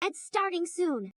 It's starting soon.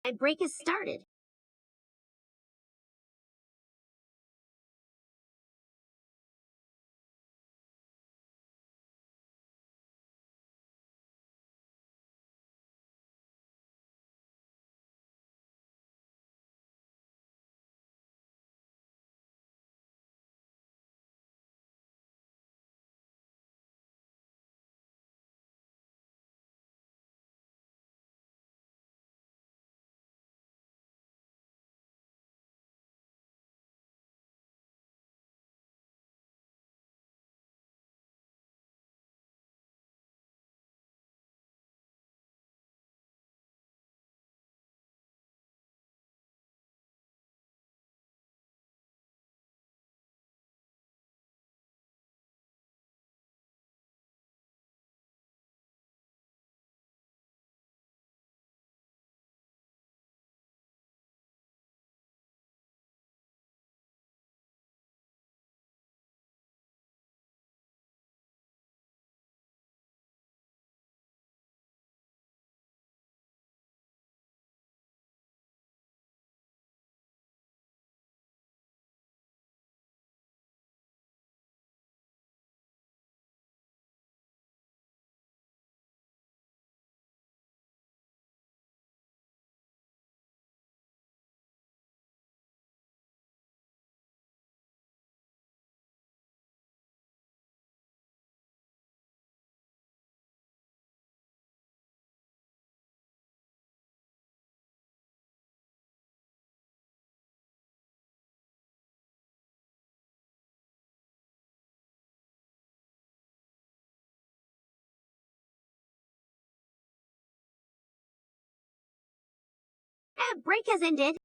My break has started. Break has ended.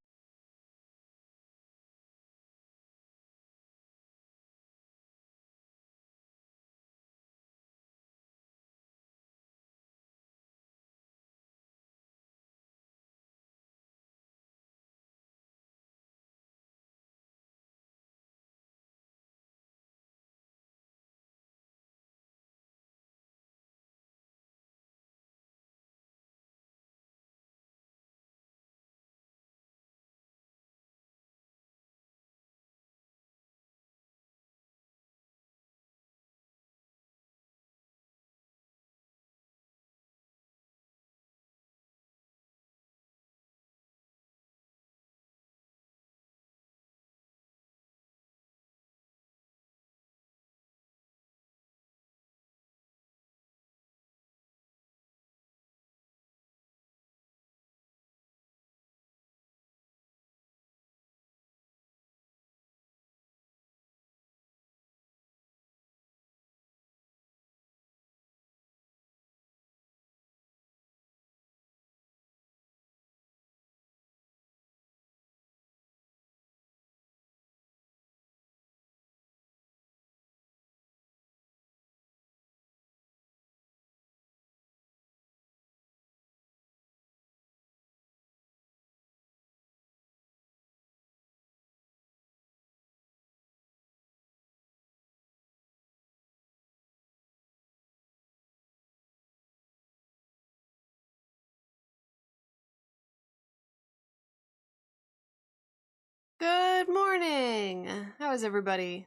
Good morning! How is everybody?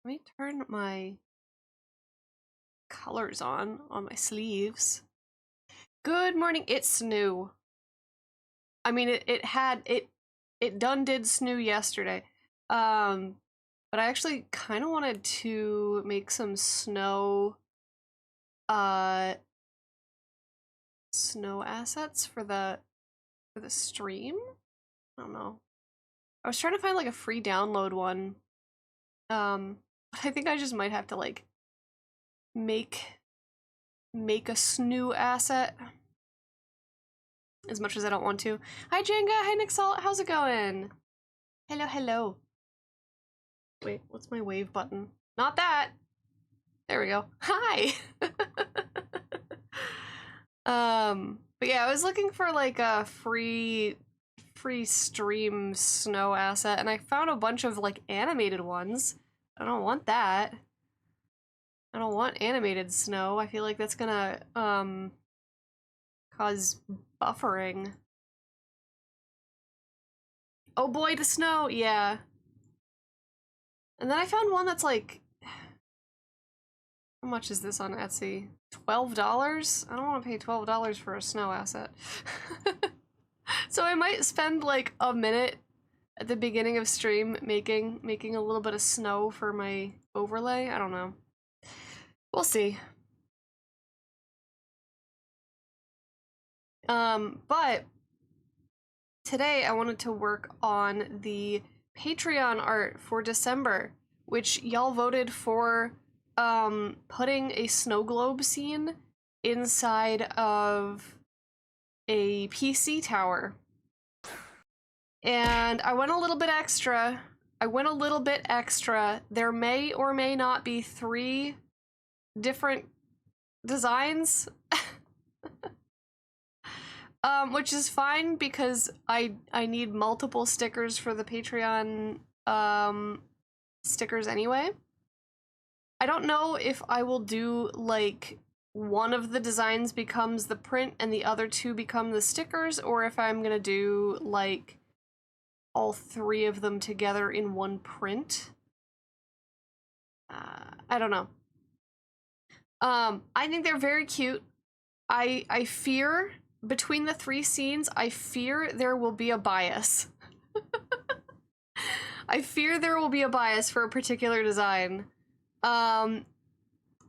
Let me turn my colors on my sleeves. Good morning. It snoo. I mean, it done did snoo yesterday. But I actually kind of wanted to make some snow assets for the stream. I don't know. I was trying to find like a free download one. But I think I just might have to like make a snoo asset as much as I don't want to. Hi Jenga, hi Nixalt, how's it going? Hello, hello. Wait, what's my wave button? Not that. There we go. Hi. But yeah, I was looking for like a free stream snow asset, and I found a bunch of like animated ones. I don't want that. I don't want animated snow. I feel like that's gonna cause buffering. Oh boy, the snow, yeah. And then I found one that's like, how much is this on Etsy? $12? I don't want to pay $12 for a snow asset. So I might spend like a minute at the beginning of stream making a little bit of snow for my overlay. I don't know. We'll see. But today I wanted to work on the Patreon art for December, which y'all voted for putting a snow globe scene inside of a PC tower. And I went a little bit extra. There may or may not be 3 different designs. Which is fine because I need multiple stickers for the Patreon stickers anyway. I don't know if I will do like one of the designs becomes the print and the other 2 become the stickers, or if I'm gonna do like all 3 of them together in one print. I don't know. I think they're very cute. I fear between the 3 scenes, I fear there will be a bias. I fear there will be a bias for a particular design.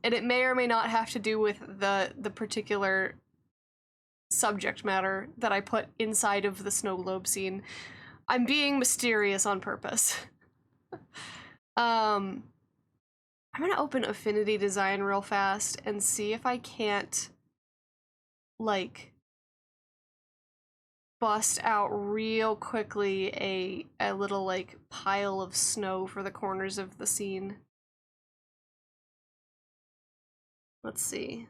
And it may or may not have to do with the particular subject matter that I put inside of the snow globe scene. I'm being mysterious on purpose. I'm gonna open Affinity Design real fast and see if I can't like bust out real quickly a little like pile of snow for the corners of the scene. Let's see.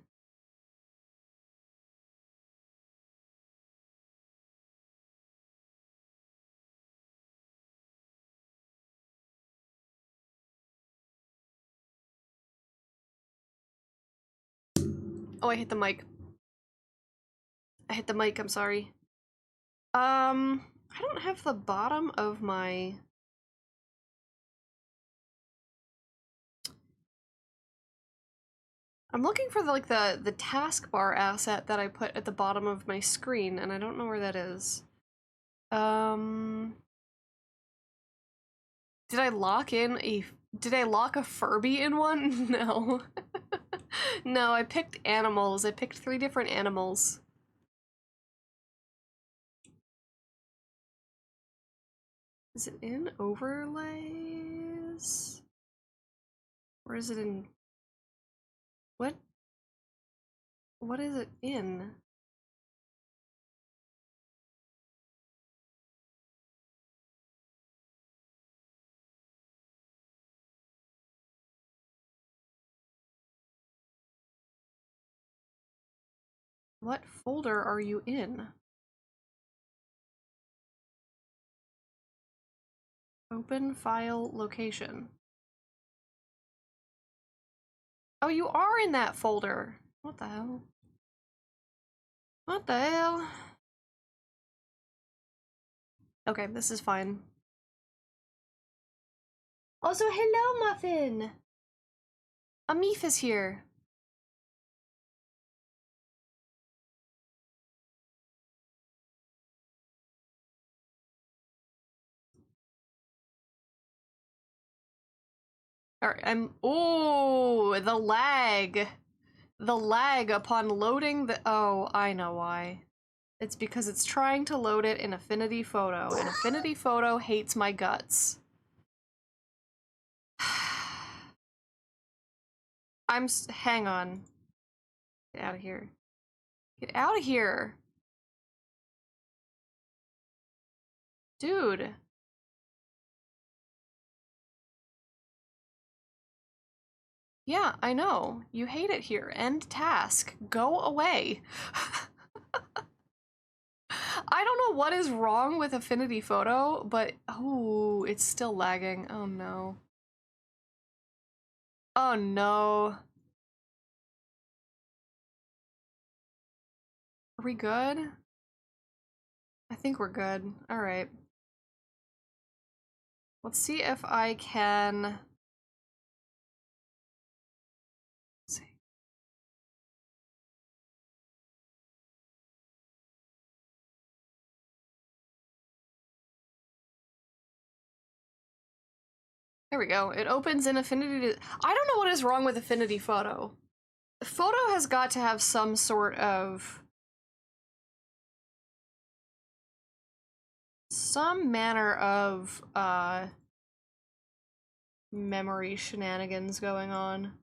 Oh, I hit the mic. I'm sorry. I don't have the bottom of my... I'm looking for the taskbar asset that I put at the bottom of my screen, and I don't know where that is. Did I lock a Furby in one? No. No, I picked animals. I picked 3 different animals. Is it in overlays? Or is it in... What? What is it in? What folder are you in? Open file location. Oh, you are in that folder. What the hell? What the hell? Okay, this is fine. Also, hello, Muffin! Amif is here. Alright, oh, the lag. The lag upon loading the- oh, I know why. It's because it's trying to load it in Affinity Photo, and Affinity Photo hates my guts. Hang on. Get out of here. Get out of here! Dude. Yeah, I know. You hate it here. End task. Go away. I don't know what is wrong with Affinity Photo, but oh, it's still lagging. Oh no. Oh no. Are we good? I think we're good. Alright. Let's see if I can... Let's see. There we go. It opens in Affinity to... I don't know what is wrong with Affinity Photo. Photo has got to have some sort of... some manner of, memory shenanigans going on.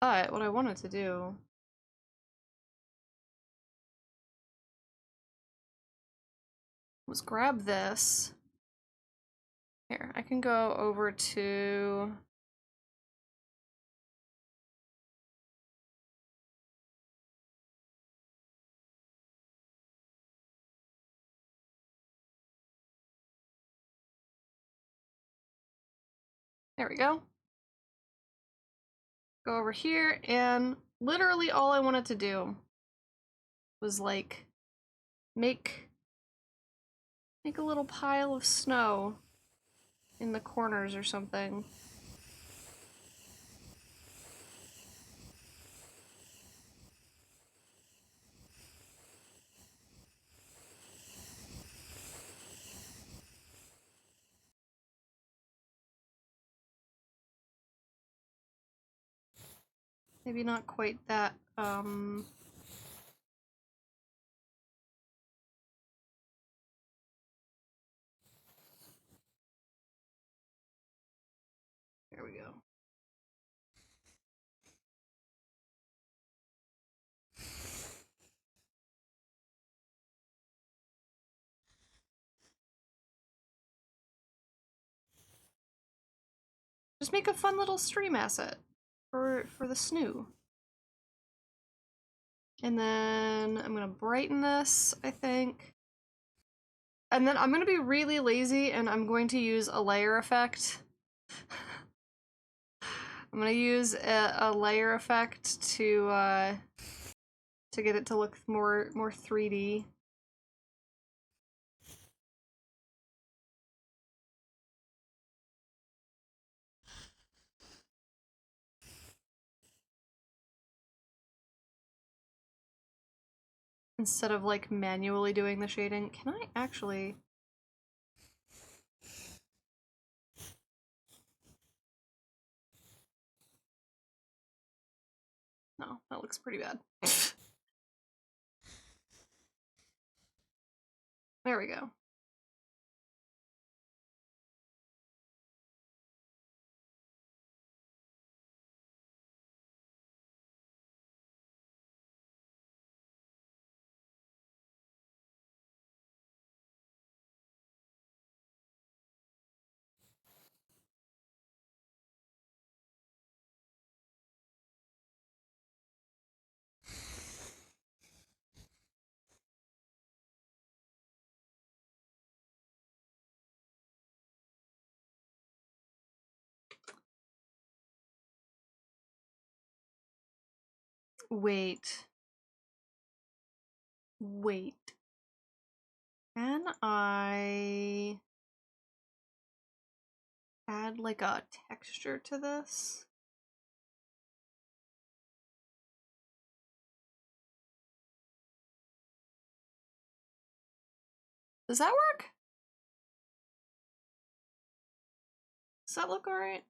But what I wanted to do was grab this. Here, I can go over to... There we go. Go over here, and literally all I wanted to do was, like, make a little pile of snow in the corners or something. Maybe not quite that, there we go. Just make a fun little stream asset for the snoo. And then I'm gonna brighten this, I think. And then I'm gonna be really lazy and I'm going to use a layer effect. I'm gonna use a layer effect to get it to look more 3D. Instead of like manually doing the shading. Can I actually... No, that looks pretty bad. There we go. Wait. Wait. Can I add like a texture to this? Does that work? Does that look alright?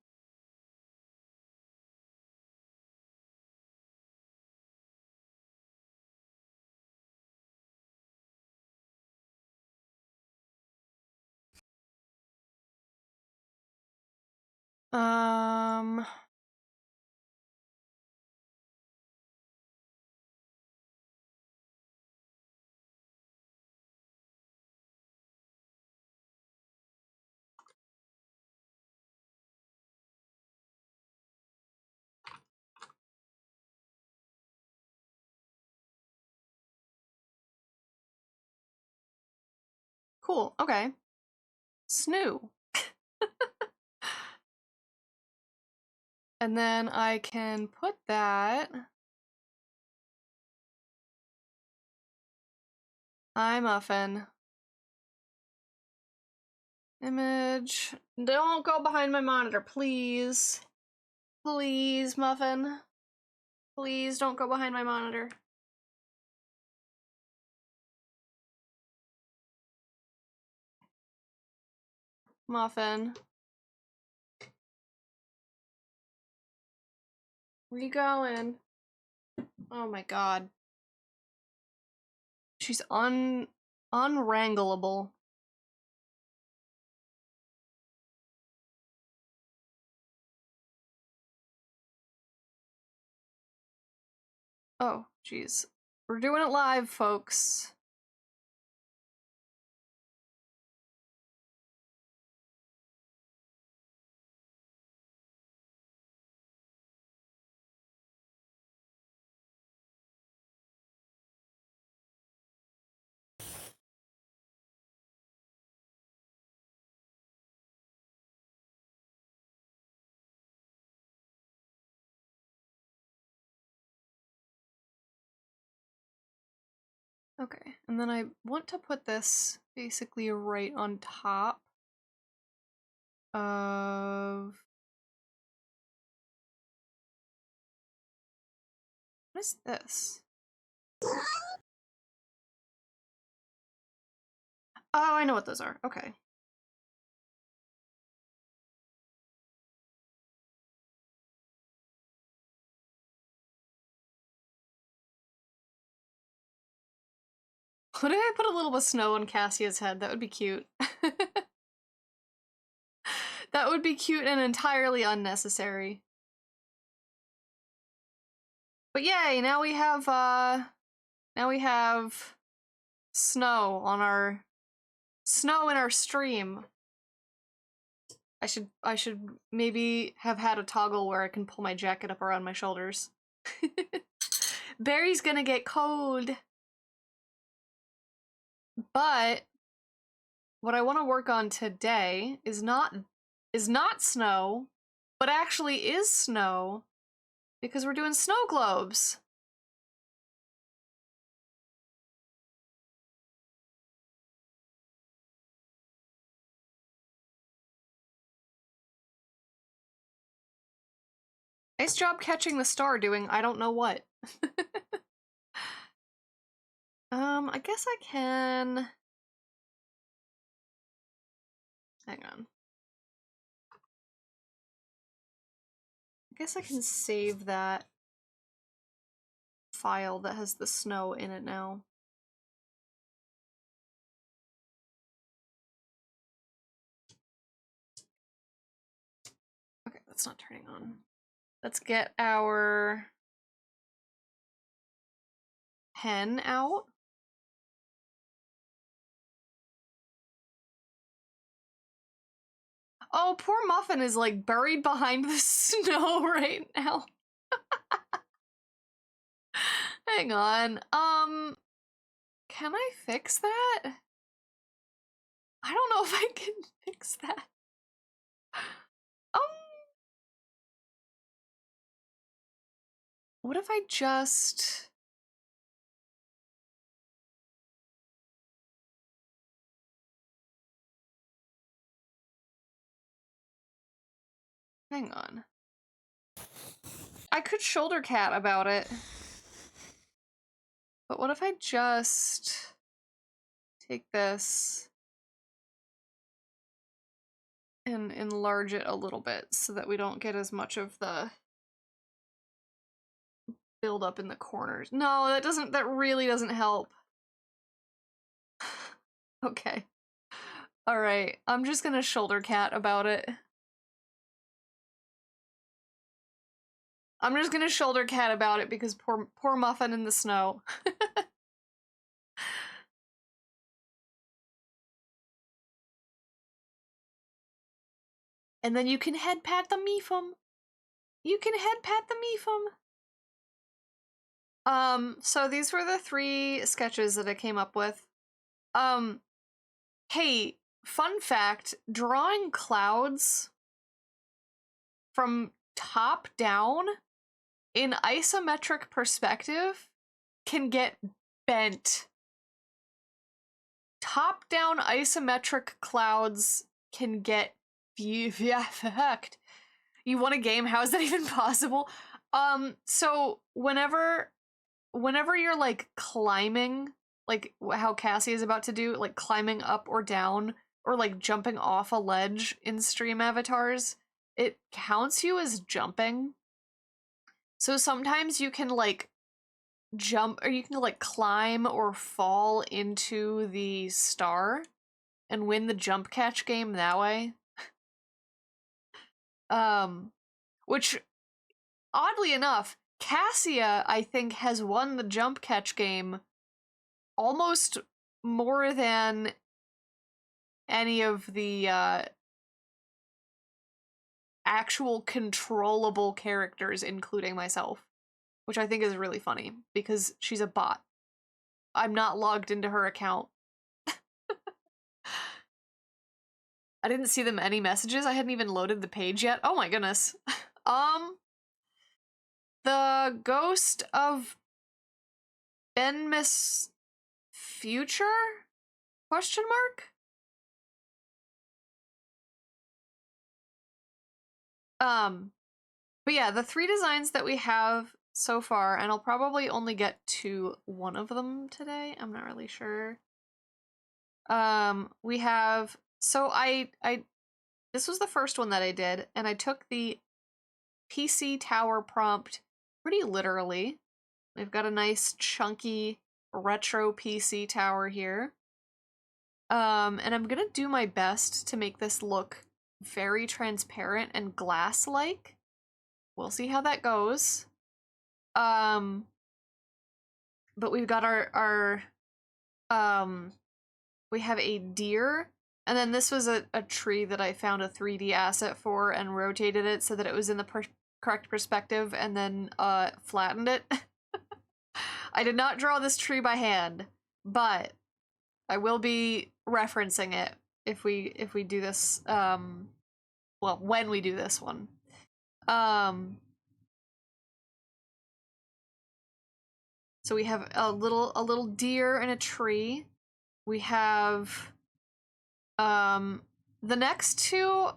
Cool, okay. Snoo. And then I can put that. Hi, Muffin. Image. Don't go behind my monitor, please. Please, Muffin. Please don't go behind my monitor. Muffin. Where you going? Oh my god. She's unwrangleable. Oh, jeez. We're doing it live, folks. Okay, and then I want to put this basically right on top of... What is this? Oh, I know what those are. Okay. What if I put a little bit of snow on Cassia's head? That would be cute. That would be cute and entirely unnecessary. But yay, now we have snow on our snow in our stream. I should maybe have had a toggle where I can pull my jacket up around my shoulders. Barry's gonna get cold. But what I want to work on today is not snow, but actually is snow, because we're doing snow globes. Nice job catching the star doing I don't know what. I guess I can... Hang on. I guess I can save that file that has the snow in it now. Okay, that's not turning on. Let's get our pen out. Oh, poor Muffin is like buried behind the snow right now. Hang on. Can I fix that? I don't know if I can fix that. What if I just... Hang on. I could shoulder cat about it. But what if I just take this and enlarge it a little bit so that we don't get as much of the build up in the corners? No, that really doesn't help. Okay. All right, I'm just gonna shoulder cat about it. I'm just gonna shoulder cat about it because poor Muffin in the snow. And then you can head pat the meefum. You can head pat the meefum. So these were the 3 sketches that I came up with. Hey, fun fact, drawing clouds from top down in isometric perspective can get bent. Top-down isometric clouds can get fucked. You want a game? How is that even possible? So whenever you're like climbing, like how Cassie is about to do, like climbing up or down, or like jumping off a ledge in stream avatars, it counts you as jumping. So sometimes you can like jump, or you can like climb or fall into the star and win the jump catch game that way. Which oddly enough, Cassia, I think, has won the jump catch game almost more than any of the actual controllable characters, including myself, which I think is really funny because she's a bot. I'm not logged into her account. I didn't see them any messages. I hadn't even loaded the page yet. Oh my goodness. The ghost of Benmis future? Question mark? But yeah, the 3 designs that we have so far, and I'll probably only get to one of them today. I'm not really sure. We have, so this was the first one that I did, and I took the PC tower prompt pretty literally. We've got a nice chunky retro PC tower here. And I'm gonna do my best to make this look very transparent and glass-like. We'll see how that goes. But we've got our we have a deer, and then this was a tree that I found a 3D asset for and rotated it so that it was in the correct perspective, and then flattened it. I did not draw this tree by hand, but I will be referencing it if we do this, well, when we do this one. So we have a little deer in a tree. We have the next 2,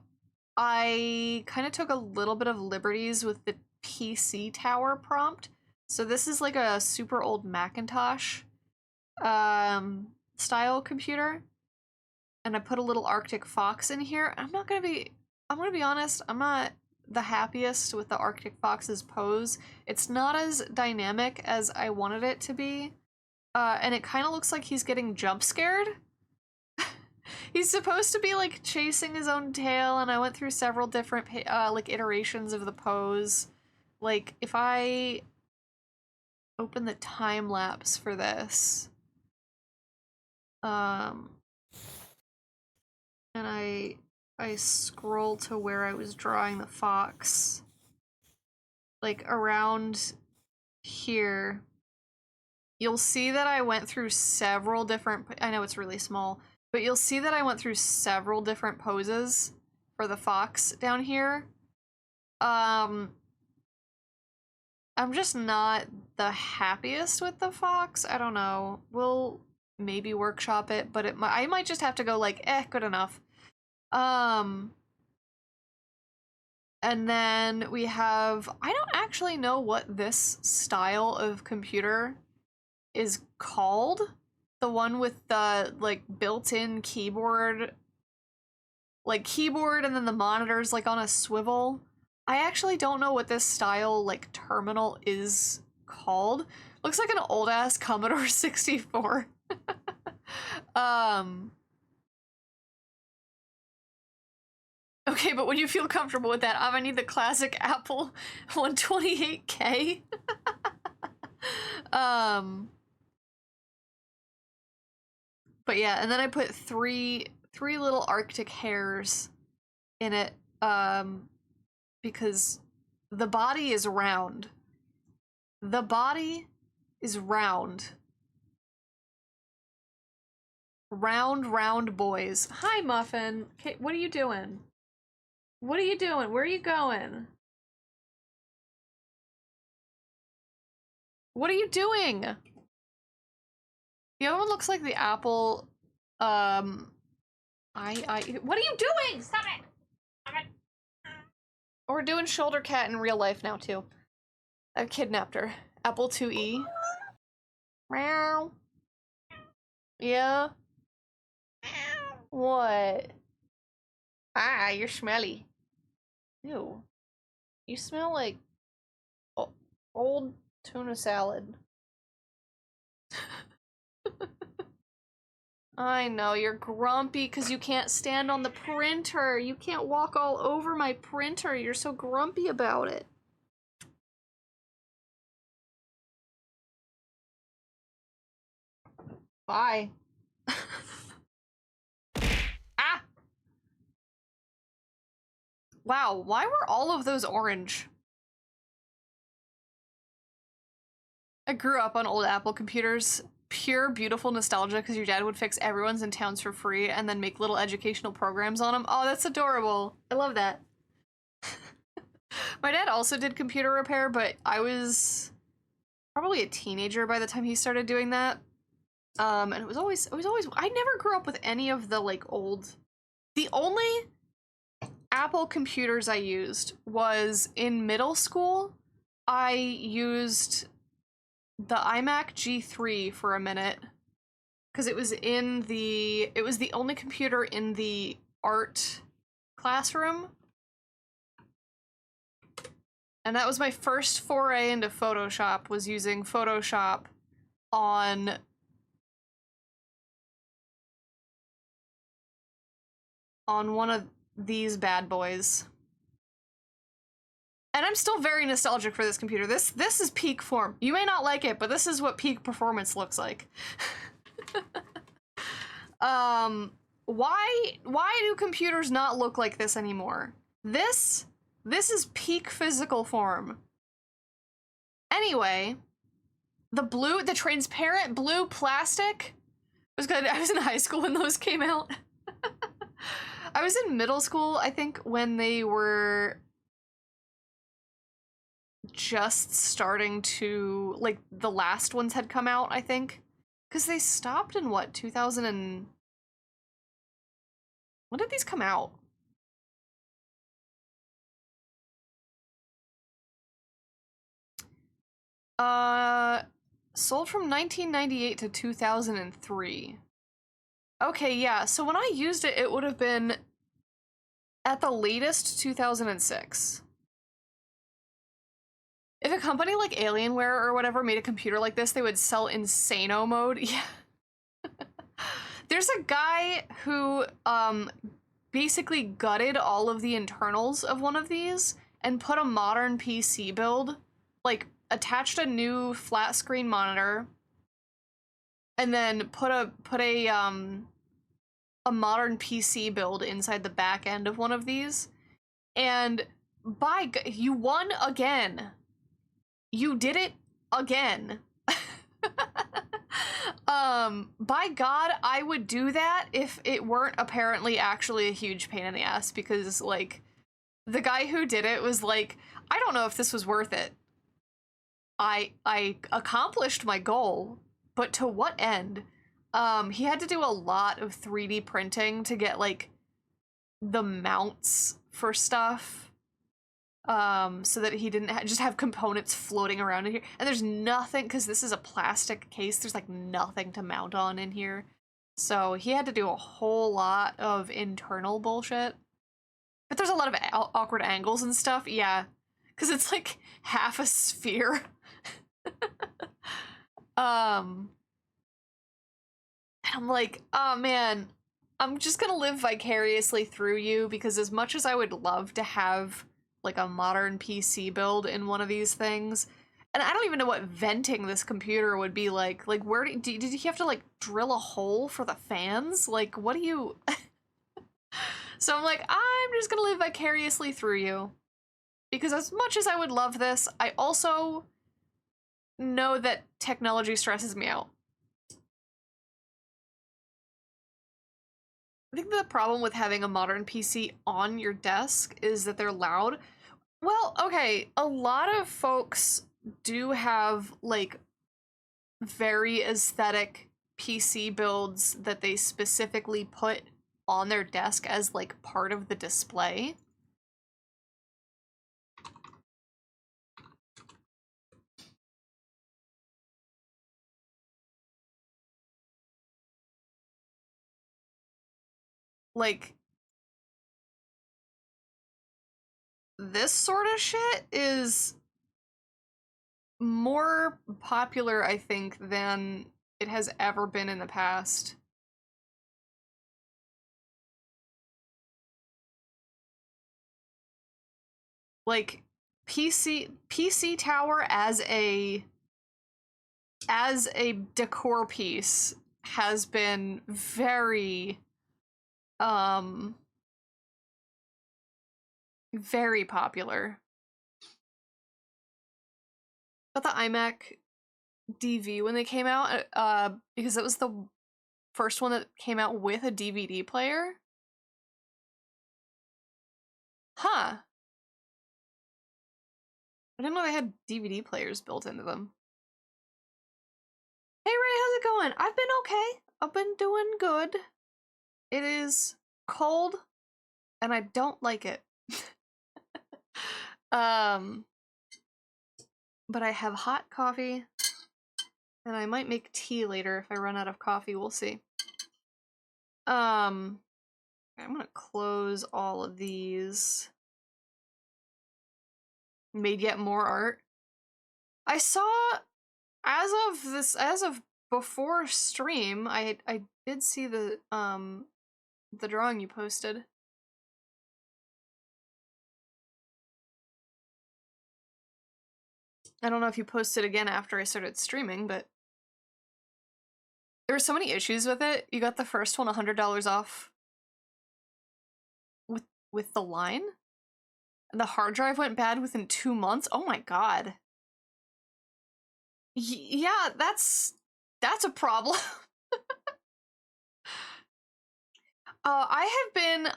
I kind of took a little bit of liberties with the PC tower prompt. So this is like a super old Macintosh style computer, and I put a little Arctic fox in here. I'm gonna be honest, I'm not the happiest with the Arctic fox's pose. It's not as dynamic as I wanted it to be, and it kind of looks like he's getting jump scared. He's supposed to be like chasing his own tail, and I went through several different like iterations of the pose. Like if I open the time lapse for this, and I scroll to where I was drawing the fox, like around here, you'll see that I went through several different, I know it's really small, but you'll see that I went through several different poses for the fox down here. I'm just not the happiest with the fox. I don't know. We'll maybe workshop it, but I might just have to go like, good enough. And And then we have, I don't actually know what this style of computer is called. The one with the, like, built-in keyboard, and then the monitor's, like, on a swivel. I actually don't know what this style, like, terminal is called. Looks like an old-ass Commodore 64. Okay, but when you feel comfortable with that, I'm gonna need the classic Apple 128K. But yeah, and then I put three little Arctic hares in it, because the body is round. The body is round. Round boys. Hi, Muffin. Okay, what are you doing? What are you doing? Where are you going? What are you doing? The other one looks like the apple, what are you doing? Stop it! Stop it! We're doing shoulder cat in real life now, too. I've kidnapped her. Apple 2E. Meow. Yeah? What? Ah, you're smelly. Ew. You smell like old tuna salad. I know, you're grumpy because you can't stand on the printer. You can't walk all over my printer. You're so grumpy about it. Bye. Ah! Wow, why were all of those orange? I grew up on old Apple computers. Pure, beautiful nostalgia because your dad would fix everyone's in towns for free and then make little educational programs on them. Oh, that's adorable. I love that. My dad also did computer repair, but I was probably a teenager by the time he started doing that. And it was always, I never grew up with any of the, like, the only Apple computers I used was in middle school. I used the iMac G3 for a minute because it was the only computer in the art classroom. And that was my first foray into Photoshop, was using Photoshop on one of these bad boys. And I'm still very nostalgic for this computer. This is peak form. You may not like it, but this is what peak performance looks like. Why do computers not look like this anymore? This is peak physical form. Anyway, the transparent blue plastic was good. I was in high school when those came out. I was in middle school, I think, when they were just starting to, like, the last ones had come out, I think. Because they stopped in, what, 2000 and... When did these come out? Sold from 1998 to 2003. Okay, yeah, so when I used it, it would have been, at the latest, 2006. If a company like Alienware or whatever made a computer like this, they would sell Insano mode. Yeah. There's a guy who, basically gutted all of the internals of one of these and put a modern PC build, like, attached a new flat screen monitor, and then put a modern PC build inside the back end of one of these. And you won again. You did it again. By God, I would do that if it weren't apparently actually a huge pain in the ass, because, like, the guy who did it was like, I don't know if this was worth it. I accomplished my goal, but to what end? He had to do a lot of 3D printing to get, like, the mounts for stuff. so that he didn't just have components floating around in here. And there's nothing, because this is a plastic case, there's like nothing to mount on in here. So he had to do a whole lot of internal bullshit. But there's a lot of awkward angles and stuff, yeah. Because it's like half a sphere. And I'm like, oh man, I'm just gonna live vicariously through you, because as much as I would love to have like a modern PC build in one of these things, and I don't even know what venting this computer would be like. Like, where did you have to like drill a hole for the fans? Like, what do you? So I'm like, I'm just gonna live vicariously through you, because as much as I would love this, I also know that technology stresses me out. I think the problem with having a modern PC on your desk is that they're loud. Well, okay, a lot of folks do have, like, very aesthetic PC builds that they specifically put on their desk as, like, part of the display. Like, this sort of shit is more popular, I think, than it has ever been in the past. Like, PC Tower as a decor piece has been very very popular. But the iMac DV when they came out, because it was the first one that came out with a DVD player. Huh. I didn't know they had DVD players built into them. Hey Ray, how's it going? I've been okay. I've been doing good. It is cold, and I don't like it. But I have hot coffee, and I might make tea later if I run out of coffee. We'll see. I'm gonna close all of these. Made yet more art. I saw, as of before stream, I did see the drawing you posted. I don't know if you posted again after I started streaming, but there were so many issues with it. You got the first one $100 off with the line. And the hard drive went bad within 2 months. Oh my god. Yeah, that's a problem. I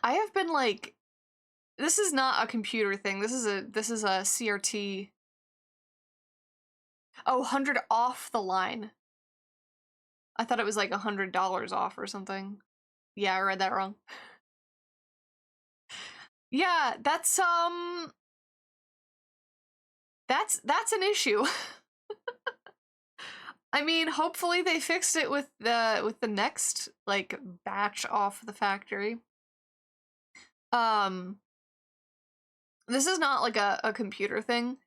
have been like, this is not a computer thing. This is a CRT. Oh, 100 off the line. I thought it was like $100 off or something. Yeah, I read that wrong. Yeah, that's an issue. I mean, hopefully they fixed it with the next like batch off the factory. This is not like a computer thing,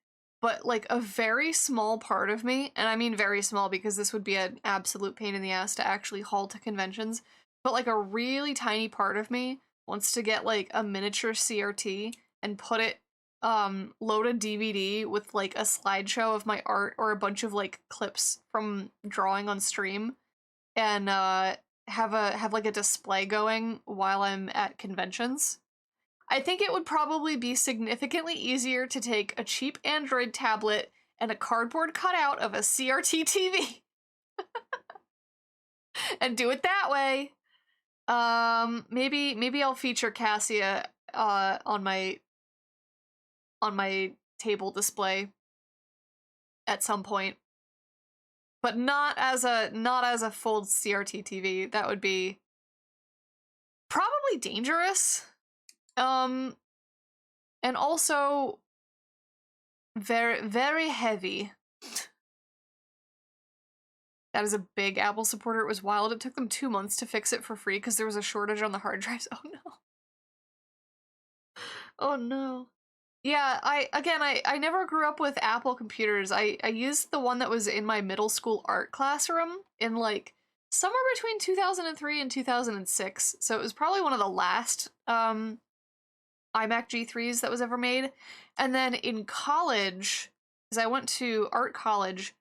but like a very small part of me, and I mean very small because this would be an absolute pain in the ass to actually haul to conventions, but like a really tiny part of me wants to get like a miniature CRT and put it load a DVD with like a slideshow of my art or a bunch of like clips from drawing on stream, and have like a display going while I'm at conventions. I think it would probably be significantly easier to take a cheap Android tablet and a cardboard cutout of a CRT TV and do it that way. Maybe I'll feature Cassia on my table display at some point, but not as a full CRT TV. That would be probably dangerous. And also Very, very heavy. That is a big Apple supporter. It was wild. It took them 2 months to fix it for free because there was a shortage on the hard drives. Oh no. Oh no. Yeah, I never grew up with Apple computers. I used the one that was in my middle school art classroom in like somewhere between 2003 and 2006. So it was probably one of the last iMac G3s that was ever made. And then in college, because I went to art college,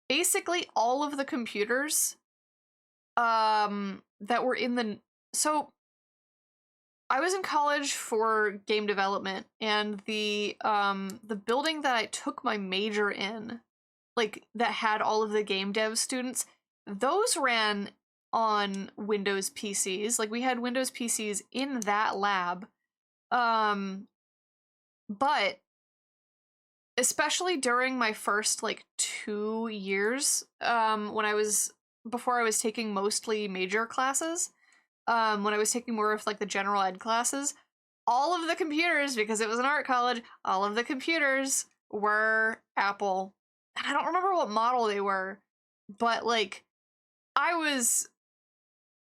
basically all of the computers that were in the I was in college for game development, and the building that I took my major in, like that had all of the game dev students, those ran on Windows PCs. Like we had Windows PCs in that lab. But especially during my first like 2 years, when I was before I was taking mostly major classes, when I was taking more of like the general ed classes, all of the computers, because it was an art college, all of the computers were Apple. And I don't remember what model they were, but like I was,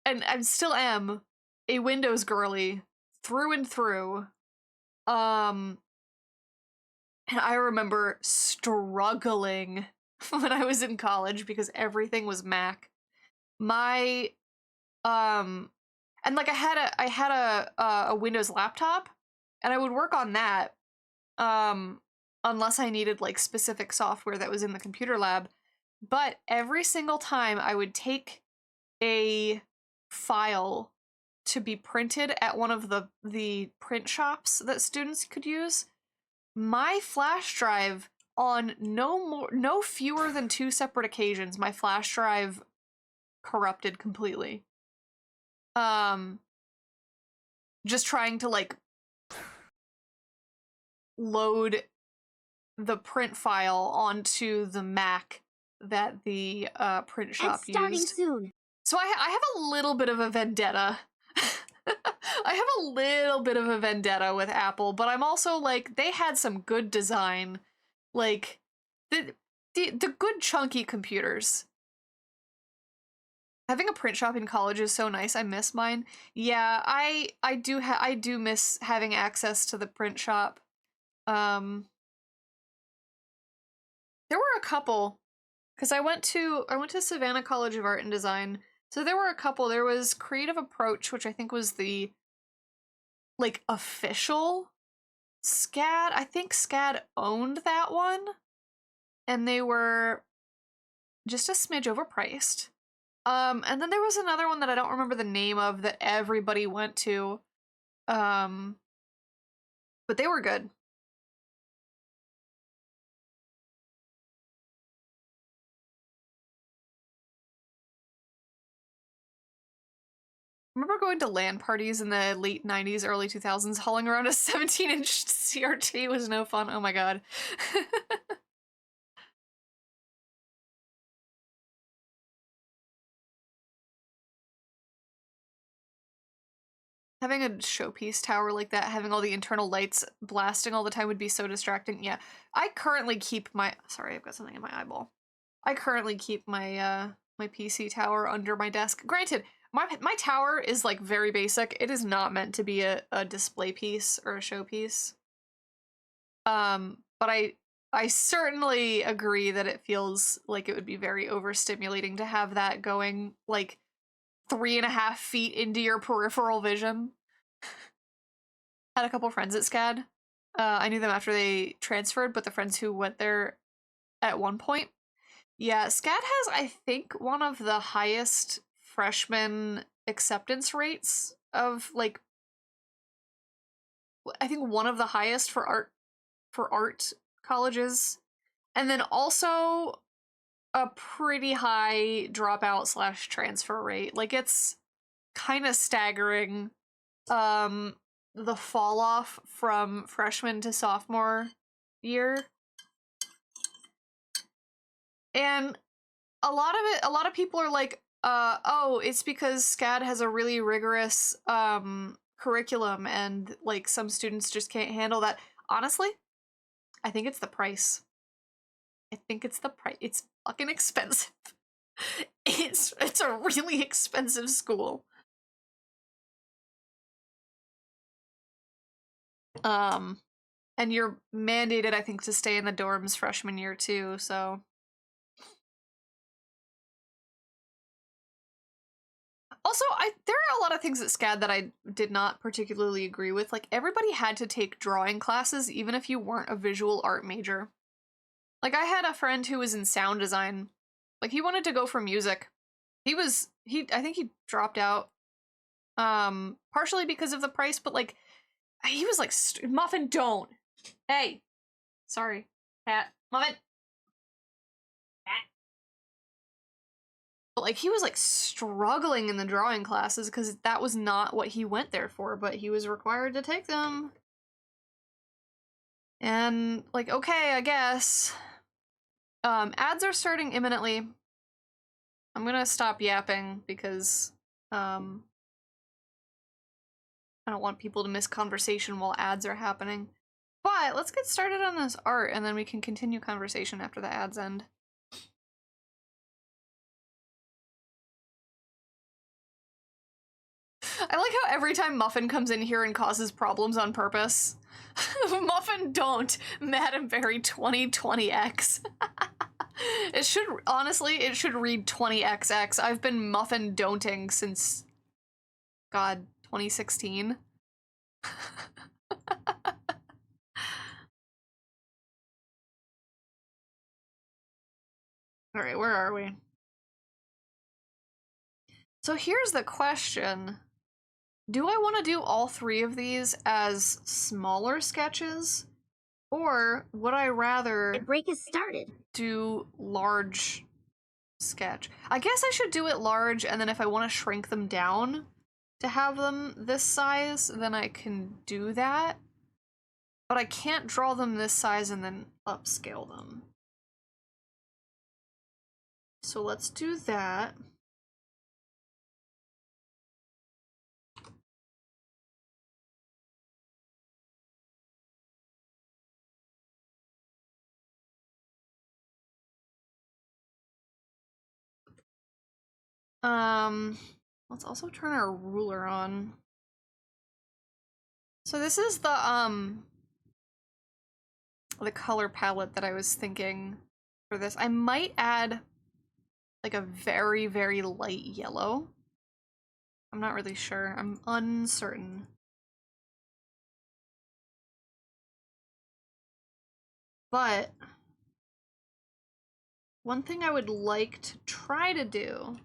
and I still am, a Windows girly through and through. And I remember struggling when I was in college because everything was Mac. My and like I had a Windows laptop, and I would work on that unless I needed like specific software that was in the computer lab. But every single time I would take a file to be printed at one of the print shops that students could use, my flash drive, on no fewer than 2 separate occasions, my flash drive corrupted completely. Just trying to like load the print file onto the Mac that the print shop And starting used. soon. So I have a little bit of a vendetta. I have a little bit of a vendetta with Apple, but I'm also like, they had some good design. Like the good chunky computers. Having a print shop in college is so nice. I miss mine. Yeah, I do miss having access to the print shop. There were a couple, because I went to Savannah College of Art and Design. So there were a couple. There was Creative Approach, which I think was the like official SCAD. I think SCAD owned that one, and they were just a smidge overpriced. And then there was another one that I don't remember the name of that everybody went to. But they were good. I remember going to LAN parties in the late 90s, early 2000s, hauling around a 17-inch CRT was no fun. Oh my god. Having a showpiece tower like that, having all the internal lights blasting all the time would be so distracting. Yeah, I currently keep my— sorry, I've got something in my eyeball. I currently keep my my PC tower under my desk. Granted, my tower is like very basic. It is not meant to be a display piece or a showpiece. But I certainly agree that it feels like it would be very overstimulating to have that going like 3.5 feet into your peripheral vision. Had a couple friends at SCAD. I knew them after they transferred, but the friends who went there at one point. Yeah, SCAD has, I think, one of the highest freshman acceptance rates of like, I think one of the highest for art colleges, and then also a pretty high dropout slash transfer rate. Like it's kind of staggering. The fall off from freshman to sophomore year. And a lot of people are like, oh, it's because SCAD has a really rigorous curriculum and like some students just can't handle that. Honestly, I think it's the price. I think it's the price. It's fucking expensive. It's a really expensive school. And you're mandated, I think, to stay in the dorms freshman year too, so. Also, there are a lot of things at SCAD that I did not particularly agree with. Like, everybody had to take drawing classes, even if you weren't a visual art major. Like, I had a friend who was in sound design. Like, he wanted to go for music. I think he dropped out, partially because of the price, but, like, he was like, Muffin, don't. Hey. Sorry. Cat. Muffin. Cat. But, like, he was, like, struggling in the drawing classes because that was not what he went there for, but he was required to take them. And, like, okay, I guess. Ads are starting imminently. I'm gonna stop yapping because, I don't want people to miss conversation while ads are happening. But let's get started on this art, and then we can continue conversation after the ads end. I like how every time Muffin comes in here and causes problems on purpose. Muffin, don't. Madam Berry 2020X. It should, honestly, it should read 20XX. I've been Muffin don'ting since, God, 2016. All right, where are we? So here's the question. Do I want to do all three of these as smaller sketches? Or would I rather... The break has started. ...do large sketch? I guess I should do it large, and then if I want to shrink them down to have them this size, then I can do that. But I can't draw them this size and then upscale them. So let's do that. Let's also turn our ruler on. So this is the color palette that I was thinking for this. I might add like a very, very light yellow. I'm not really sure. I'm uncertain. But one thing I would like to try to do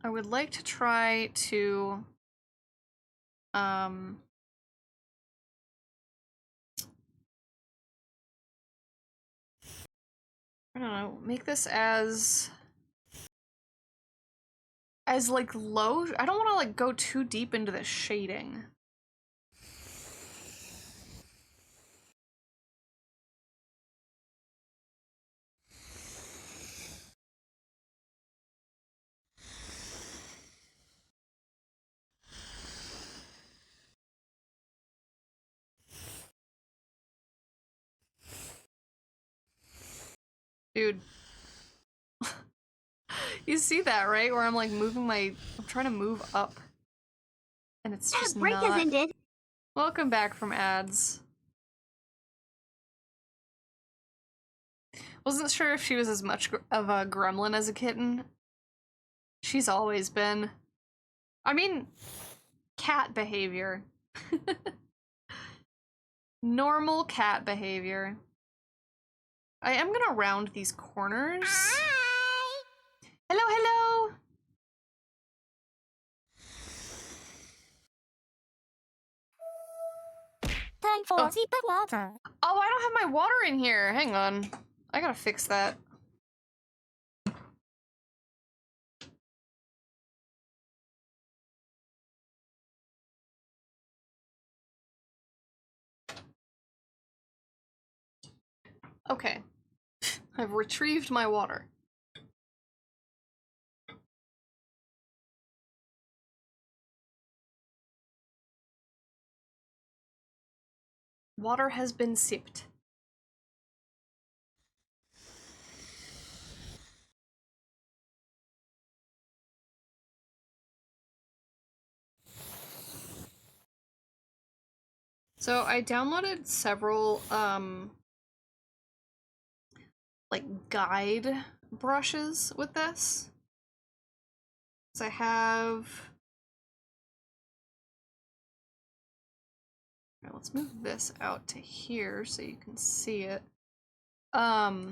I would like to try to I don't know, make this as like low. I don't want to like go too deep into the shading. Dude. You see that, right? Where I'm like moving I'm trying to move up. And it's just Break has ended. Welcome back from ads. Wasn't sure if she was as much of a gremlin as a kitten. She's always been. I mean, cat behavior. Normal cat behavior. I am gonna round these corners. Hi. Hello, hello! Time for sip of water. Oh, I don't have my water in here. Hang on. I gotta fix that. Okay. I've retrieved my water. Water has been sipped. So I downloaded several, like, guide brushes with this. So I have... Right, let's move this out to here so you can see it. I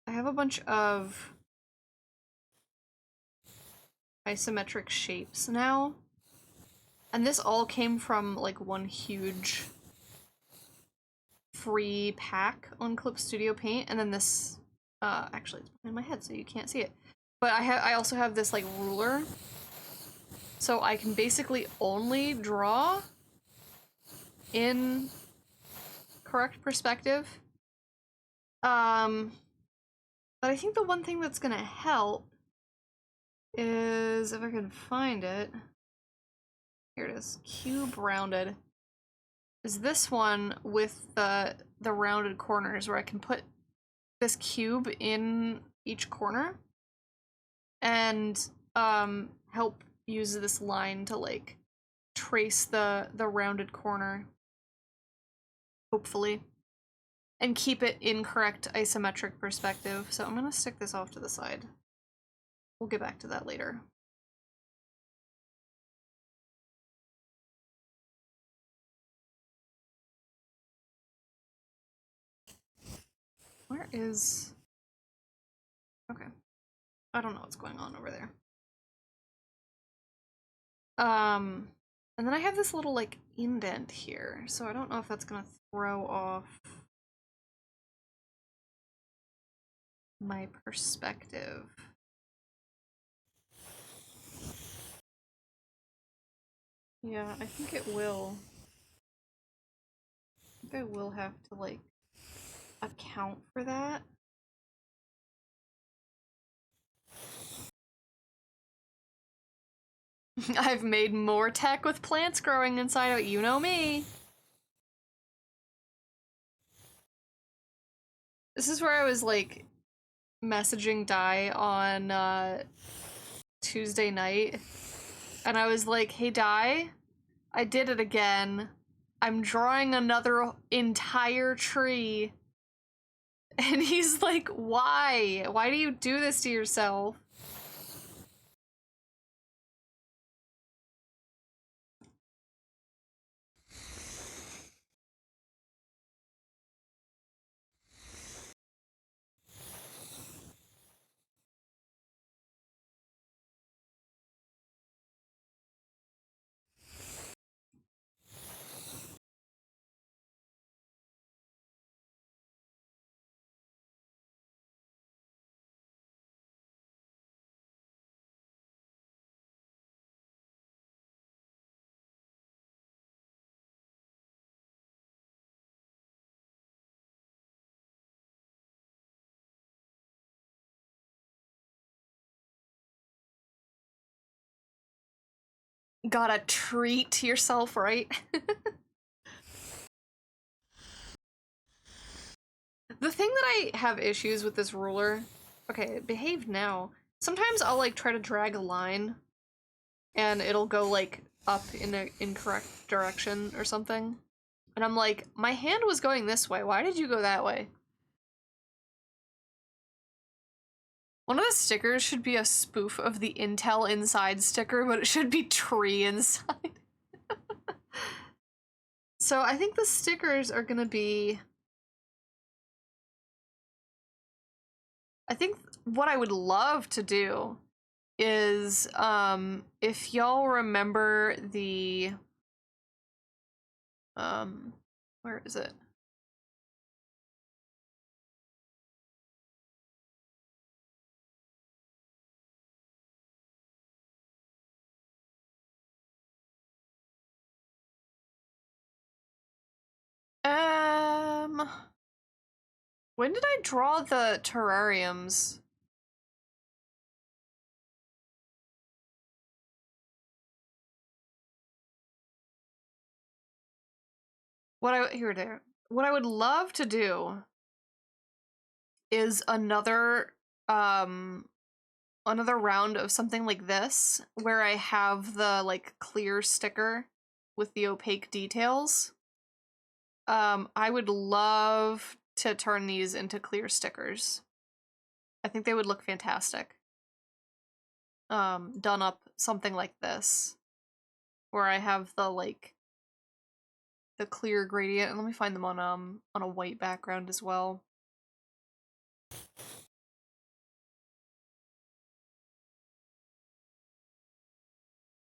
have a bunch of isometric shapes now. And this all came from, like, one huge free pack on Clip Studio Paint, and then this, actually it's in my head so you can't see it. But I also have this, like, ruler, so I can basically only draw in correct perspective. But I think the one thing that's gonna help is, if I can find it, here it is, cube rounded, is this one with the rounded corners where I can put this cube in each corner and help use this line to, like, trace the rounded corner, hopefully, and keep it in correct isometric perspective. So I'm gonna stick this off to the side. We'll get back to that later. Where is... Okay. I don't know what's going on over there. And then I have this little, like, indent here, so I don't know if that's gonna throw off my perspective. Yeah, I think it will. I think I will have to, like, account for that. I've made more tech with plants growing inside of it, you know me. This is where I was, like, messaging Di on Tuesday night, and I was like, hey Di, I did it again. I'm drawing another entire tree. And he's like, why? Why do you do this to yourself? Gotta treat yourself, right? The thing that I have issues with this ruler, okay, behave now. Sometimes I'll, like, try to drag a line and it'll go, like, up in an incorrect direction or something. And I'm like, my hand was going this way, why did you go that way? One of the stickers should be a spoof of the Intel Inside sticker, but it should be tree inside. So I think the stickers are gonna be... I think what I would love to do is, if y'all remember the... where is it? When did I draw the terrariums? What I would love to do is another round of something like this where I have the like clear sticker with the opaque details. I would love to turn these into clear stickers. I think they would look fantastic. Done up something like this where I have the like the clear gradient. And let me find them on a white background as well.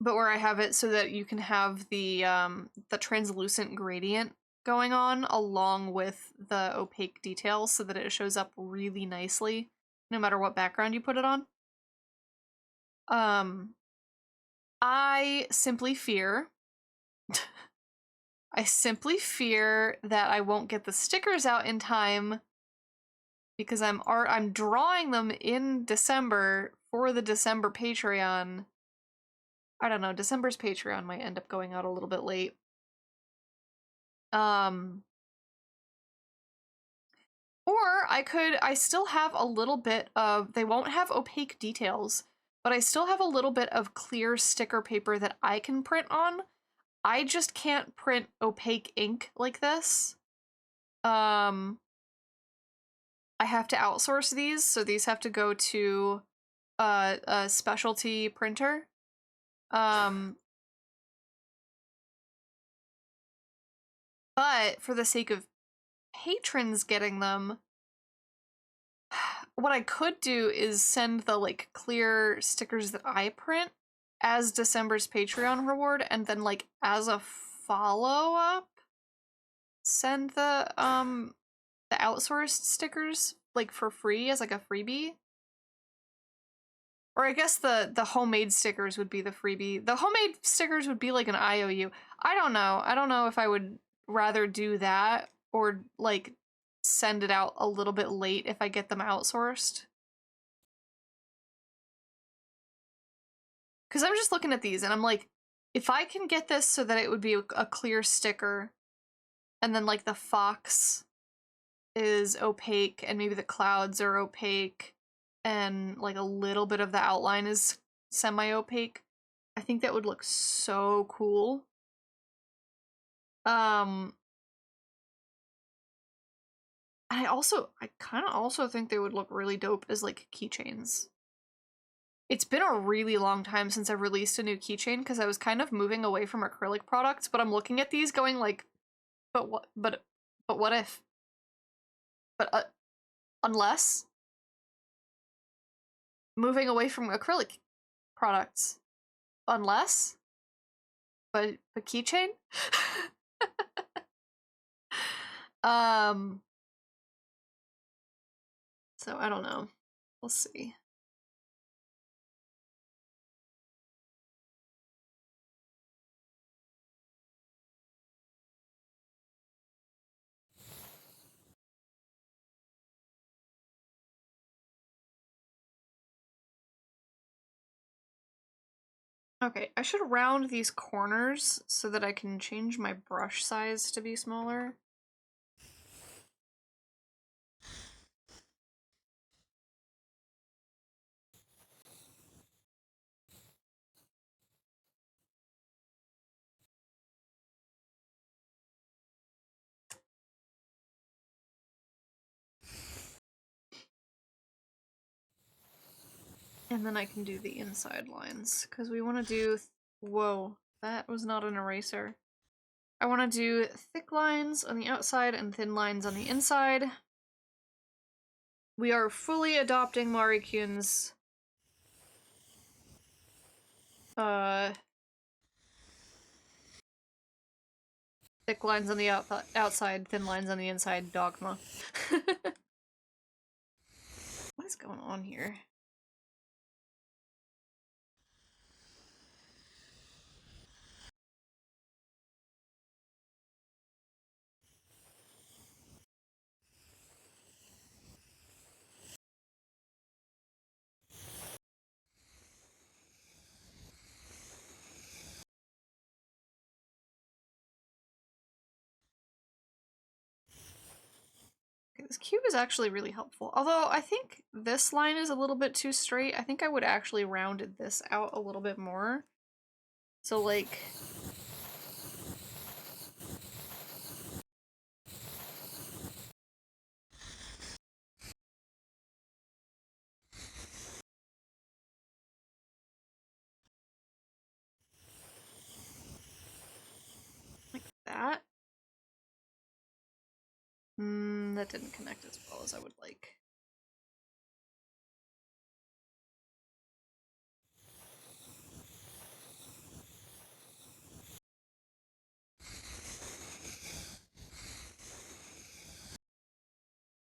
But where I have it so that you can have the translucent gradient going on along with the opaque details so that it shows up really nicely no matter what background you put it on. I simply fear that I won't get the stickers out in time because I'm drawing them in December for the December Patreon. I don't know, December's Patreon might end up going out a little bit late. Or I still have a little bit of, they won't have opaque details, but I still have a little bit of clear sticker paper that I can print on. I just can't print opaque ink like this. I have to outsource these, so these have to go to a specialty printer. But for the sake of patrons getting them, what I could do is send the like clear stickers that I print as December's Patreon reward, and then like as a follow-up send the outsourced stickers like for free as like a freebie. Or I guess the homemade stickers would be the freebie. The homemade stickers would be like an IOU. I don't know. I don't know if I would rather do that or like send it out a little bit late if I get them outsourced. Because I'm just looking at these and I'm like, if I can get this so that it would be a clear sticker and then like the fox is opaque and maybe the clouds are opaque and like a little bit of the outline is semi-opaque, I think that would look so cool. I kind of also think they would look really dope as like keychains. It's been a really long time since I've released a new keychain because I was kind of moving away from acrylic products, but I'm looking at these going like, but what if? But unless moving away from acrylic products, unless, but keychain. So I don't know. We'll see. Okay, I should round these corners so that I can change my brush size to be smaller. And then I can do the inside lines, because we want to do... Whoa, that was not an eraser. I want to do thick lines on the outside and thin lines on the inside. We are fully adopting Mari Kyun's thick lines on the outside, thin lines on the inside dogma. What is going on here? this cube is actually really helpful. Although I think this line is a little bit too straight. I think I would actually rounded this out a little bit more. So like... like that. That didn't connect as well as I would like.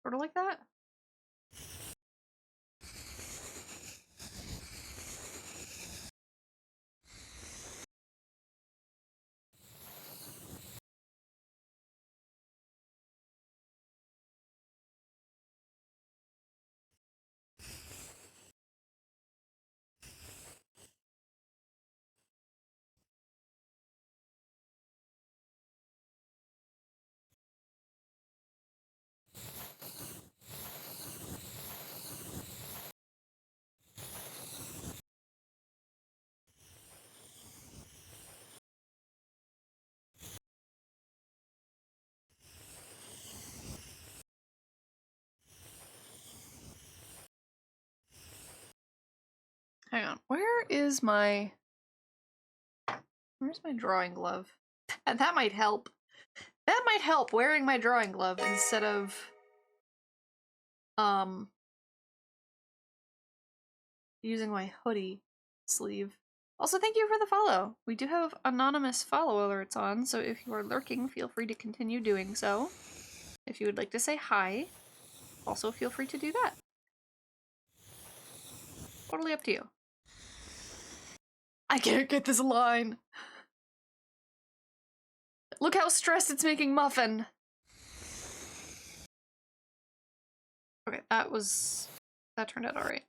Sort of like that. Hang on, where's my drawing glove? And that might help. That might help, wearing my drawing glove instead of using my hoodie sleeve. Also, thank you for the follow. We do have anonymous follow alerts on, so if you are lurking, feel free to continue doing so. If you would like to say hi, also feel free to do that. Totally up to you. I can't get this line. Look how stressed it's making Muffin. Okay, that turned out alright.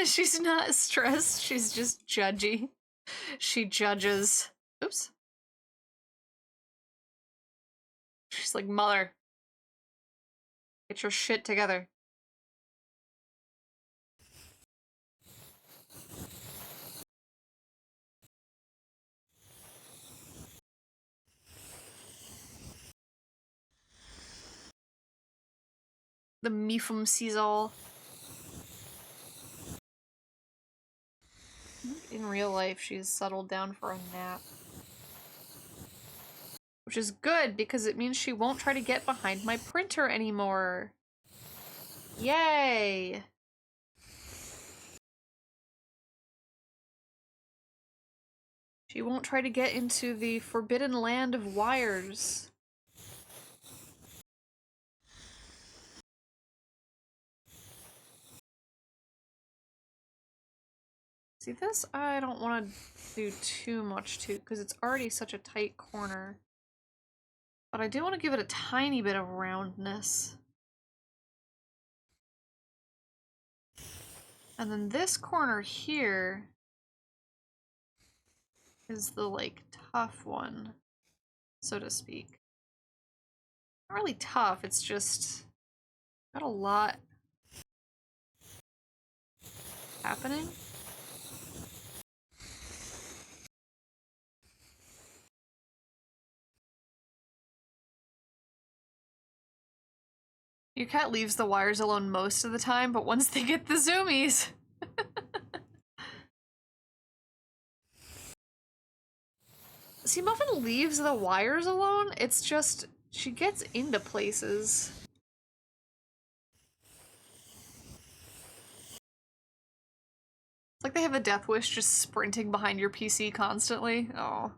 She's not stressed, she's just judgy. She judges. Oops. She's like, mother, get your shit together. The Mifum sees all. In real life, she's settled down for a nap. Which is good, because it means she won't try to get behind my printer anymore. Yay! She won't try to get into the forbidden land of wires. See, this I don't want to do too much to, because it's already such a tight corner. But I do want to give it a tiny bit of roundness. And then this corner here is the, like, tough one, so to speak. Not really tough, it's just got a lot happening. Your cat leaves the wires alone most of the time, but once they get the zoomies... See, Muffin leaves the wires alone, it's just... she gets into places. It's like they have a death wish just sprinting behind your PC constantly. Oh.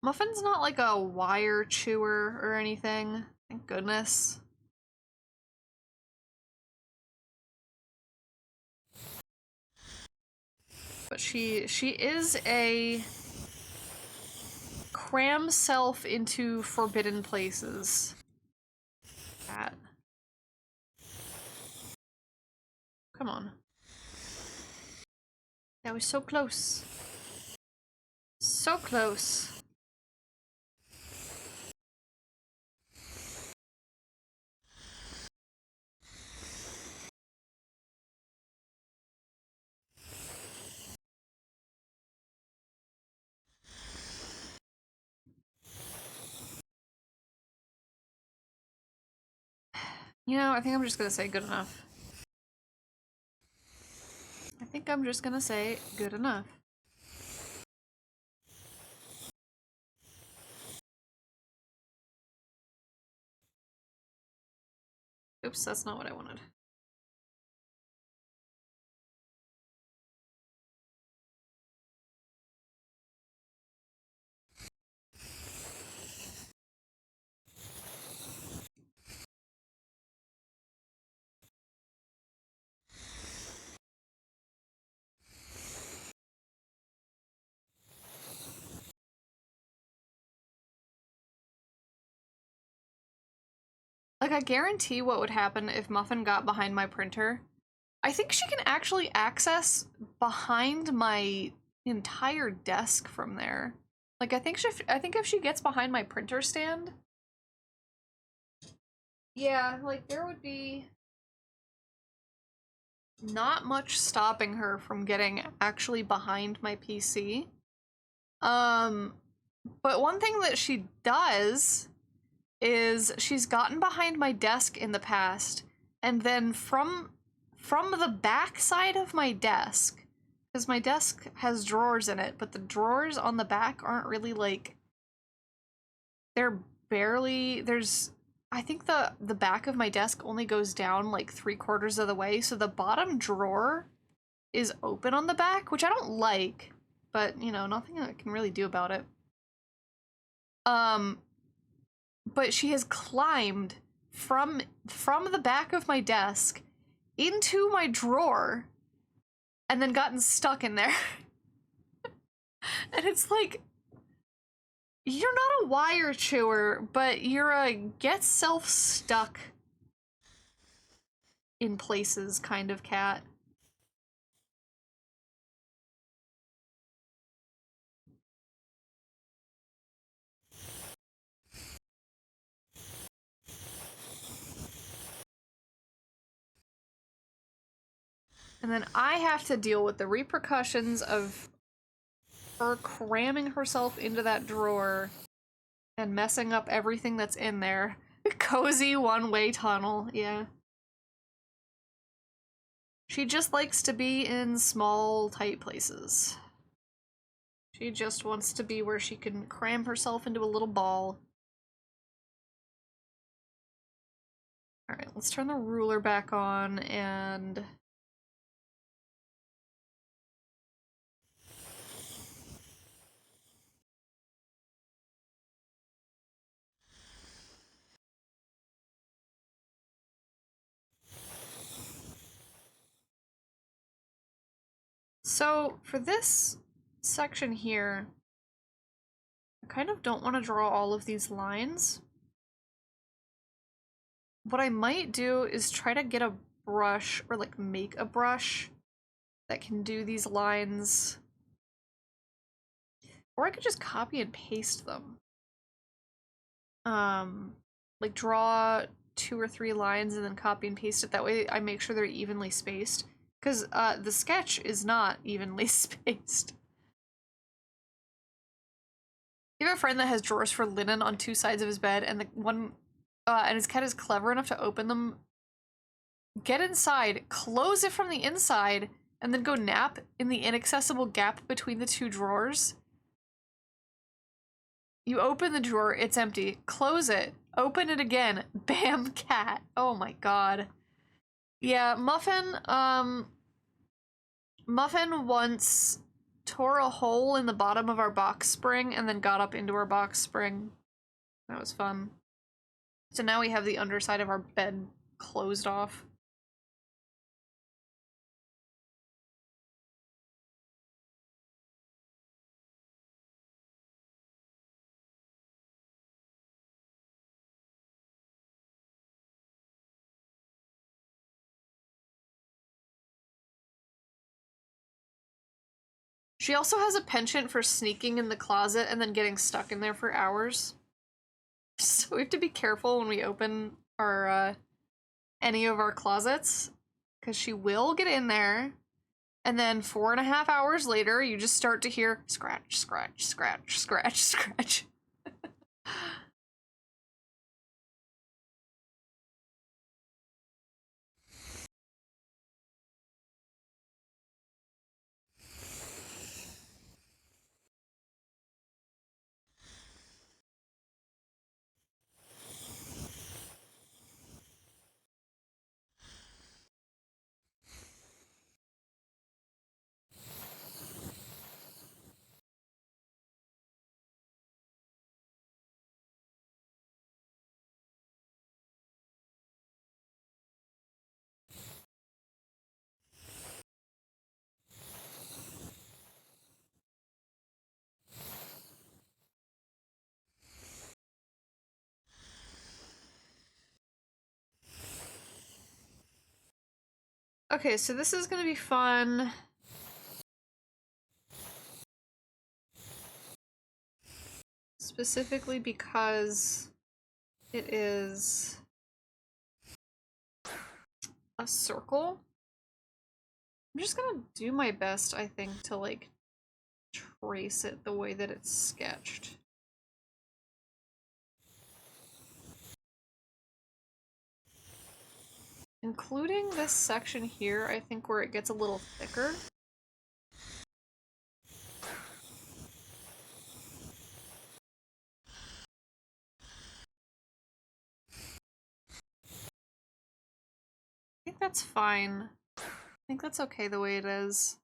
Muffin's not like a wire chewer or anything. Thank goodness. But she is a cram self into forbidden places cat. Come on. That was so close. So close. You know, I think I'm just gonna say good enough. I think I'm just gonna say good enough. Oops, that's not what I wanted. Like, I guarantee what would happen if Muffin got behind my printer. I think she can actually access behind my entire desk from there. Like, I think if she gets behind my printer stand, yeah, like there would be not much stopping her from getting actually behind my PC. But one thing that she does is she's gotten behind my desk in the past, and then from the back side of my desk, because my desk has drawers in it, but the drawers on the back aren't really like, they're barely, there's, I think the back of my desk only goes down like 3/4 of the way, so the bottom drawer is open on the back, which I don't like, but you know, nothing I can really do about it. But she has climbed from the back of my desk into my drawer and then gotten stuck in there. And it's like, you're not a wire chewer, but you're a get self stuck in places kind of cat. And then I have to deal with the repercussions of her cramming herself into that drawer and messing up everything that's in there. Cozy one-way tunnel, yeah. She just likes to be in small, tight places. She just wants to be where she can cram herself into a little ball. Alright, let's turn the ruler back on and... So, for this section here, I kind of don't want to draw all of these lines. What I might do is try to get a brush, or like make a brush that can do these lines. Or I could just copy and paste them. Like draw 2 or 3 lines and then copy and paste it. That way I make sure they're evenly spaced. Because the sketch is not evenly spaced. You have a friend that has drawers for linen on 2 sides of his bed, and the one, and his cat is clever enough to open them, get inside, close it from the inside, and then go nap in the inaccessible gap between the 2 drawers. You open the drawer, it's empty. Close it, open it again, bam, cat. Oh my god. Yeah, Muffin wants tore a hole in the bottom of our box spring and then got up into our box spring. That was fun. So now we have the underside of our bed closed off. She also has a penchant for sneaking in the closet and then getting stuck in there for hours. So we have to be careful when we open our, any of our closets, because she will get in there, and then 4.5 hours later, you just start to hear scratch, scratch, scratch, scratch, scratch. Okay, so this is gonna be fun. Specifically because it is a circle. I'm just gonna do my best, I think, to like trace it the way that it's sketched. Including this section here, I think, where it gets a little thicker. I think that's fine. I think that's okay the way it is.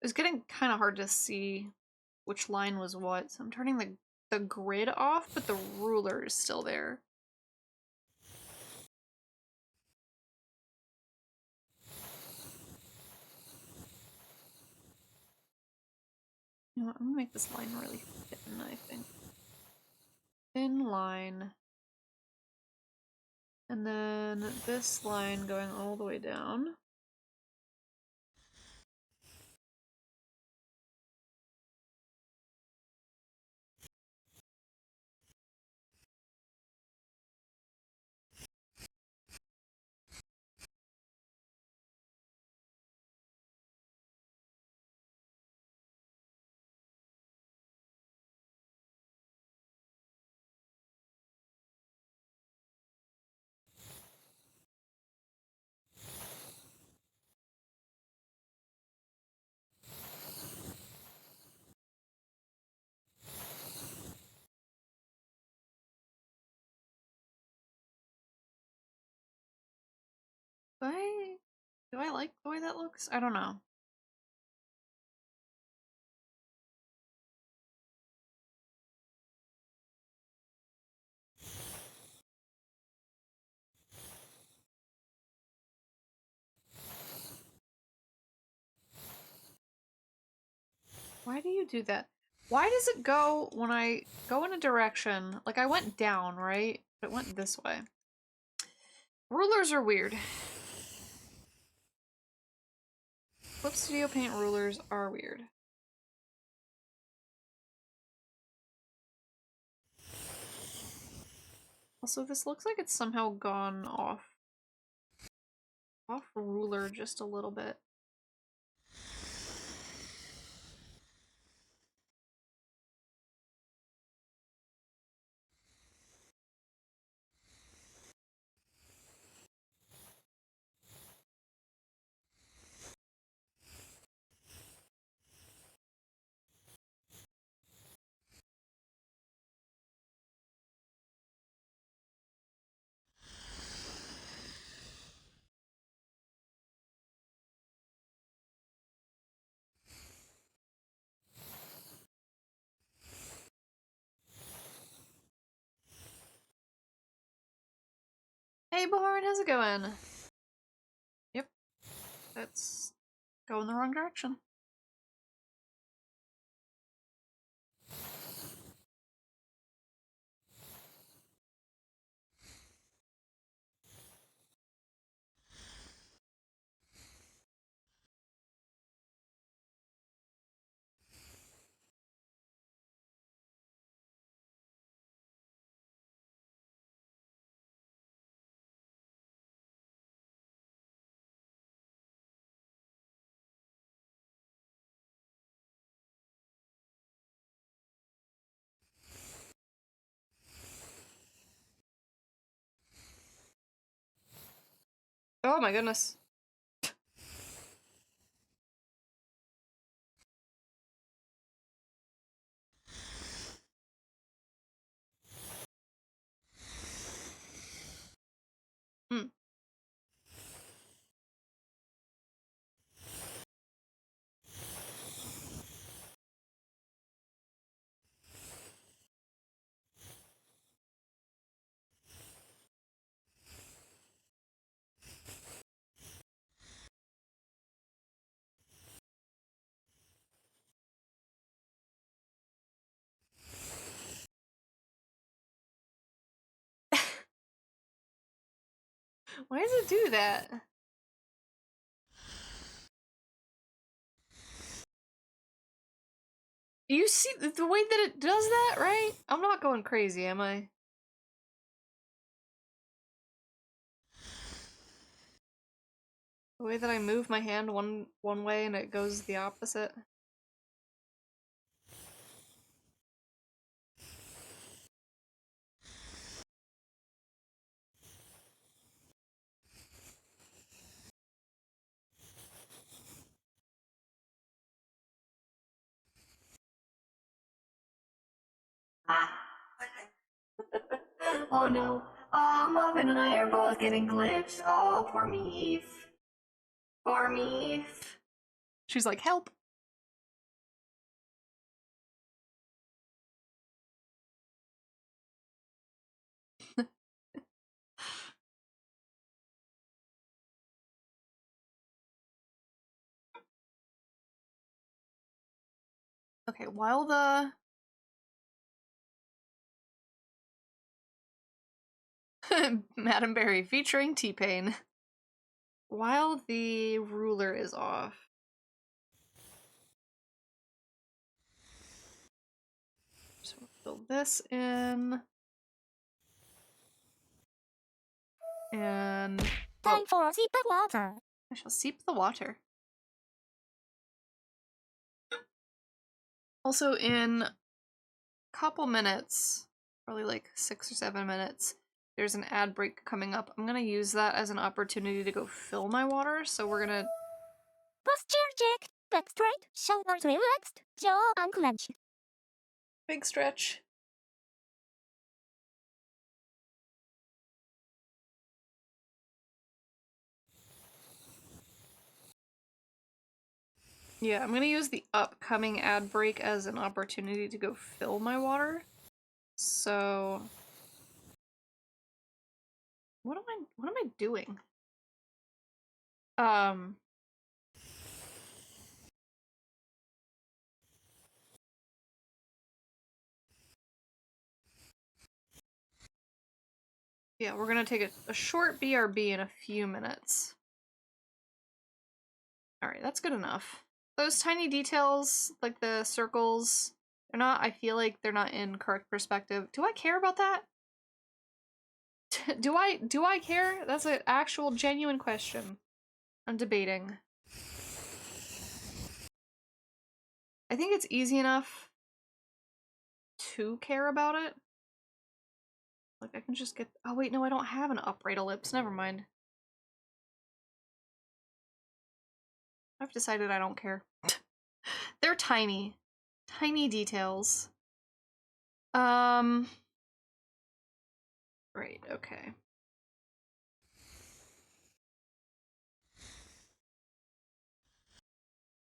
It's getting kind of hard to see which line was what, so I'm turning the grid off, but the ruler is still there. You know what, I'm gonna make this line really thin, I think. Thin line. And then this line going all the way down. Do I like the way that looks? I don't know. Why do you do that? Why does it go when I go in a direction? Like, I went down, right? But it went this way. Rulers are weird. Flip Studio Paint rulers are weird. Also, this looks like it's somehow gone off ruler just a little bit. Hey, Bahar, how's it going? Yep, that's going the wrong direction. Oh my goodness. Hmm. Why does it do that? You see the way that it does that, right? I'm not going crazy, am I? The way that I move my hand one way and it goes the opposite. Oh no, Muffin and I are both getting glitched. Oh, poor me. Poor me. She's like, help! Okay, while the... Madam Berry featuring T-Pain. While the ruler is off. So we'll fill this in. And... Time for seep the water. I shall seep the water. Also, in a couple minutes, probably like 6 or 7 minutes, there's an ad break coming up. I'm gonna use that as an opportunity to go fill my water, so we're gonna... Posture check. Back straight. Shoulders relaxed. Jaw unclenched. Big stretch. Yeah, I'm gonna use the upcoming ad break as an opportunity to go fill my water. So... What am I doing? Yeah, we're gonna take a short BRB in a few minutes. Alright, that's good enough. Those tiny details, like the circles, they're not, I feel like they're not in correct perspective. Do I care about that? Do I care? That's an actual genuine question. I'm debating. I think it's easy enough to care about it. Like, I can just get... Oh, wait, no, I don't have an upright ellipse. Never mind. I've decided I don't care. They're tiny. Tiny details. Right, okay.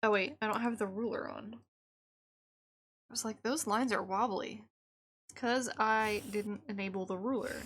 Oh wait, I don't have the ruler on. I was like, those lines are wobbly. It's because I didn't enable the ruler.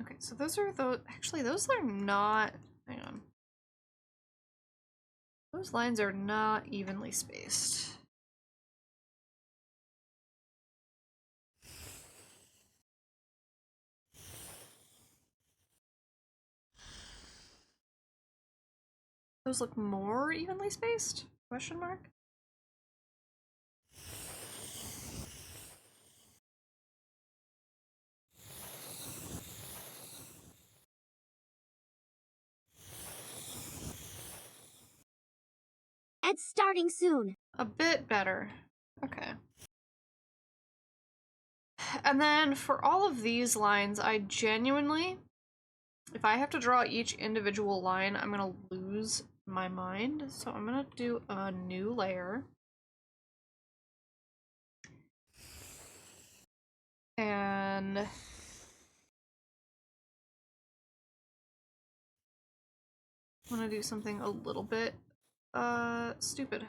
Okay, so those are those. Actually, those are not. Hang on. Those lines are not evenly spaced. Those look more evenly spaced? Question mark? It's starting soon. A bit better. Okay. And then for all of these lines, I genuinely, if I have to draw each individual line, I'm gonna lose my mind. So I'm gonna do a new layer. And I'm gonna do something a little bit stupid.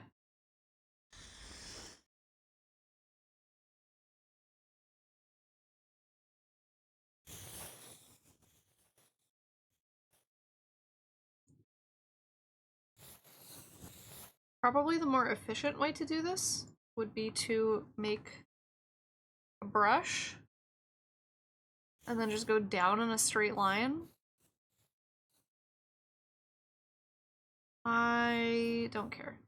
Probably the more efficient way to do this would be to make a brush and then just go down in a straight line. I don't care.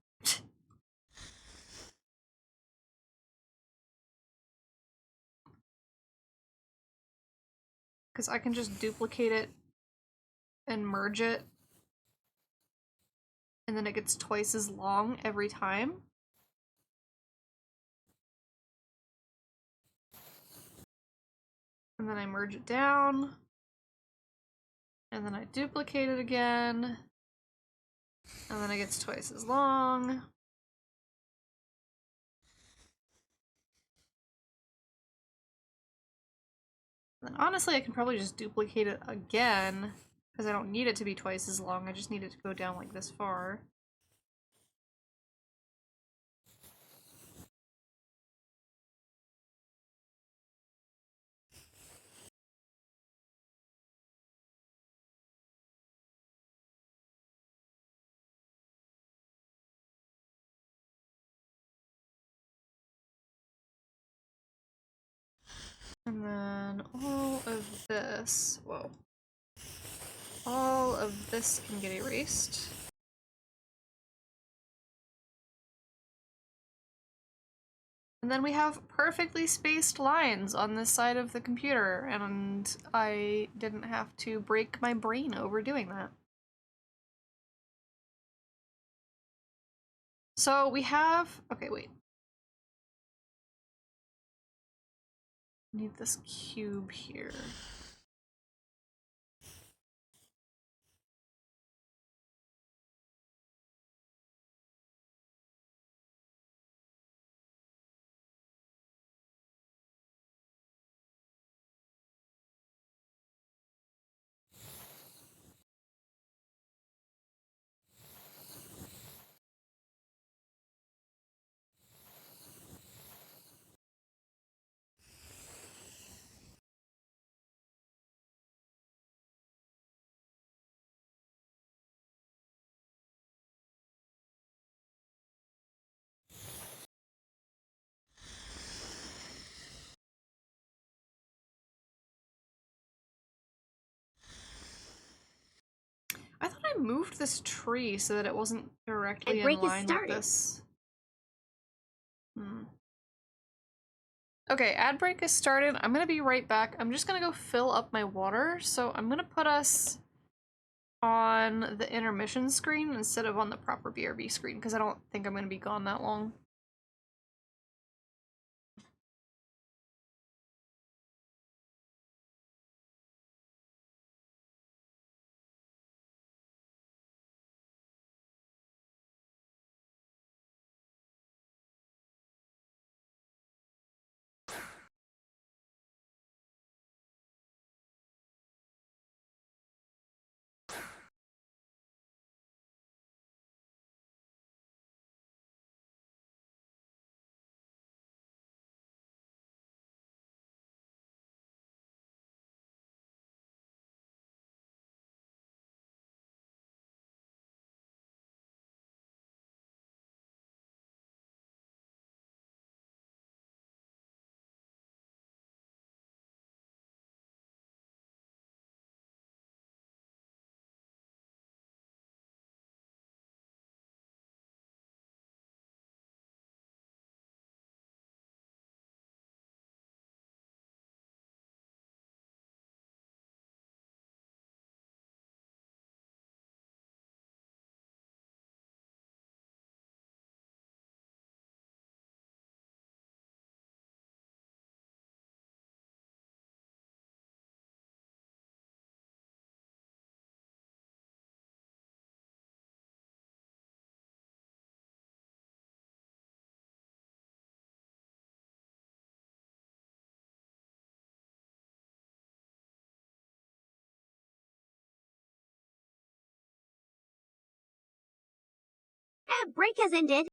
Because I can just duplicate it and merge it, and then it gets twice as long every time. And then I merge it down, and then I duplicate it again, and then it gets twice as long. And then honestly, I can probably just duplicate it again, because I don't need it to be twice as long, I just need it to go down like this far. And then all of this, whoa. All of this can get erased. And then we have perfectly spaced lines on this side of the computer, and I didn't have to break my brain over doing that. So we have, okay, wait. Need this cube here. I moved this tree so that it wasn't directly in break is line with started. this. Okay, ad break is started. I'm gonna be right back. I'm just gonna go fill up my water. So I'm gonna put us on the intermission screen instead of on the proper BRB screen because I don't think I'm gonna be gone that long. Break has ended.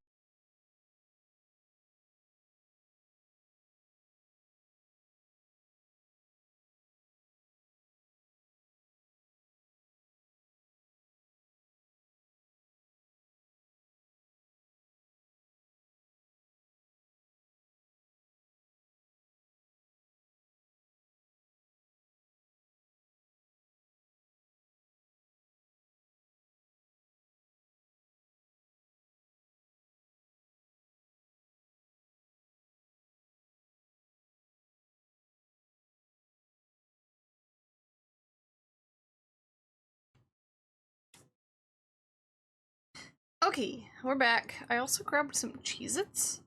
Okay, we're back. I also grabbed some Cheez-Its.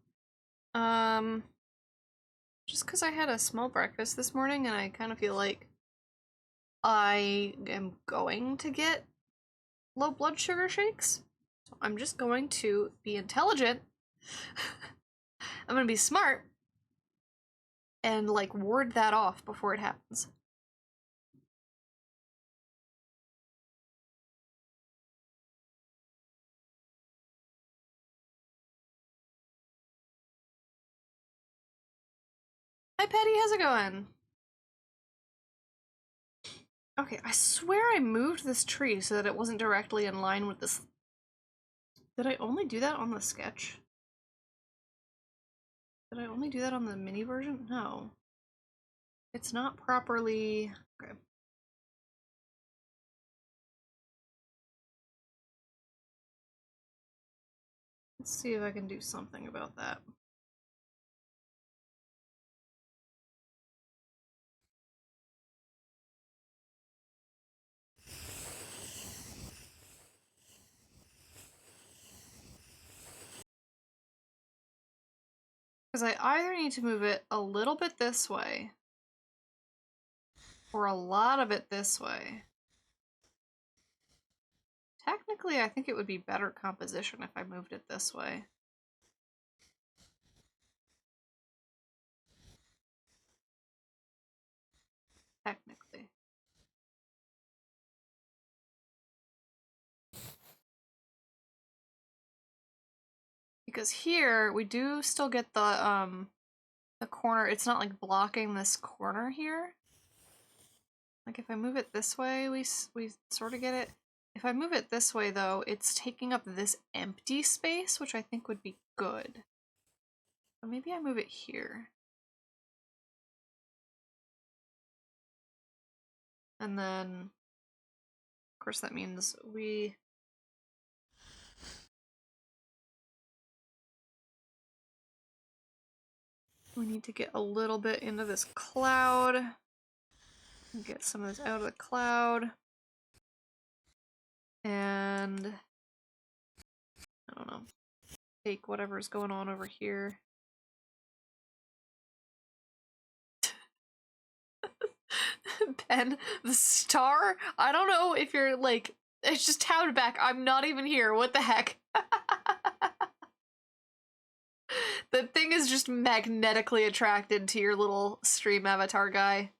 Just because I had a small breakfast this morning and I kind of feel like I am going to get low blood sugar shakes. So I'm just going to be intelligent. I'm gonna be smart and like ward that off before it happens. Hi Patty, how's it going? Okay, I swear I moved this tree so that it wasn't directly in line with this. Did I only do that on the sketch? Did I only do that on the mini version? No. It's not properly... Okay. Let's see if I can do something about that. Because I either need to move it a little bit this way, or a lot of it this way. Technically, I think it would be better composition if I moved it this way. Technically. Because here, we do still get the corner. It's not like blocking this corner here. Like if I move it this way, we sort of get it. If I move it this way though, it's taking up this empty space, which I think would be good. So maybe I move it here. And then course, that means we need to get a little bit into this cloud. Get some of this out of the cloud. And I don't know. Take whatever's going on over here. Ben, the star? I don't know if you're like, it's just tabbed back. I'm not even here. What the heck? The thing is just magnetically attracted to your little stream avatar guy.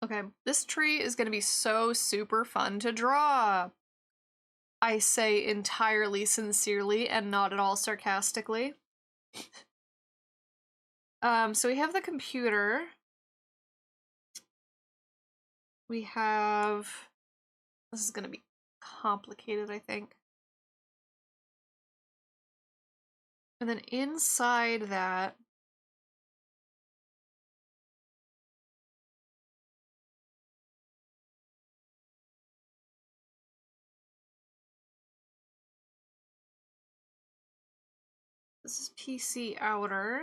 Okay, this tree is gonna be so super fun to draw. I say entirely sincerely and not at all sarcastically. So we have the computer. We have... This is gonna be complicated, I think. And then inside that... This is PC outer.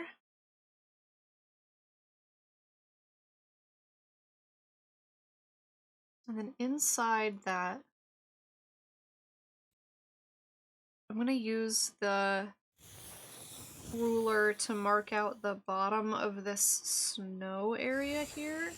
And then inside that, I'm gonna use the ruler to mark out the bottom of this snow area here.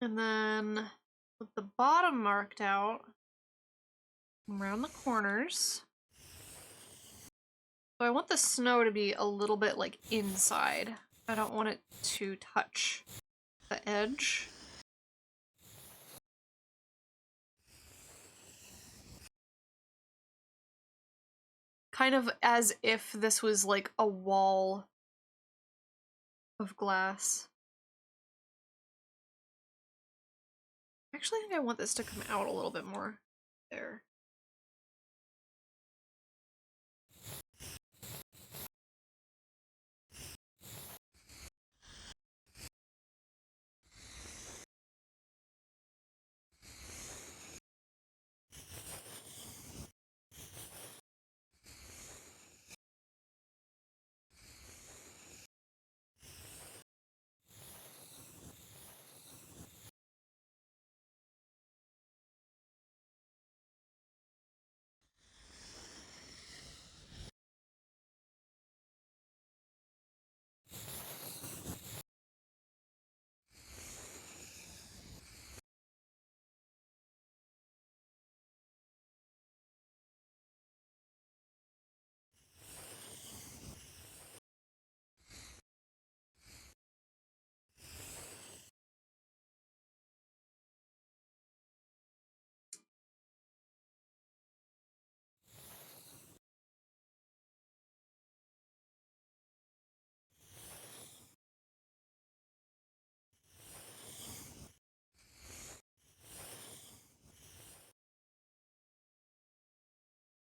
And then with the bottom marked out around the corners. So I want the snow to be a little bit like inside. I don't want it to touch the edge. Kind of as if this was like a wall of glass. Actually, I think I want this to come out a little bit more. There.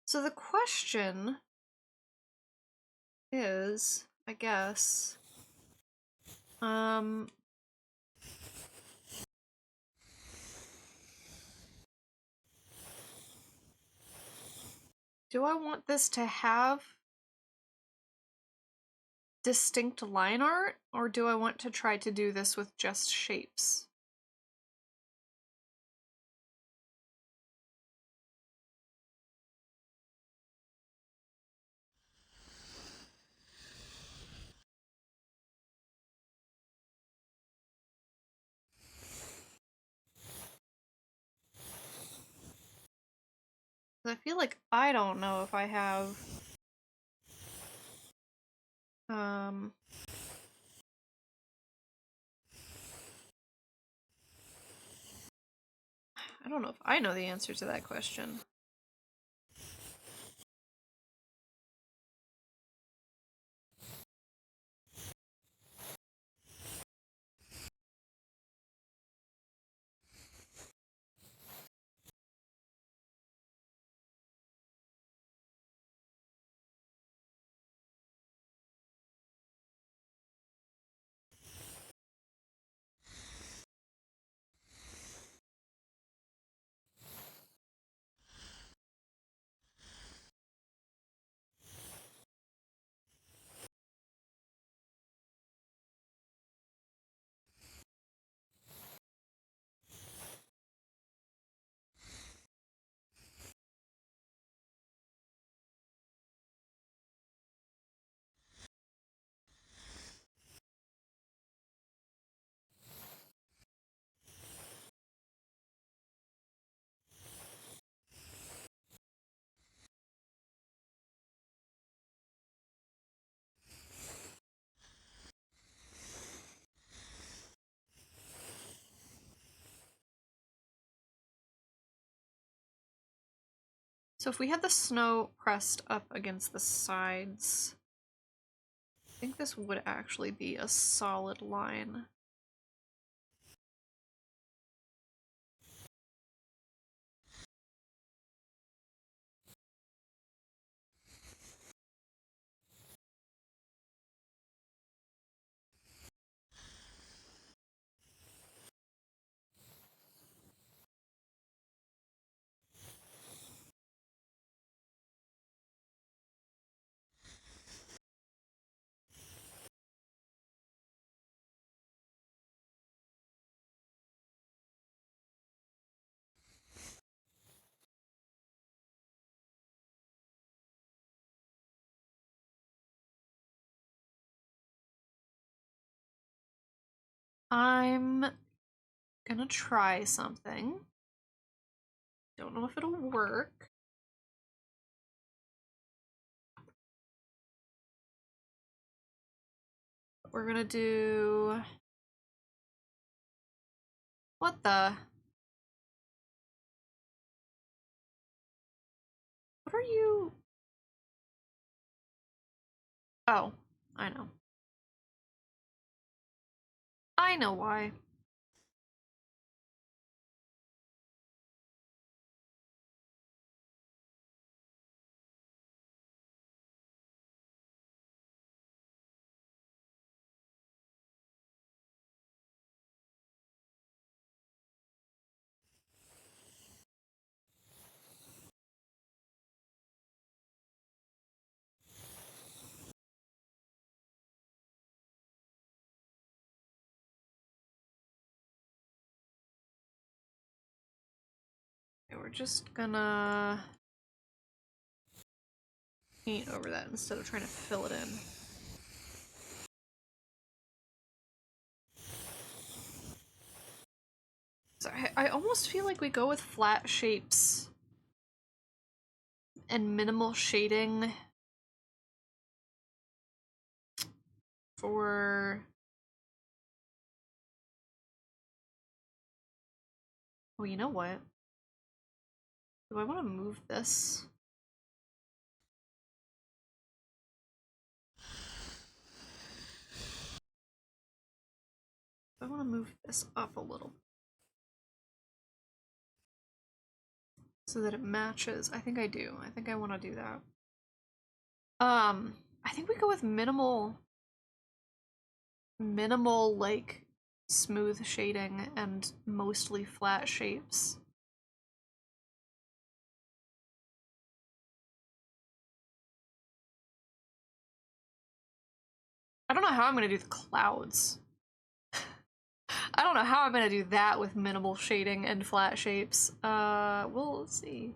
So the question is, I guess. Do I want this to have distinct line art, or do I want to try to do this with just shapes? I feel like I don't know if I have I don't know if I know the answer to that question. So if we had the snow pressed up against the sides, I think this would actually be a solid line. I'm gonna try something. Don't know if it'll work. But we're gonna do... What the? What are you... Oh, I know. I know why. Okay, we're just gonna paint over that instead of trying to fill it in. So I almost feel like we go with flat shapes and minimal shading for... Oh, you know what? Do I want to move this? I want to move this up a little so that it matches. I think I do. I think I want to do that. I think we go with minimal minimal, like, smooth shading and mostly flat shapes. I don't know how I'm gonna do the clouds. I don't know how I'm gonna do that with minimal shading and flat shapes. We'll see.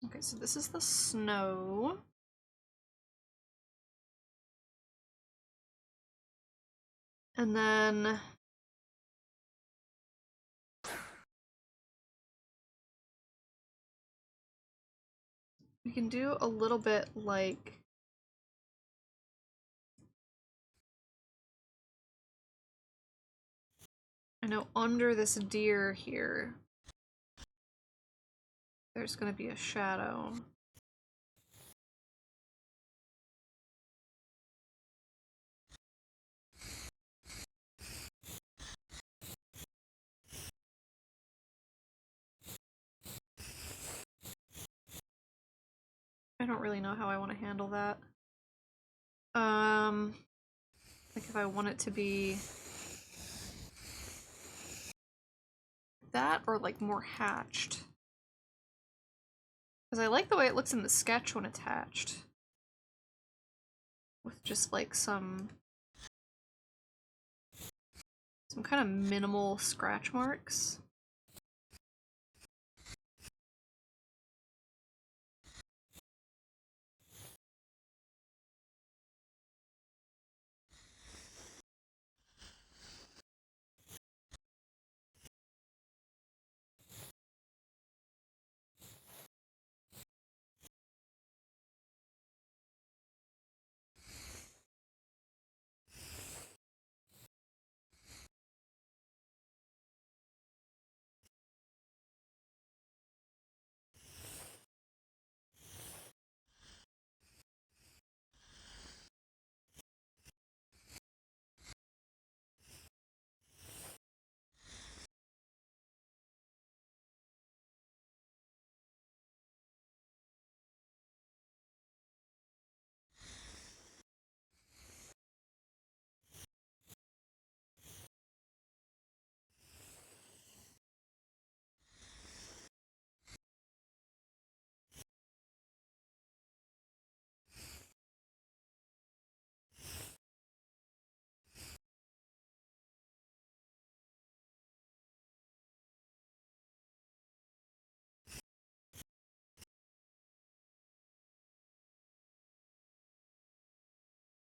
Okay, so this is the snow. And then we can do a little bit like I know under this deer here there's gonna be a shadow. I don't really know how I want to handle that. Like if I want it to be that or like more hatched. Because I like the way it looks in the sketch when it's hatched. With just like some kind of minimal scratch marks.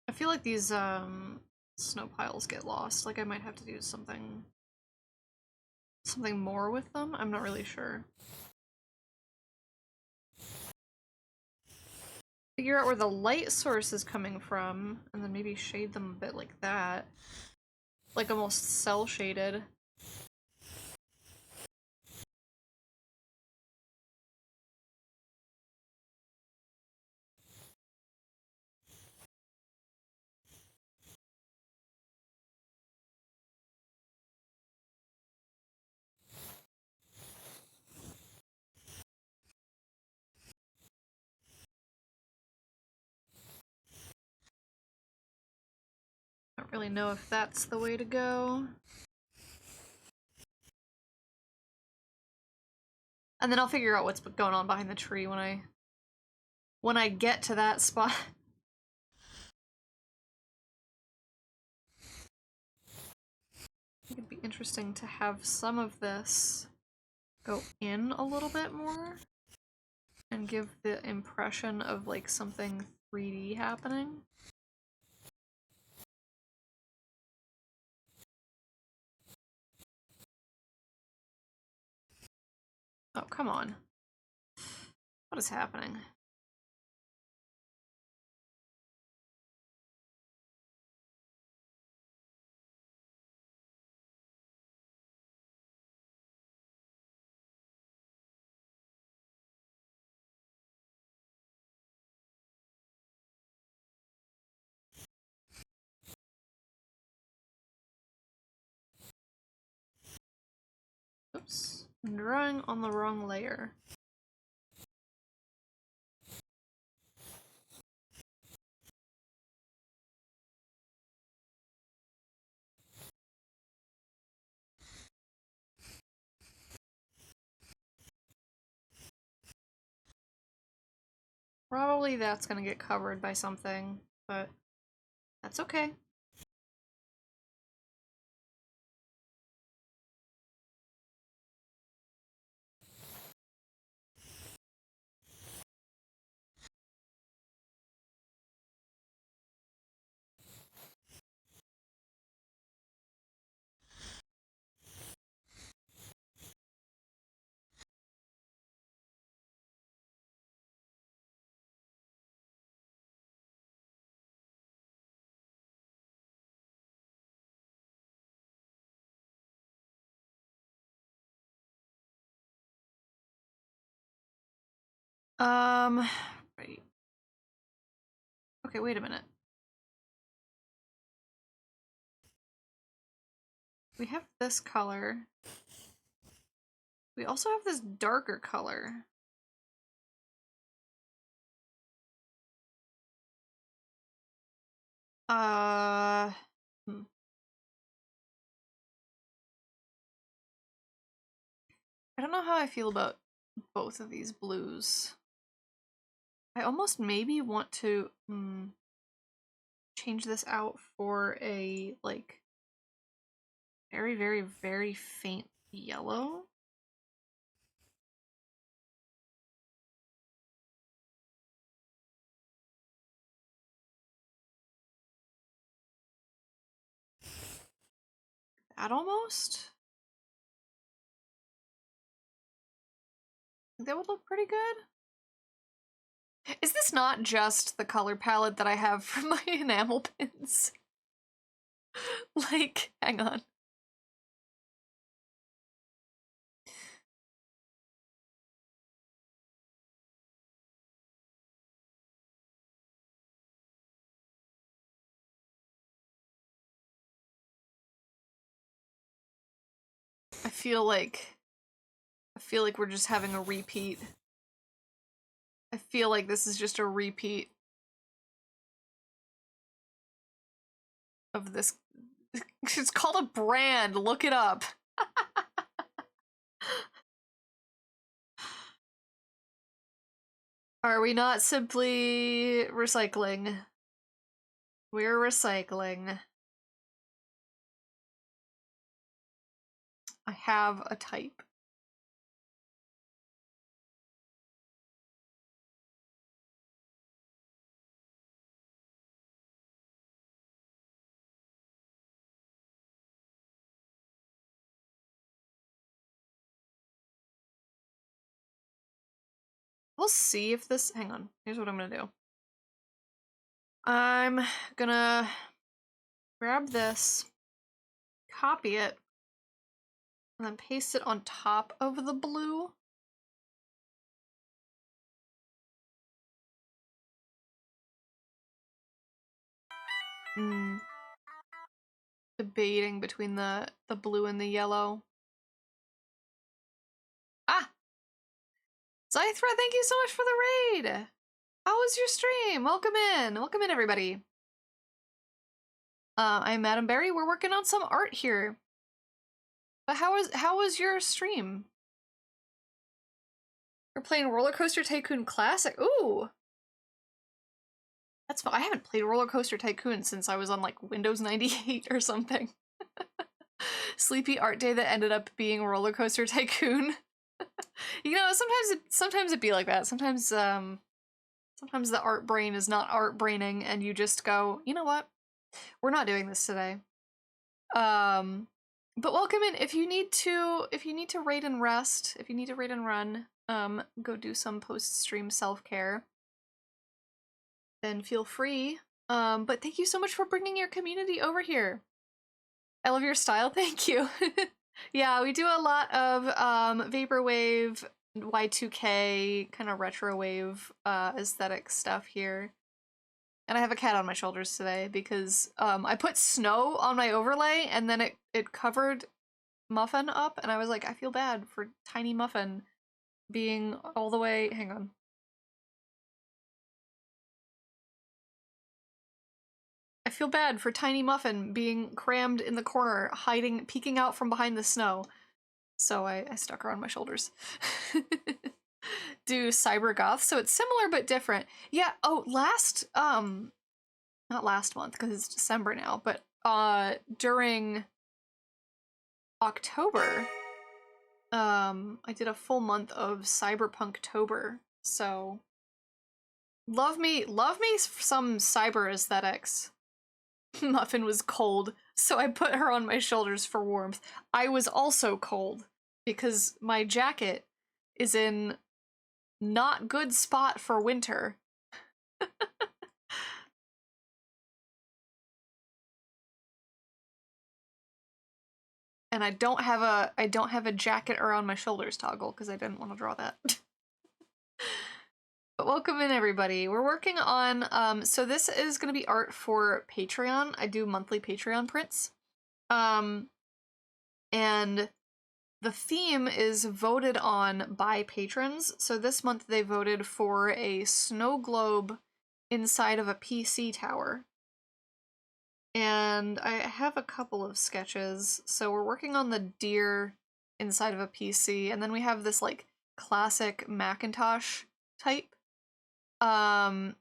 I feel like these snow piles get lost. Like I might have to do something more with them. I'm not really sure. Figure out where the light source is coming from, and then maybe shade them a bit like that. Like almost cell shaded. I don't really know if that's the way to go. And then I'll figure out what's going on behind the tree when I get to that spot. I think it'd be interesting to have some of this go in a little bit more and give the impression of like something 3D happening. Oh, come on. What is happening? I'm drawing on the wrong layer. Probably that's gonna get covered by something, but that's okay. Right. Okay, wait a minute. We have this color. We also have this darker color. Hmm. I don't know how I feel about both of these blues. I almost maybe want to change this out for a, like, very, very, very faint yellow. That almost? I think that would look pretty good. Is this not just the color palette that I have for my enamel pins? Like, hang on. I feel like we're just having a repeat. I feel like this is just a repeat of this. It's called a brand. Look it up. Are we not simply recycling? We're recycling. I have a type. We'll see if this. Hang on. Here's what I'm gonna do. I'm gonna grab this, copy it, and then paste it on top of the blue. Debating between the blue and the yellow. Ah! Zythra, thank you so much for the raid! How was your stream? Welcome in! Welcome in, everybody! I'm Madam Berry. We're working on some art here. But how was your stream? We're playing Roller Coaster Tycoon Classic. Ooh! That's fun. I haven't played Roller Coaster Tycoon since I was on, like, Windows 98 or something. Sleepy art day that ended up being Roller Coaster Tycoon. You know, sometimes it'd be like that. Sometimes the art brain is not art braining and you just go, you know what? We're not doing this today. But welcome in. If you need to raid and rest, if you need to raid and run, go do some post-stream self-care, then feel free. But thank you so much for bringing your community over here. I love your style. Thank you. Yeah, we do a lot of vaporwave, Y2K, kind of retro wave aesthetic stuff here. And I have a cat on my shoulders today because I put snow on my overlay and then it covered Muffin up, and I was like, I feel bad for Tiny Muffin being all the way. Hang on. I feel bad for Tiny Muffin being crammed in the corner, hiding, peeking out from behind the snow. So I stuck her on my shoulders. Do cyber goth, so it's similar but different. Yeah, oh, not last month, because it's December now, but during October, I did a full month of Cyberpunktober, so love me some cyber aesthetics. Muffin was cold, so I put her on my shoulders for warmth. I was also cold, because my jacket is in not good spot for winter. And I don't have a jacket around my shoulders toggle because I didn't want to draw that. But welcome in, everybody. We're working on so this is going to be art for Patreon. I do monthly Patreon prints. And the theme is voted on by patrons. So this month they voted for a snow globe inside of a PC tower. And I have a couple of sketches. So we're working on the deer inside of a PC, and then we have this like classic Macintosh type. And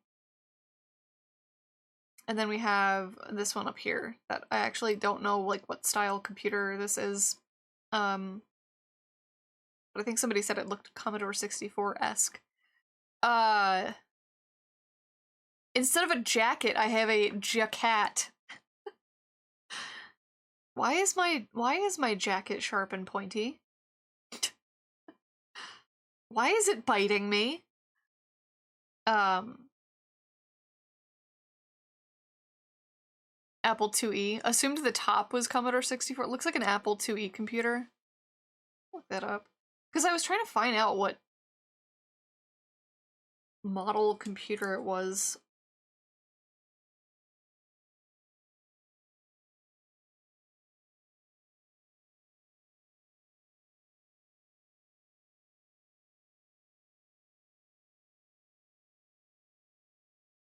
then we have this one up here that I actually don't know like what style computer this is. But I think somebody said it looked Commodore 64-esque. Instead of a jacket, I have a jacket. Why is my jacket sharp and pointy? Why is it biting me? Apple IIe. Assumed the top was Commodore 64. It looks like an Apple IIe computer. Look that up. Because I was trying to find out what model computer it was.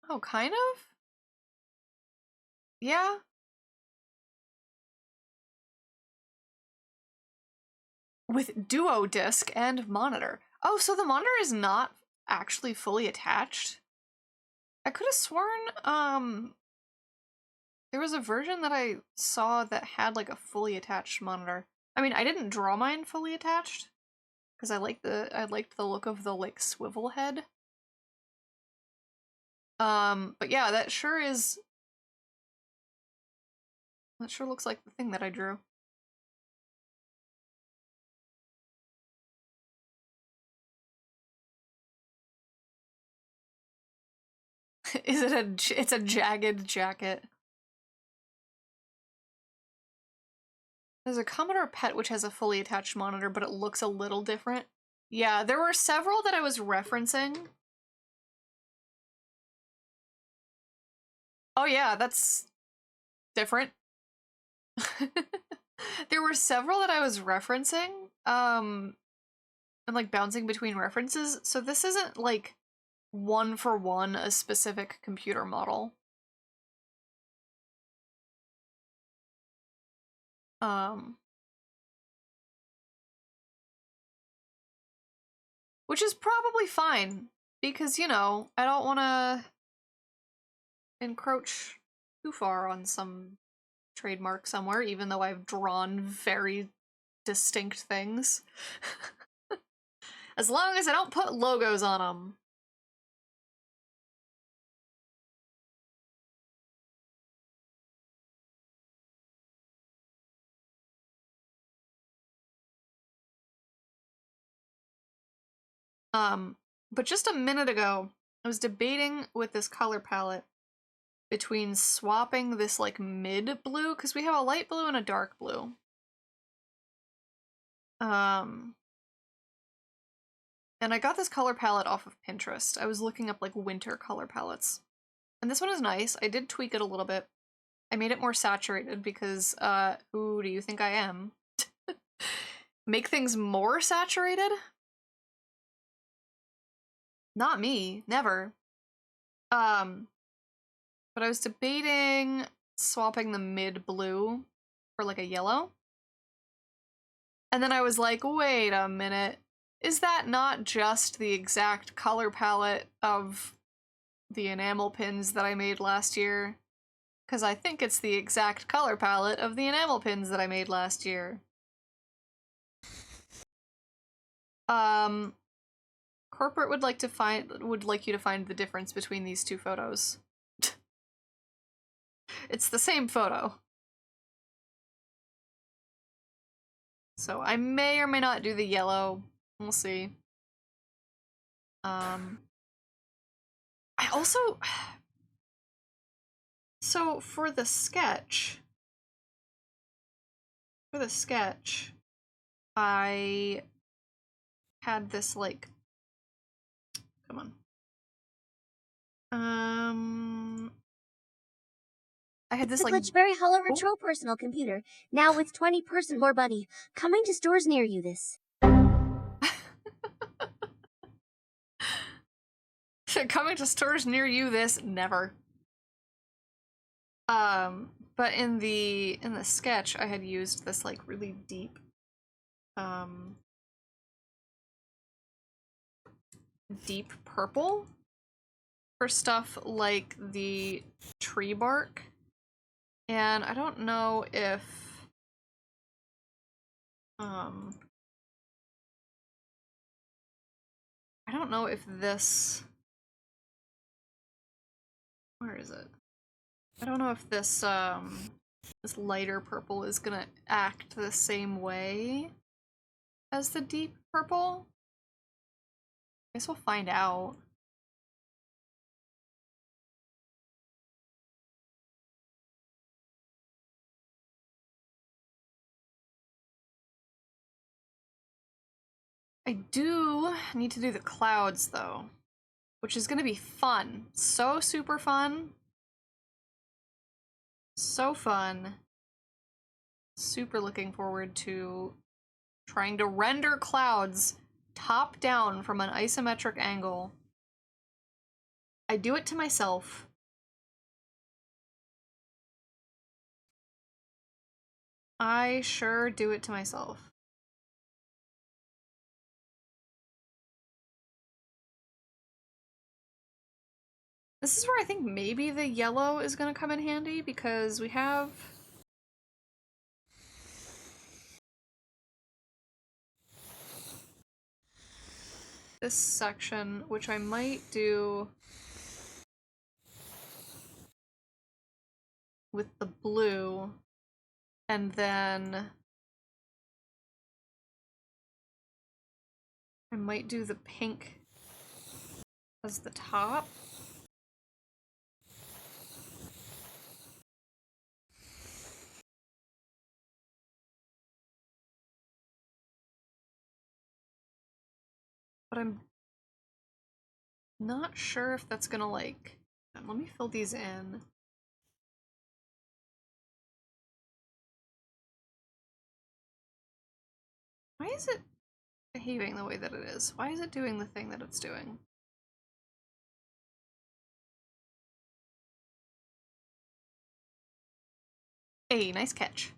Oh, kind of? Yeah. With duo disc and monitor. Oh, so the monitor is not actually fully attached? I could have sworn, there was a version that I saw that had like a fully attached monitor. I mean, I didn't draw mine fully attached because I liked the look of the like swivel head. But yeah, that sure looks like the thing that I drew. It's a jagged jacket. There's a Commodore PET which has a fully attached monitor, but it looks a little different. Yeah, there were several that I was referencing. Oh yeah, that's different. There were several that I was referencing, and like bouncing between references, so this isn't like one for one a specific computer model. Which is probably fine, because, you know, I don't want to encroach too far on some trademark somewhere, even though I've drawn very distinct things. As long as I don't put logos on them. But just a minute ago, I was debating with this color palette between swapping this like mid blue, because we have a light blue and a dark blue. And I got this color palette off of Pinterest. I was looking up like winter color palettes. And this one is nice. I did tweak it a little bit. I made it more saturated because who do you think I am? Make things more saturated? Not me, never. But I was debating swapping the mid blue for like a yellow. And then I was like, wait a minute. Is that not just the exact color palette of the enamel pins that I made last year? Because I think it's the exact color palette of the enamel pins that I made last year. Corporate would like you to find the difference between these two photos. It's the same photo. So I may or may not do the yellow. We'll see. I also... So for the sketch, I had this like... Come on. I had this The like... Glitchberry Hollow Retro personal computer, now with 20% more buddy, coming to stores near you this. Coming to stores near you this, never. But in the sketch, I had used this like really deep, deep purple for stuff like the tree bark. And I don't know if, this, where is it? I don't know if this, this lighter purple is gonna act the same way as the deep purple. I guess we'll find out. I do need to do the clouds though, which is gonna be fun. So super fun. So fun. Super looking forward to trying to render clouds top down from an isometric angle. I do it to myself. I sure do it to myself. This is where I think maybe the yellow is gonna come in handy, because we have... this section, which I might do with the blue, and then I might do the pink as the top. But I'm not sure if that's gonna like... Let me fill these in. Why is it behaving the way that it is? Why is it doing the thing that it's doing? Hey, nice catch.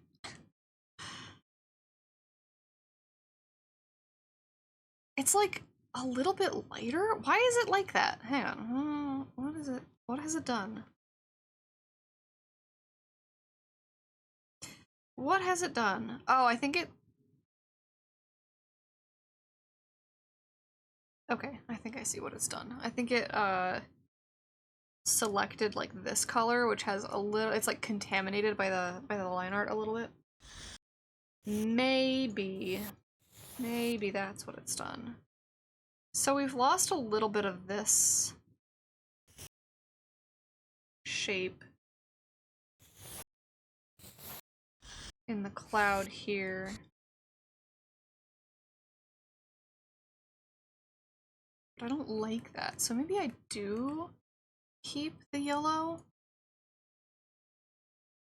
It's like a little bit lighter? Why is it like that? Hang on. What is it? What has it done? What has it done? Oh, I think it... Okay, I think I see what it's done. I think it, selected, like, this color, which has a little... It's, like, contaminated by the line art a little bit. Maybe. Maybe that's what it's done. So we've lost a little bit of this shape in the cloud here. But I don't like that, so maybe I do keep the yellow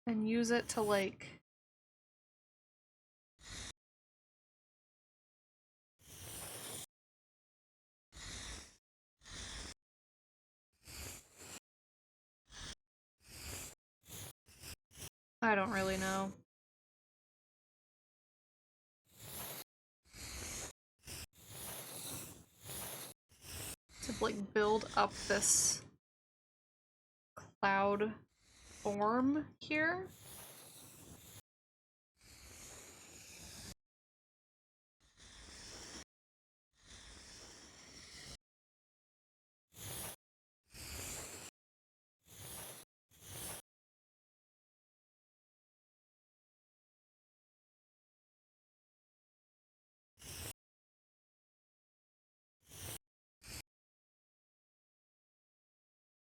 and use it to, like, like build up this cloud form here.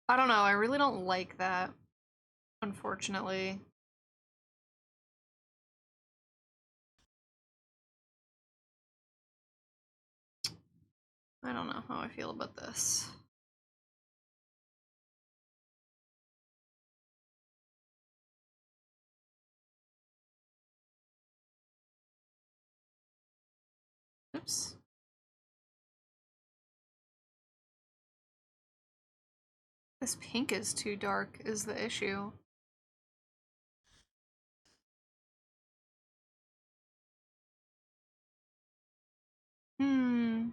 I don't know, I really don't like that, unfortunately. I don't know how I feel about this. Oops. This pink is too dark, is the issue. Hmm.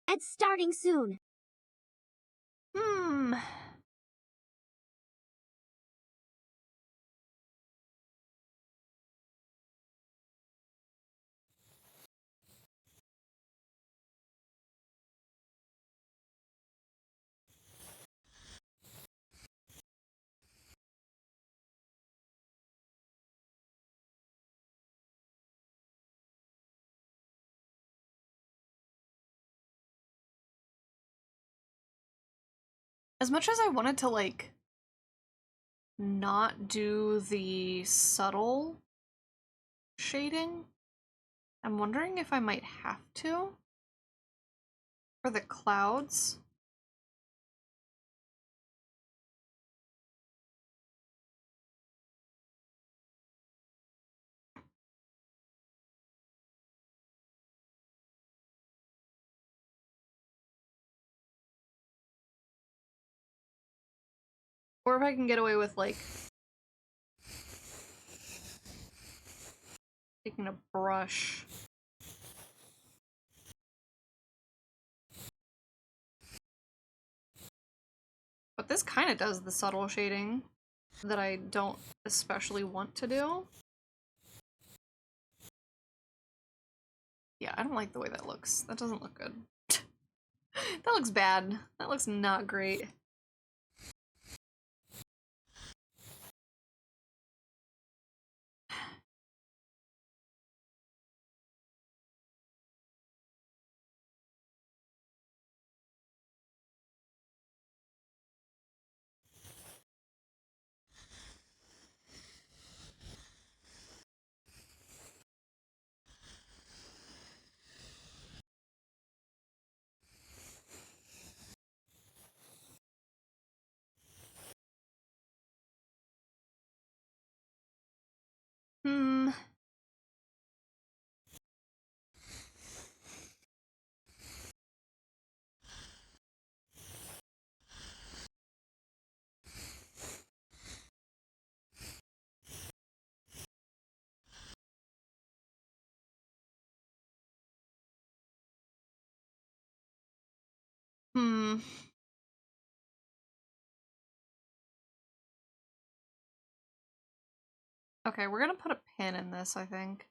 It's starting soon. Hmm. As much as I wanted to, like, not do the subtle shading, I'm wondering if I might have to for the clouds. Or if I can get away with, like, taking a brush. But this kind of does the subtle shading that I don't especially want to do. Yeah, I don't like the way that looks. That doesn't look good. That looks bad. That looks not great. Hmm. Hmm. Okay, we're gonna put a pin in this, I think.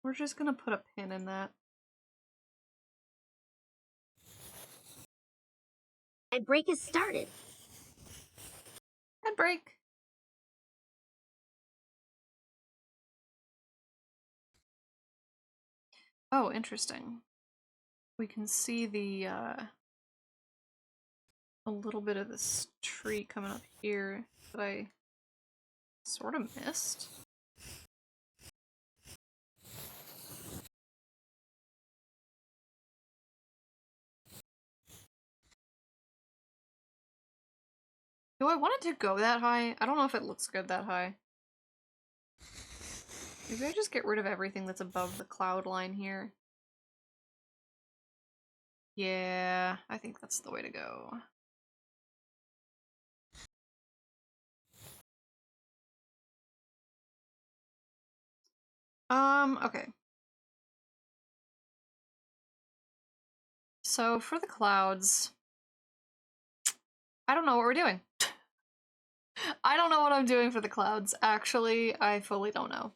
We're just gonna put a pin in that. And break has started. And break. Oh, interesting. We can see the, a little bit of this tree coming up here that I sort of missed. Do I want it to go that high? I don't know if it looks good that high. Maybe I just get rid of everything that's above the cloud line here. Yeah, I think that's the way to go. Okay. So for the clouds, I don't know what we're doing. I don't know what I'm doing for the clouds. Actually, I fully don't know.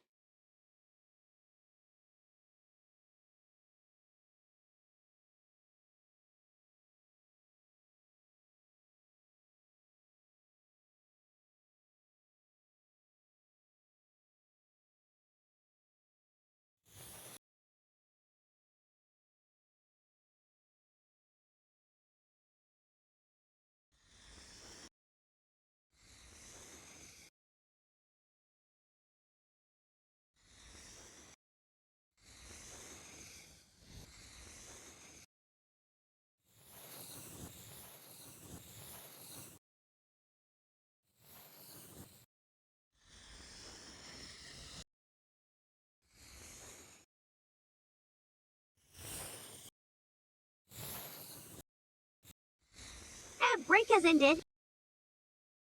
Ad break has ended.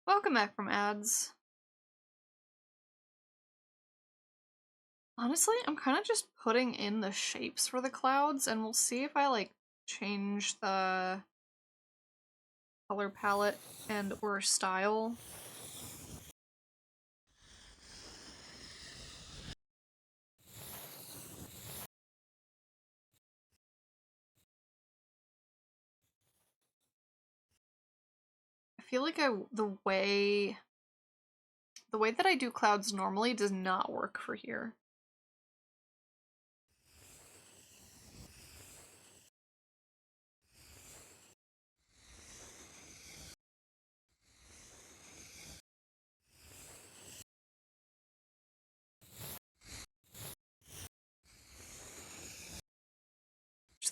Welcome back from ads. Honestly, I'm kind of just putting in the shapes for the clouds, and we'll see if I, like, change the color palette and or style. I feel like the way that I do clouds normally does not work for here.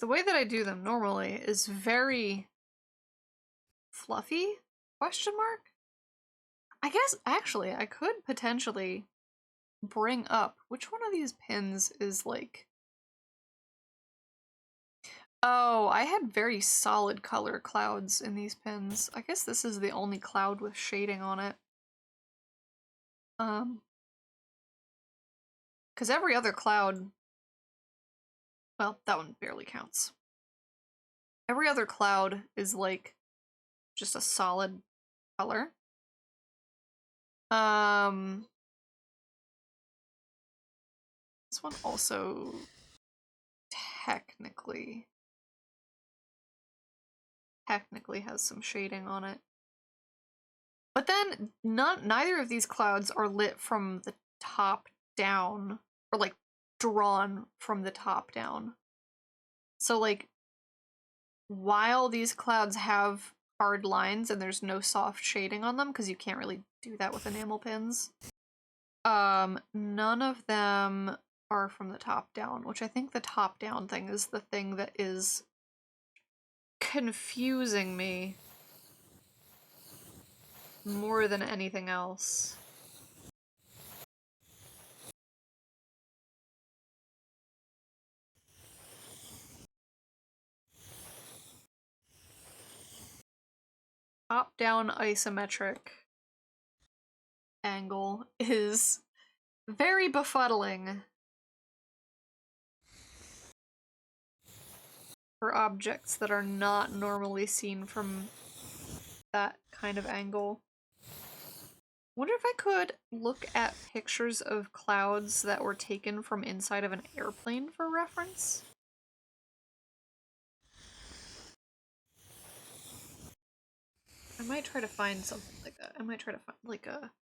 The way that I do them normally is very fluffy? Question mark? I guess, actually, I could potentially bring up which one of these pins is like... Oh, I had very solid color clouds in these pins. I guess this is the only cloud with shading on it. Because every other cloud... Well, that one barely counts. Every other cloud is like just a solid color. This one also technically has some shading on it. But then neither of these clouds are lit from the top down, or like drawn from the top down. So like, while these clouds have hard lines and there's no soft shading on them, because you can't really do that with enamel pins, none of them are from the top down, which I think the top down thing is the thing that is confusing me more than anything else. Top-down isometric angle is very befuddling for objects that are not normally seen from that kind of angle. Wonder if I could look at pictures of clouds that were taken from inside of an airplane for reference. I might try to find something like that. I might try to find like a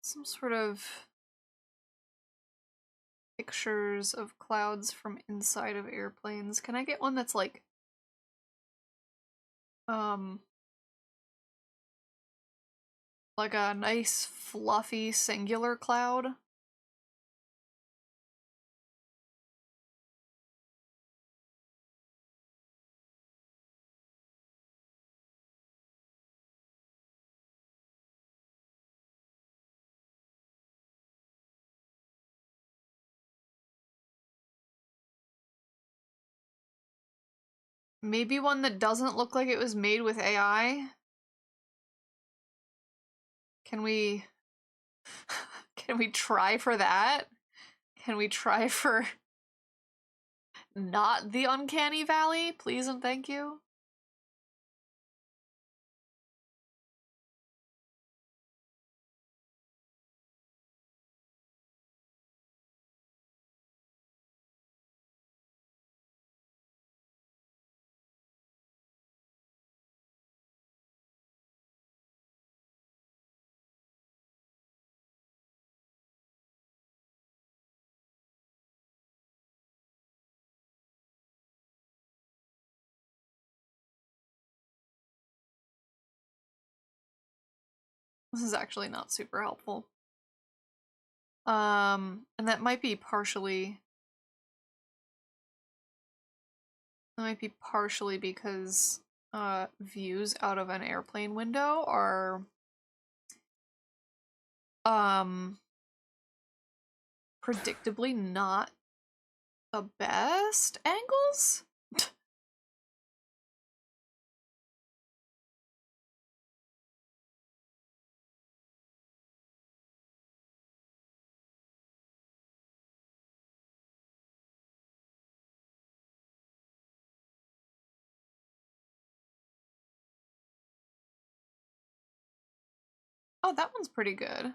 some sort of pictures of clouds from inside of airplanes. Can I get one that's like like a nice fluffy singular cloud? Maybe one that doesn't look like it was made with AI? Can we... Can we try for that? Can we try for... not the Uncanny Valley? Please and thank you. This is actually not super helpful. And that might be partially... That might be partially because views out of an airplane window are predictably not the best angles? Oh, that one's pretty good. I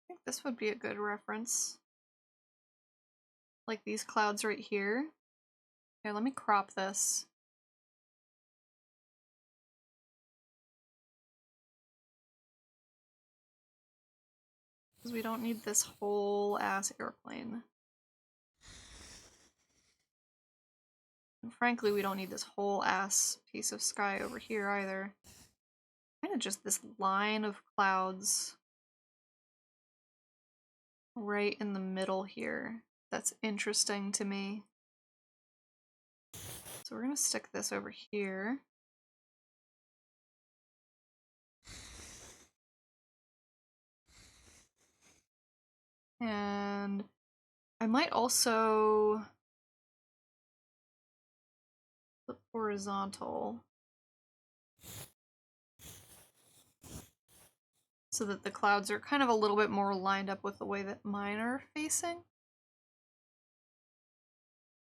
think this would be a good reference. Like these clouds right here. Here, let me crop this. Because we don't need this whole ass airplane. And frankly, we don't need this whole ass piece of sky over here either. Kind of just this line of clouds right in the middle here. That's interesting to me. So we're gonna stick this over here. And I might also flip horizontal so that the clouds are kind of a little bit more lined up with the way that mine are facing.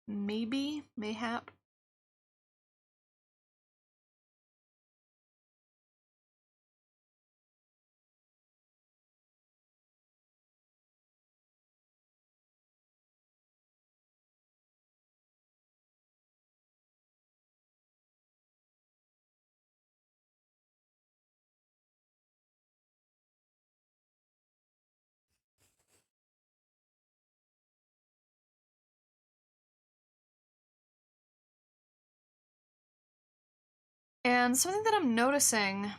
Maybe, mayhap. And something that I'm noticing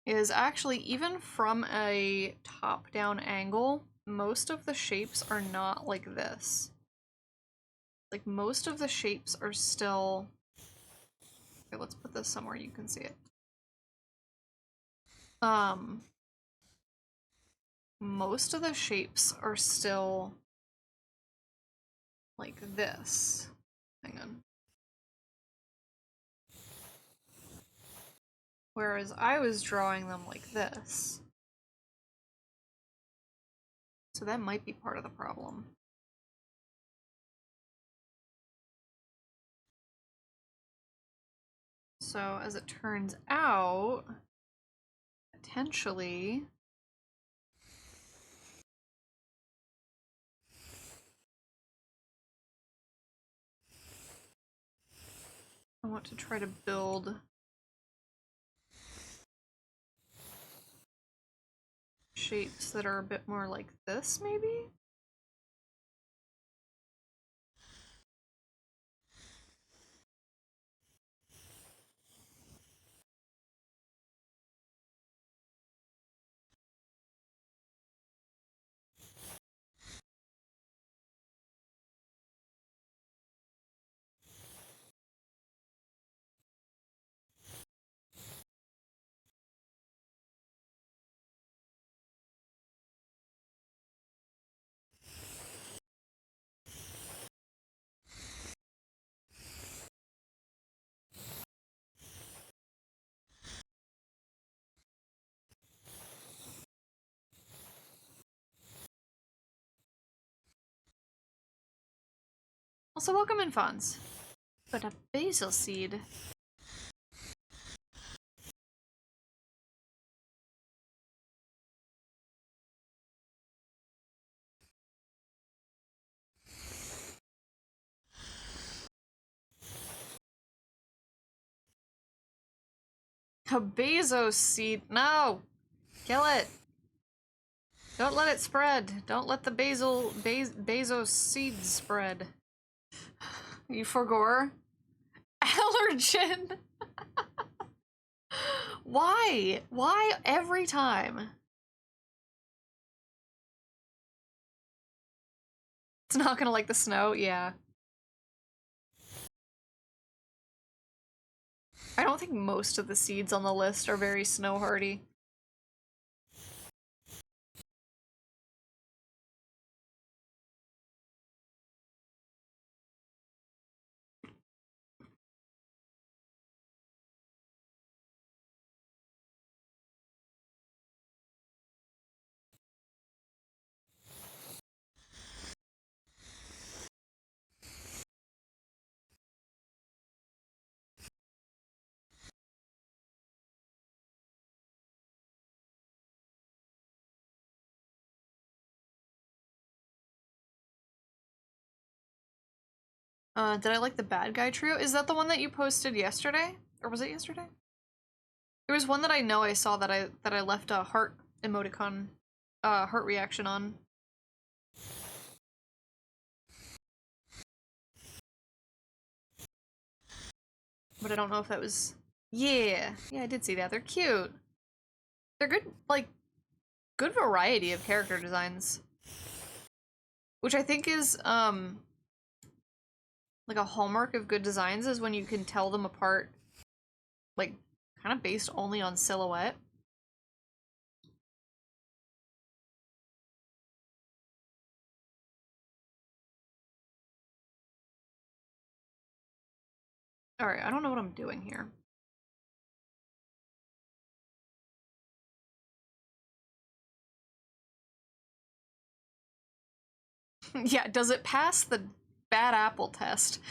is actually, even from a top-down angle, most of the shapes are not like this. Like, most of the shapes are still... Okay, let's put this somewhere you can see it. Most of the shapes are still like this. Hang on. Whereas I was drawing them like this. So that might be part of the problem. So as it turns out, potentially I want to try to build shapes that are a bit more like this, maybe? Also, welcome in, Fonz. But a basil seed. A Bezos seed. No! Kill it! Don't let it spread. Don't let the Bezos seed spread. You forgore? Allergen! Why? Why every time? It's not gonna like the snow? Yeah. I don't think most of the seeds on the list are very snow hardy. Did I like the bad guy trio? Is that the one that you posted yesterday? Or was it yesterday? There was one that I know I saw that I left a heart emoticon, heart reaction on. But I don't know if that was... Yeah, I did see that. They're cute. They're good, like, good variety of character designs. Which I think is, like a hallmark of good designs is when you can tell them apart, like, kind of based only on silhouette. Alright, I don't know what I'm doing here. Yeah, does it pass the bad apple test?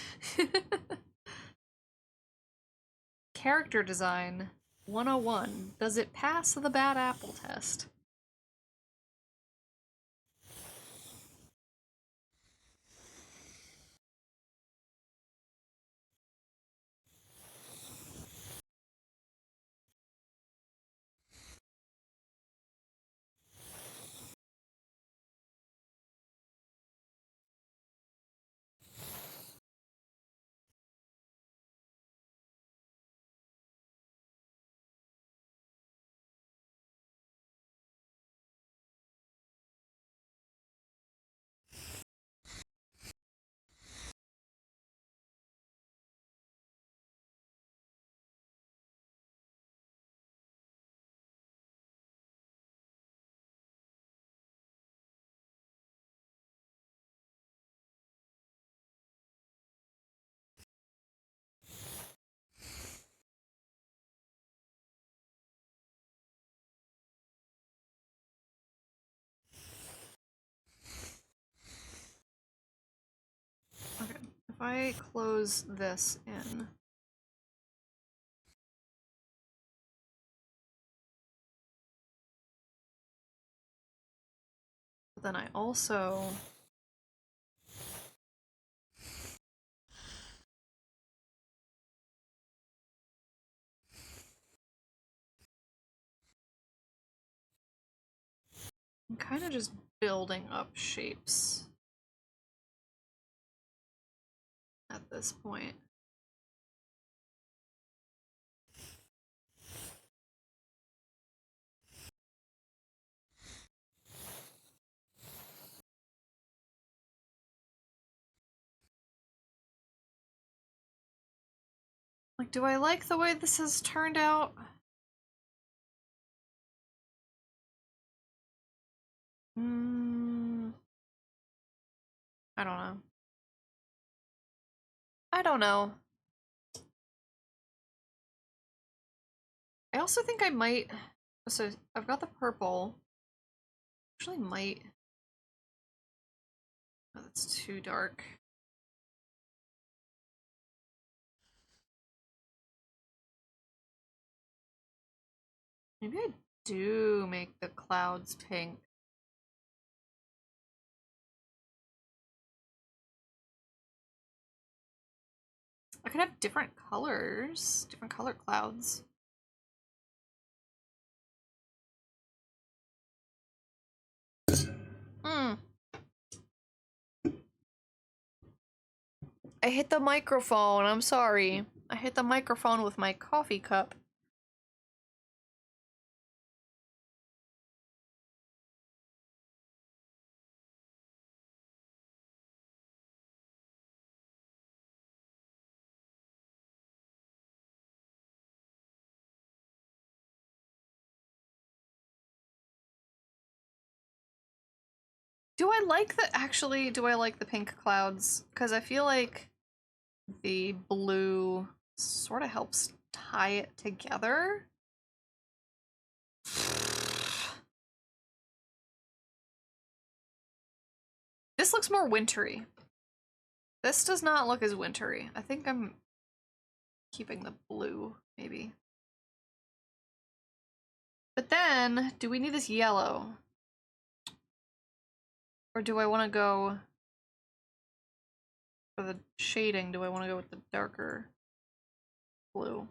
Character design 101. Does it pass the bad apple test? Okay, if I close this in... Then I also... I'm kind of just building up shapes at this point. Like, do I like the way this has turned out? I don't know. I don't know. I also think I might... So, I've got the purple. Actually might... Oh, that's too dark. Maybe I do make the clouds pink. I could have different colors, different color clouds. Hmm. I hit the microphone, I'm sorry. I hit the microphone with my coffee cup. Do I like the pink clouds? Because I feel like the blue sort of helps tie it together. This looks more wintry. This does not look as wintry. I think I'm keeping the blue, maybe. But then, do we need this yellow? Or do I want to go for the shading? Do I want to go with the darker blue?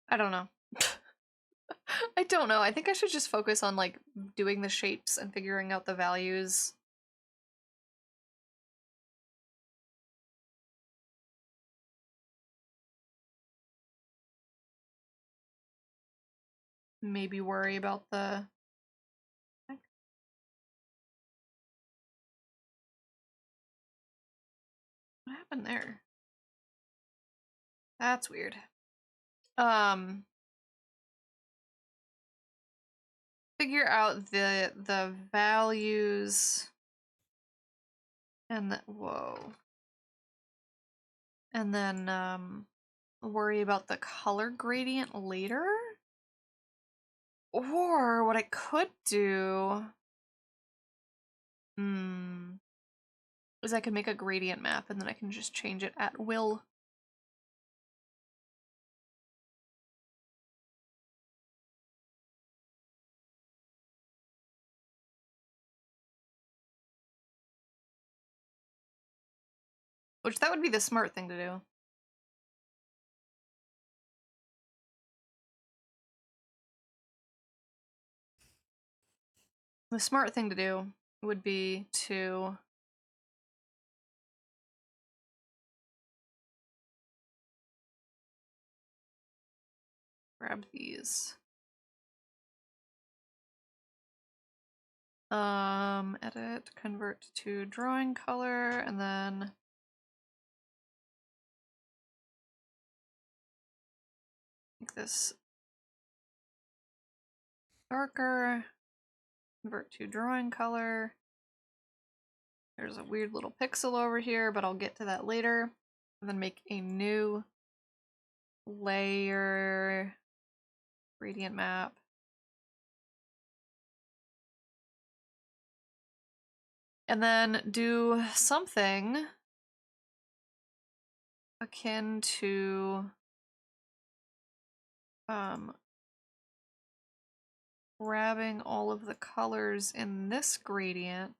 I don't know. I don't know. I think I should just focus on like doing the shapes and figuring out the values. Maybe worry about the... What happened there? That's weird. Figure out the values and the, whoa. And then worry about the color gradient later? Or what I could do is I could make a gradient map and then I can just change it at will. Which that would be the smart thing to do. The smart thing to do would be to grab these. Edit, convert to drawing color, and then make this darker, convert to drawing color. There's a weird little pixel over here, but I'll get to that later. And then make a new layer gradient map. And then do something akin to grabbing all of the colors in this gradient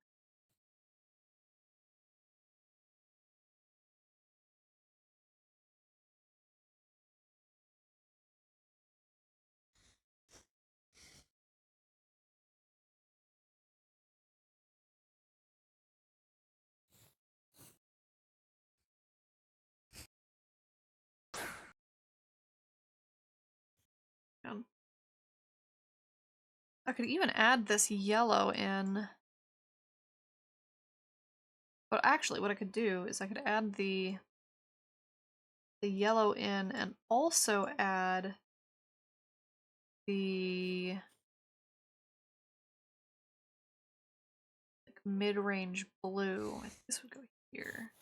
I could even add this yellow in. But actually what I could do is I could add the yellow in and also add the like mid-range blue. I think this would go here.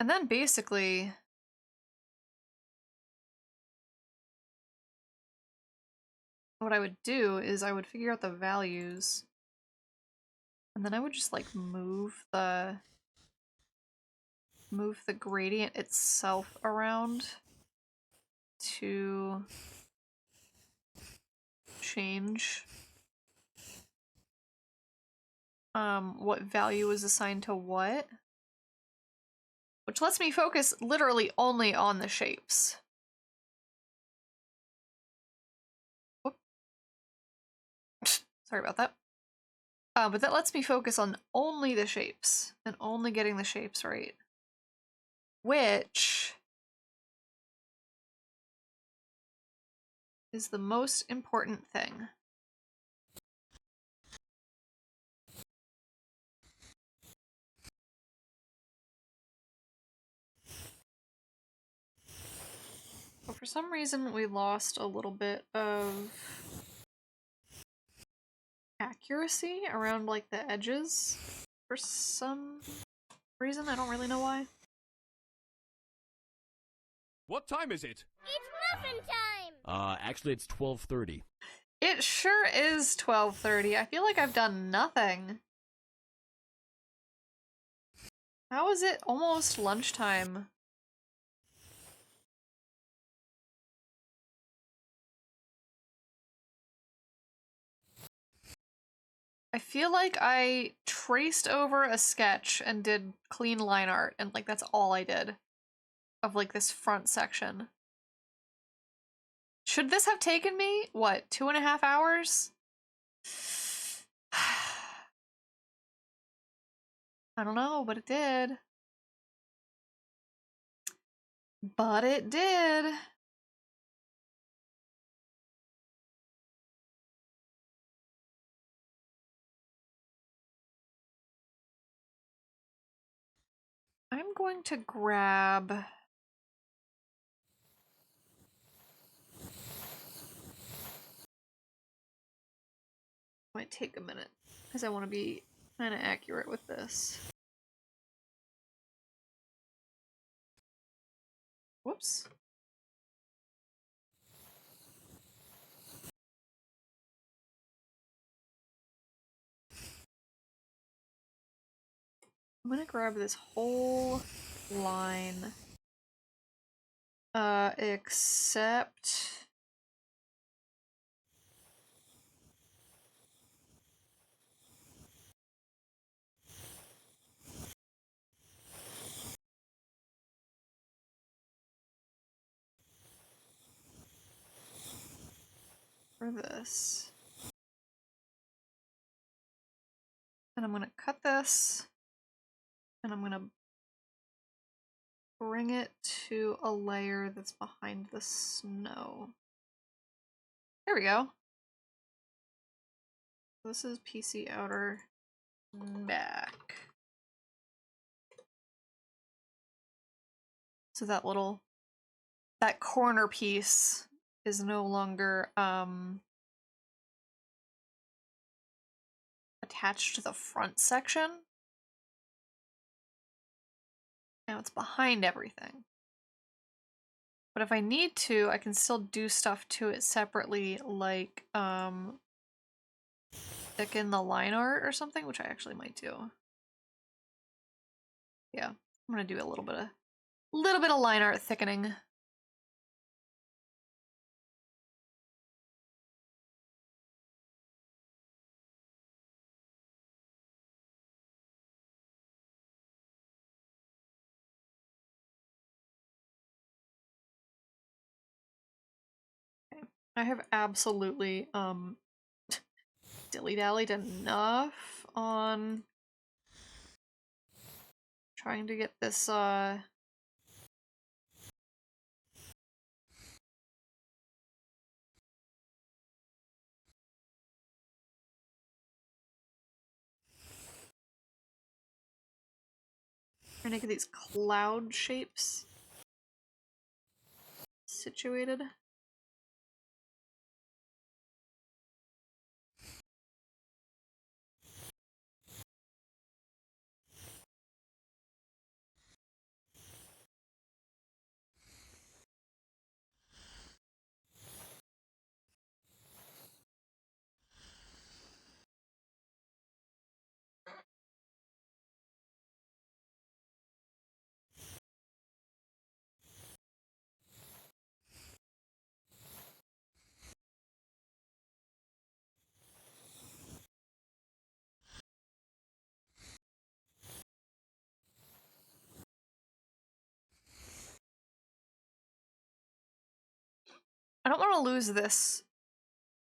And then basically, what I would do is I would figure out the values, and then I would just like move the gradient itself around to change what value is assigned to what, which lets me focus literally only on the shapes. Whoop. Sorry about that. But that lets me focus on only the shapes and only getting the shapes right, which is the most important thing. But for some reason, we lost a little bit of accuracy around like the edges. For some reason, I don't really know why. What time is it? It's muffin time! Actually it's 12:30. It sure is 12:30. I feel like I've done nothing. How is it almost lunchtime? I feel like I traced over a sketch and did clean line art, and like that's all I did of like this front section. Should this have taken me, what, 2.5 hours? I don't know, but it did. But it did. I'm going to grab... Might take a minute, because I want to be kind of accurate with this. Whoops. I'm gonna grab this whole line. Except... for this. And I'm gonna cut this. And I'm gonna bring it to a layer that's behind the snow. There we go. This is PC outer back. So that corner piece is no longer attached to the front section. Now it's behind everything. But if I need to, I can still do stuff to it separately, like thicken the line art or something, which I actually might do. Yeah, I'm gonna do a little bit of line art thickening. I have absolutely dilly-dallied enough on trying to get this trying to get these cloud shapes situated. I don't want to lose this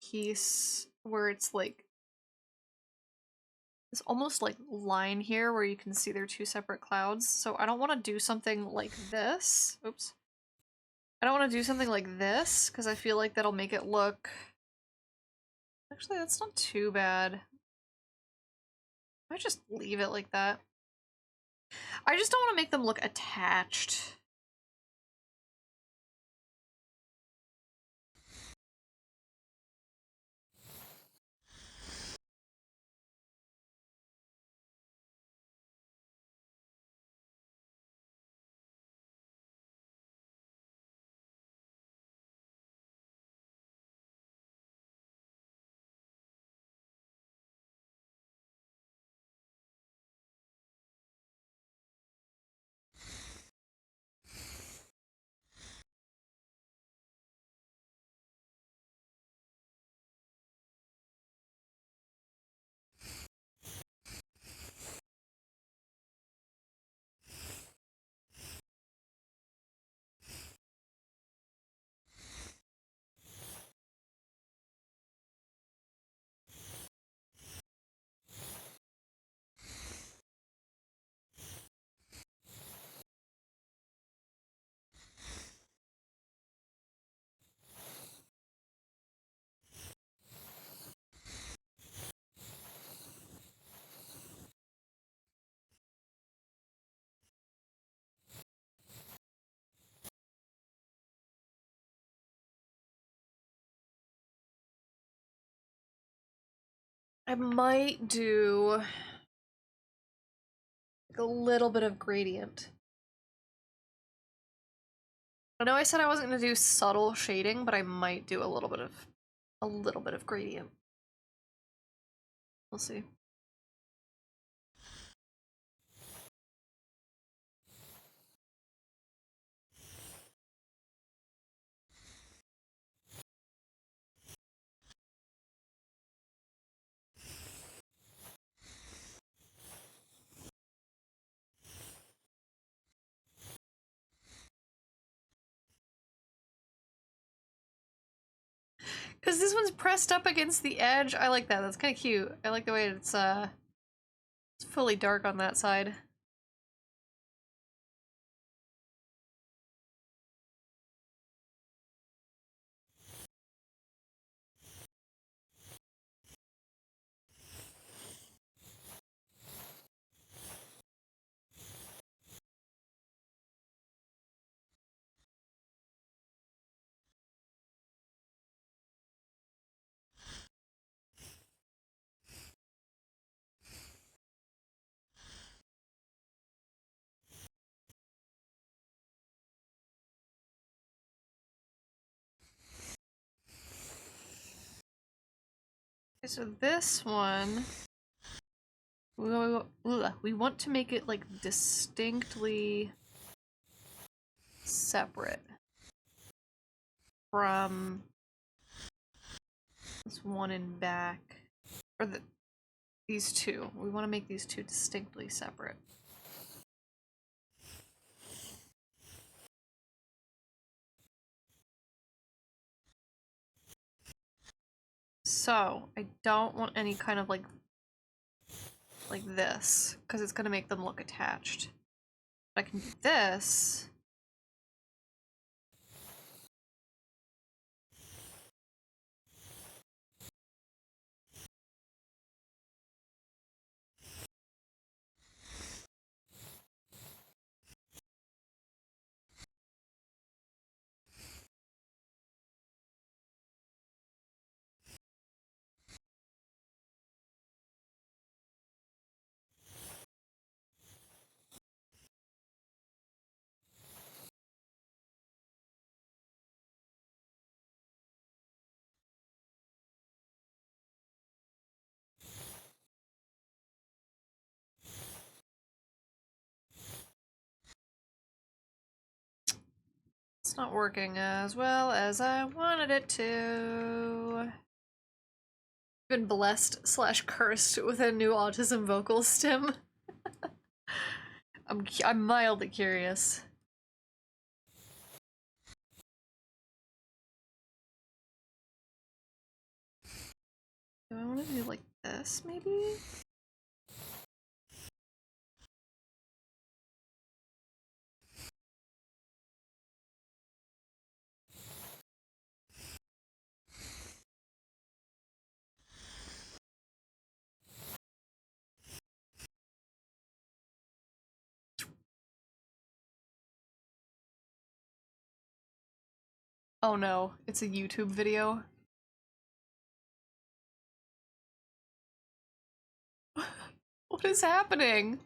piece where it's like this almost like line here where you can see they're two separate clouds. So I don't want to do something like this. Oops. I don't want to do something like this because I feel like that'll make it look... Actually, that's not too bad. I just leave it like that. I just don't want to make them look attached. I might do like a little bit of gradient. I know I said I wasn't gonna do subtle shading, but I might do a little bit of gradient. We'll see. Because this one's pressed up against the edge. I like that. That's kind of cute. I like the way it's fully dark on that side. Okay, so this one, we want to make it like distinctly separate from this one in back, or these two. We want to make these two distinctly separate. So, I don't want any kind of like this, because it's going to make them look attached. I can do this. It's not working as well as I wanted it to. Been blessed / cursed with a new autism vocal stim. I'm mildly curious. Do I want to do like this, maybe? Oh no, it's a YouTube video. What is happening?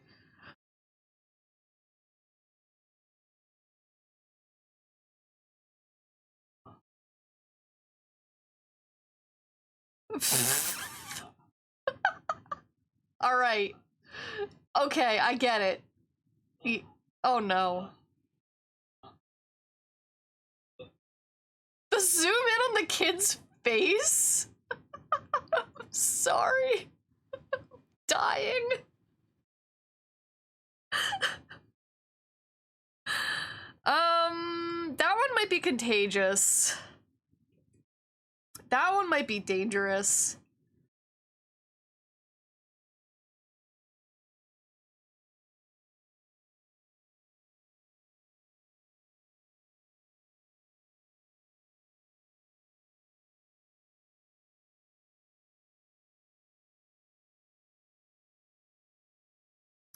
All right. Okay, I get it. Oh no. The zoom in on the kid's face? I'm sorry. Dying. That one might be contagious. That one might be dangerous.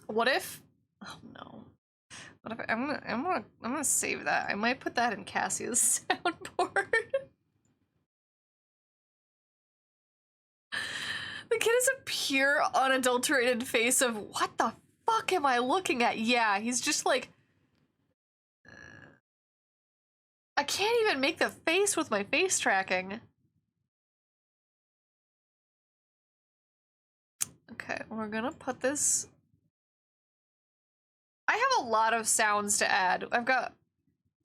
What if? Oh no. What if I'm gonna save that. I might put that in Cassia's soundboard. The kid is a pure, unadulterated face of what the fuck am I looking at? Yeah, he's just like, I can't even make the face with my face tracking. Okay, we're gonna put this. I have a lot of sounds to add. I've got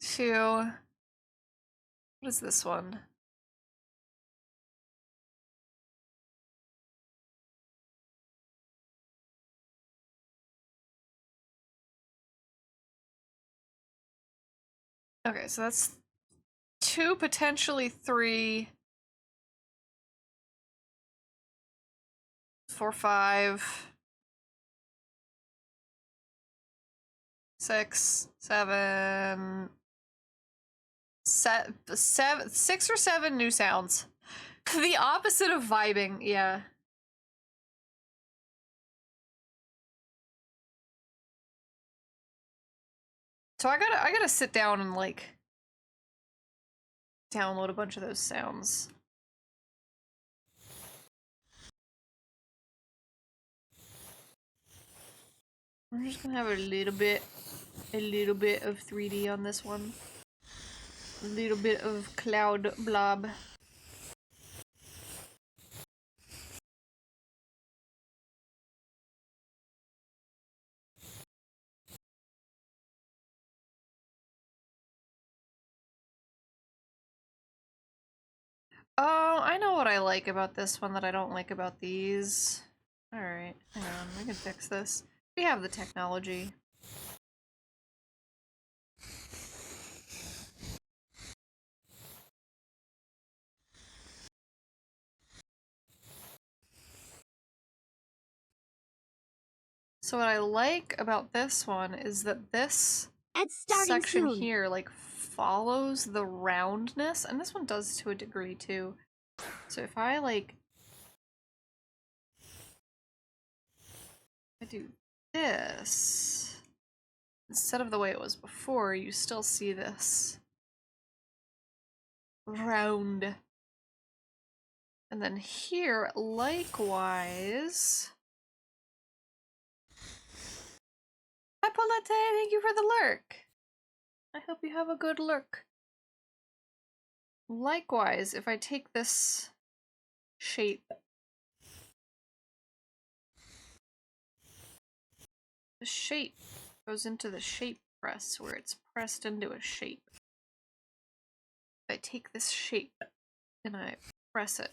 two. What is this one? Okay, so that's two, potentially three, 4, 5, 6, 7, 6 or 7 new sounds. The opposite of vibing, yeah. So I gotta sit down and like download a bunch of those sounds. We're just gonna have a little bit of 3D on this one. A little bit of cloud blob. Oh, I know what I like about this one that I don't like about these. Alright, hang on, we can fix this. We have the technology. So what I like about this one is that this It's starting section soon. here like follows the roundness, and this one does to a degree too. So if I like I do this instead of the way it was before, you still see this round. And then here, likewise. Hi Paulette, thank you for the lurk. I hope you have a good lurk. Likewise, if I take this shape, the shape goes into the shape press where it's pressed into a shape. If I take this shape and I press it,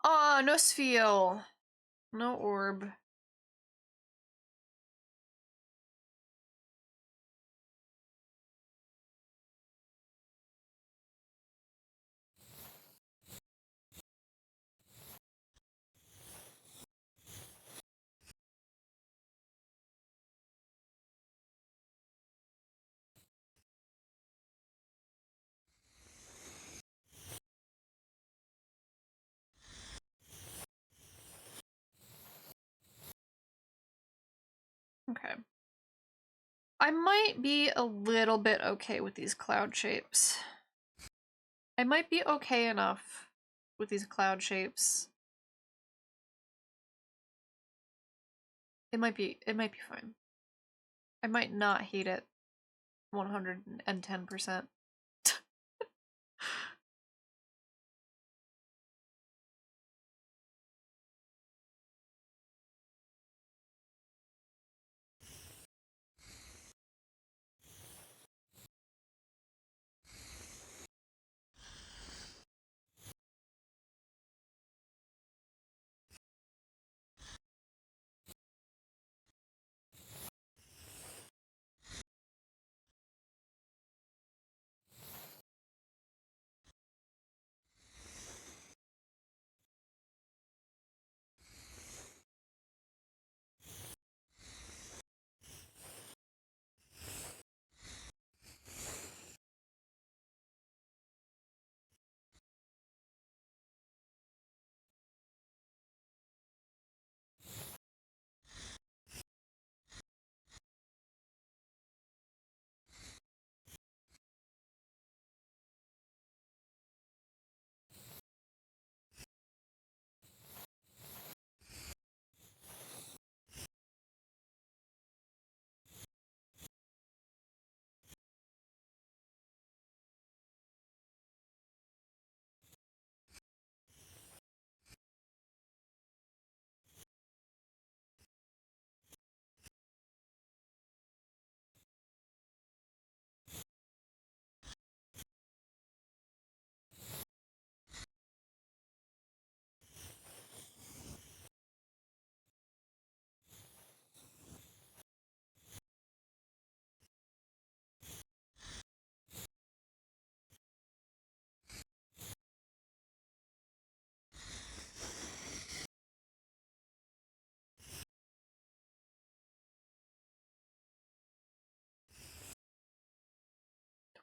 ah, no sphere, no orb. Okay. I might be a little bit okay with these cloud shapes. I might be okay enough with these cloud shapes. It might be fine. I might not hate it 110%.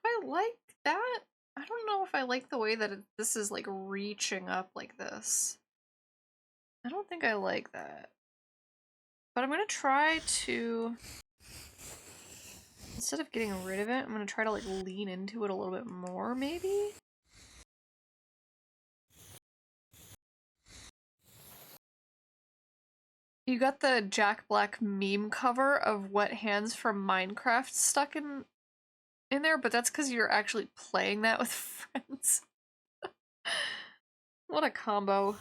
I like that. I don't know if I like the way that this is like reaching up like this. I don't think I like that. But I'm gonna try to, instead of getting rid of it, I'm gonna try to like lean into it a little bit more, maybe? You got the Jack Black meme cover of Wet Hands from Minecraft stuck in there, but that's because you're actually playing that with friends. What a combo.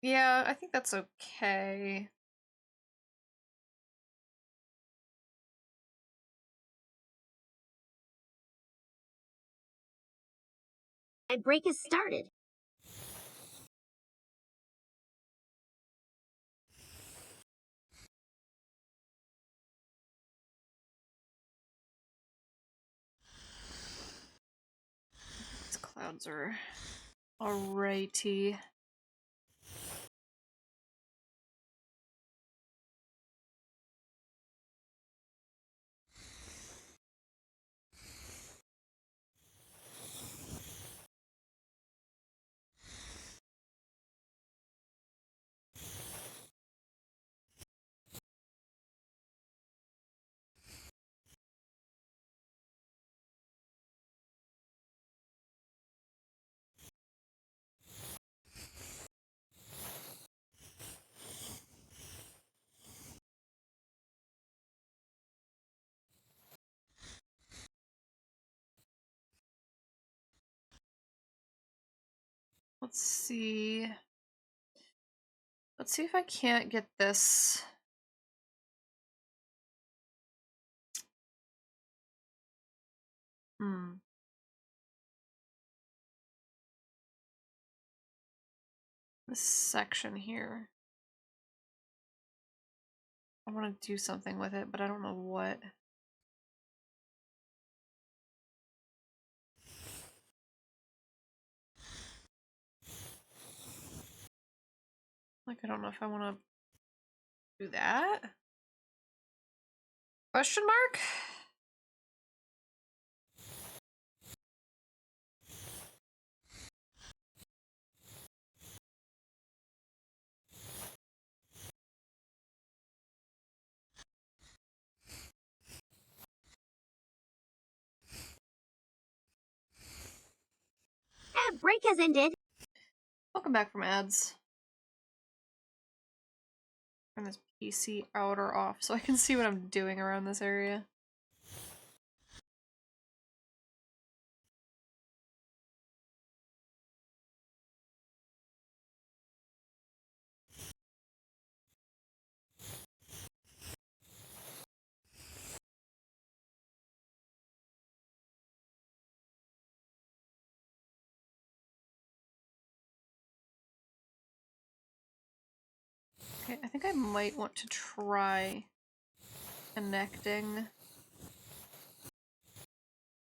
Yeah, I think that's okay. And break has started. These clouds are alrighty. Let's see. Let's see if I can't get this. This section here. I want to do something with it, but I don't know what. Like, I don't know if I want to do that. Question mark? break has ended. Welcome back from ads. Turn this PC outer off so I can see what I'm doing around this area. Okay, I think I might want to try connecting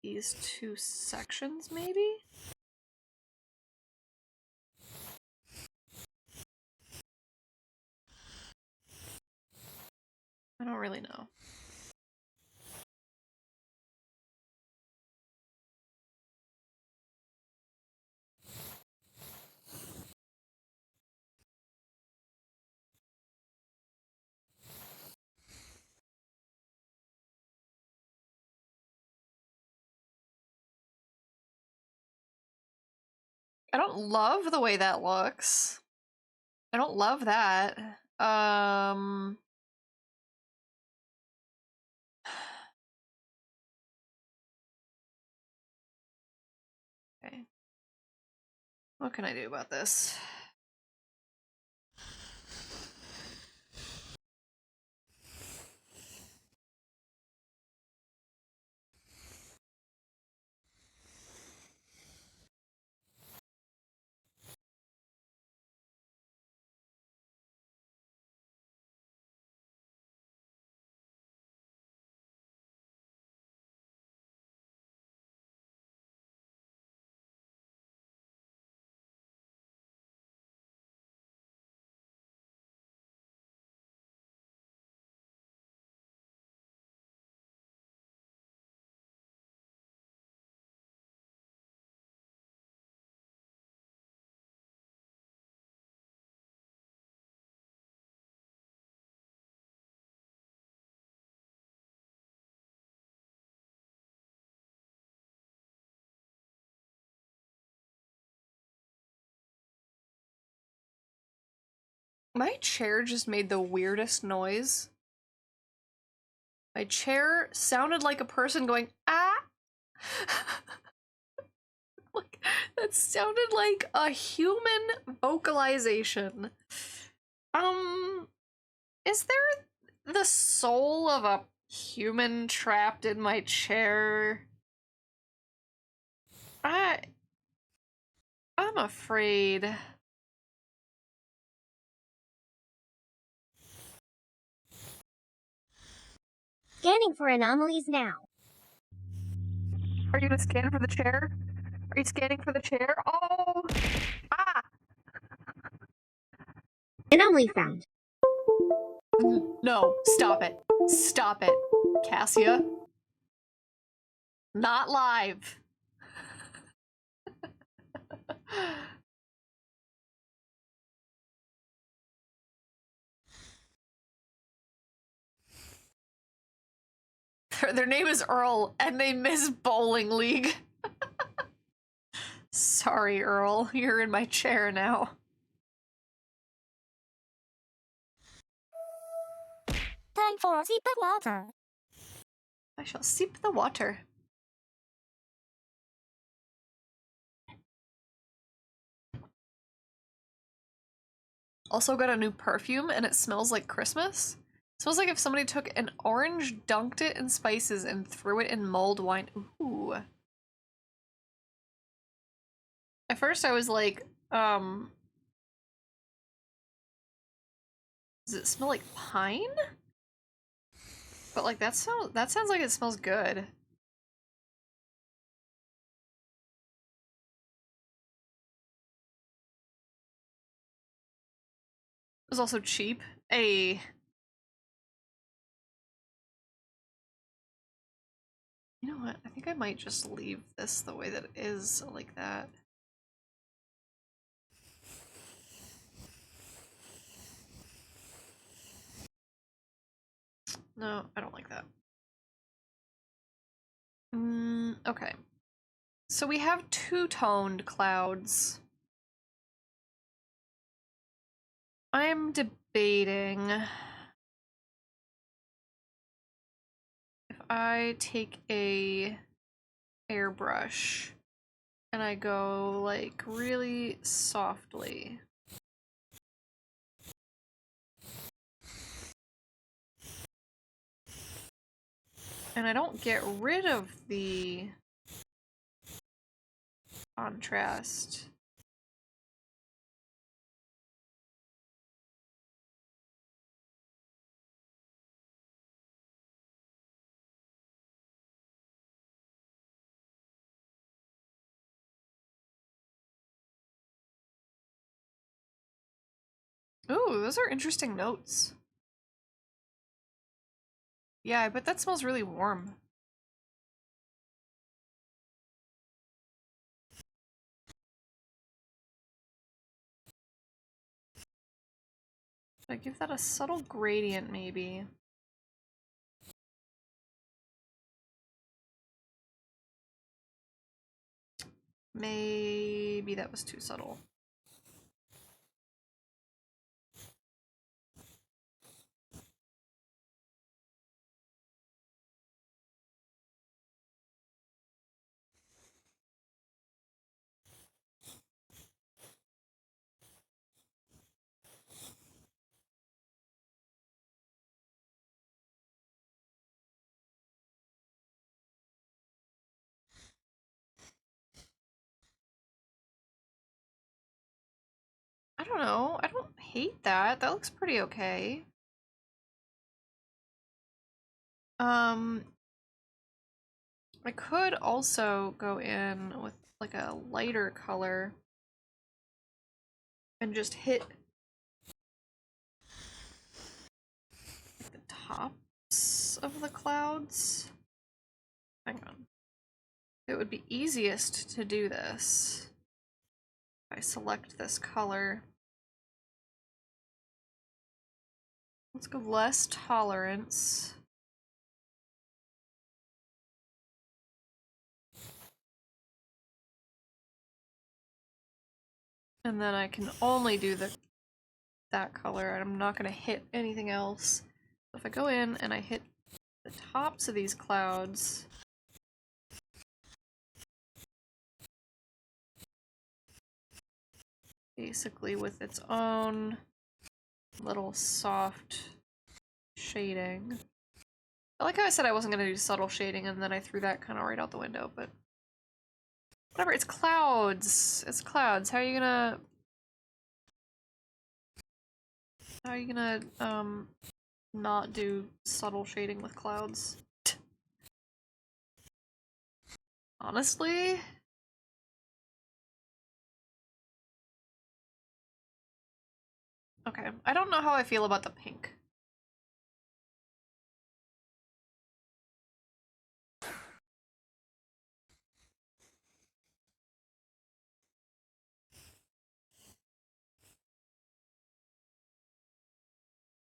these two sections, maybe? I don't really know. I don't love the way that looks. I don't love that. Okay. What can I do about this? My chair just made the weirdest noise. My chair sounded like a person going, ah! Like, that sounded like a human vocalization. Is there the soul of a human trapped in my chair? I'm afraid. Scanning for anomalies now. Are you gonna scan for the chair? Are you scanning for the chair? Oh! Ah! Anomaly found. No, stop it. Stop it. Cassia. Not live. Their name is Earl, and they miss bowling league. Sorry, Earl. You're in my chair now. Time for sip of water. I shall sip the water. Also got a new perfume, and it smells like Christmas. It smells like if somebody took an orange, dunked it in spices, and threw it in mulled wine. Ooh. At first I was like, does it smell like pine? But like that sounds like it smells good. It was also cheap. You know what? I think I might just leave this the way that it is, like that. No, I don't like that. Okay. So we have two-toned clouds. I'm debating if I take a airbrush and I go like really softly. And I don't get rid of the contrast. Ooh, those are interesting notes. Yeah, I bet that smells really warm. Should I give that a subtle gradient, maybe? Maybe that was too subtle. I don't know. I don't hate that. That looks pretty okay. I could also go in with like a lighter color and just hit the tops of the clouds. Hang on. It would be easiest to do this if I select this color. Let's go less tolerance. And then I can only do that color, and I'm not going to hit anything else. If I go in and I hit the tops of these clouds, basically with its own little soft shading. I like how I said I wasn't going to do subtle shading, and then I threw that kind of right out the window, but whatever, it's clouds. It's clouds. How are you gonna not do subtle shading with clouds? Honestly? Okay, I don't know how I feel about the pink.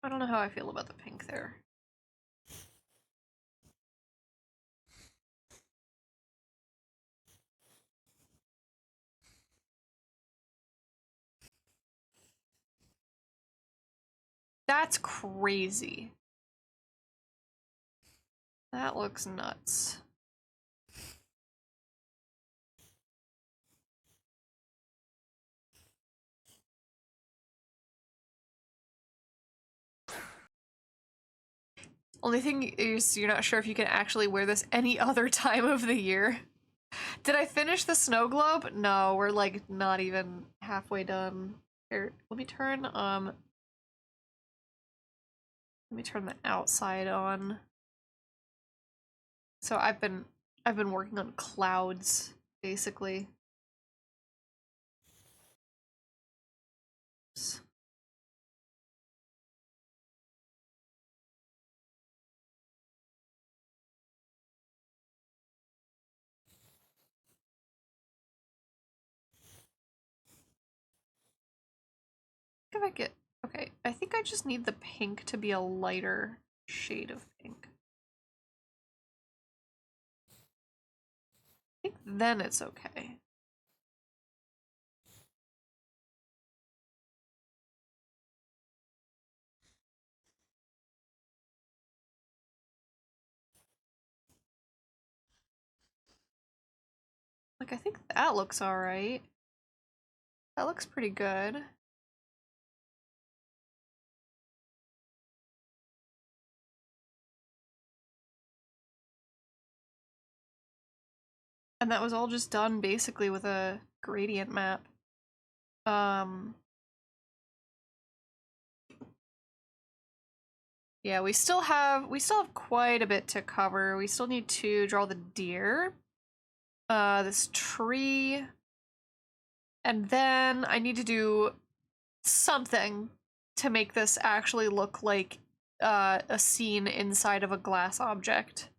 I don't know how I feel about the pink there. That's crazy. That looks nuts. Only thing is you're not sure if you can actually wear this any other time of the year. Did I finish the snow globe? No, we're like not even halfway done. Here, let me turn the outside on. So I've been working on clouds, basically. Oops. If I get okay, I think I just need the pink to be a lighter shade of pink. think then it's okay. Like, I think that looks alright. That looks pretty good. And that was all just done basically with a gradient map. Yeah, we still have quite a bit to cover. We still need to draw the deer. This tree. And then I need to do something to make this actually look like a scene inside of a glass object.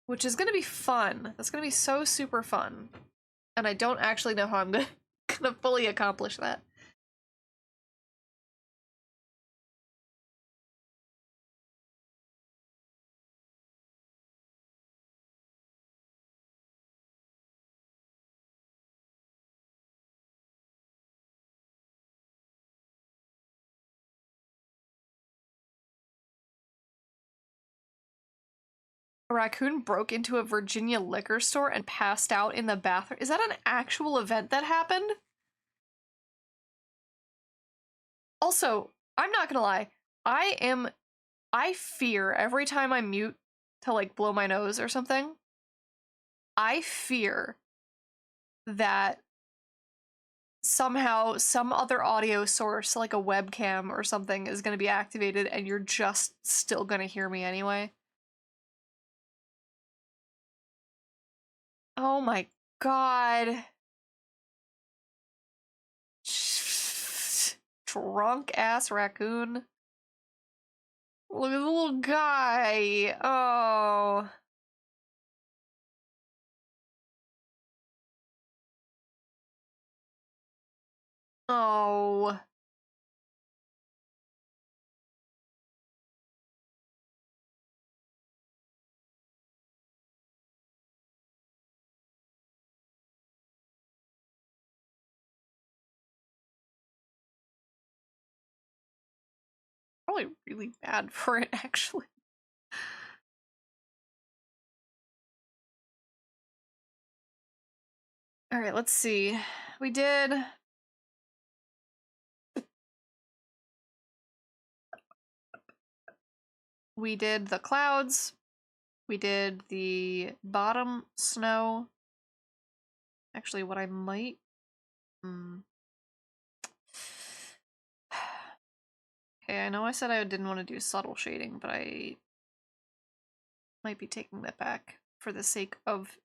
Which is gonna be fun. That's gonna be so super fun. And I don't actually know how I'm gonna fully accomplish that. A raccoon broke into a Virginia liquor store and passed out in the bathroom. Is that an actual event that happened? Also, I'm not gonna lie. I fear every time I mute to like blow my nose or something. I fear that somehow some other audio source, like a webcam or something, is gonna be activated and you're just still gonna hear me anyway. Oh my god. Drunk ass raccoon. Look at the little guy. Oh. Oh. Probably really bad for it, actually. Alright, let's see. We did... We did the clouds. We did the bottom snow. Actually, what I might... Okay, I know I said I didn't want to do subtle shading, but I might be taking that back for the sake of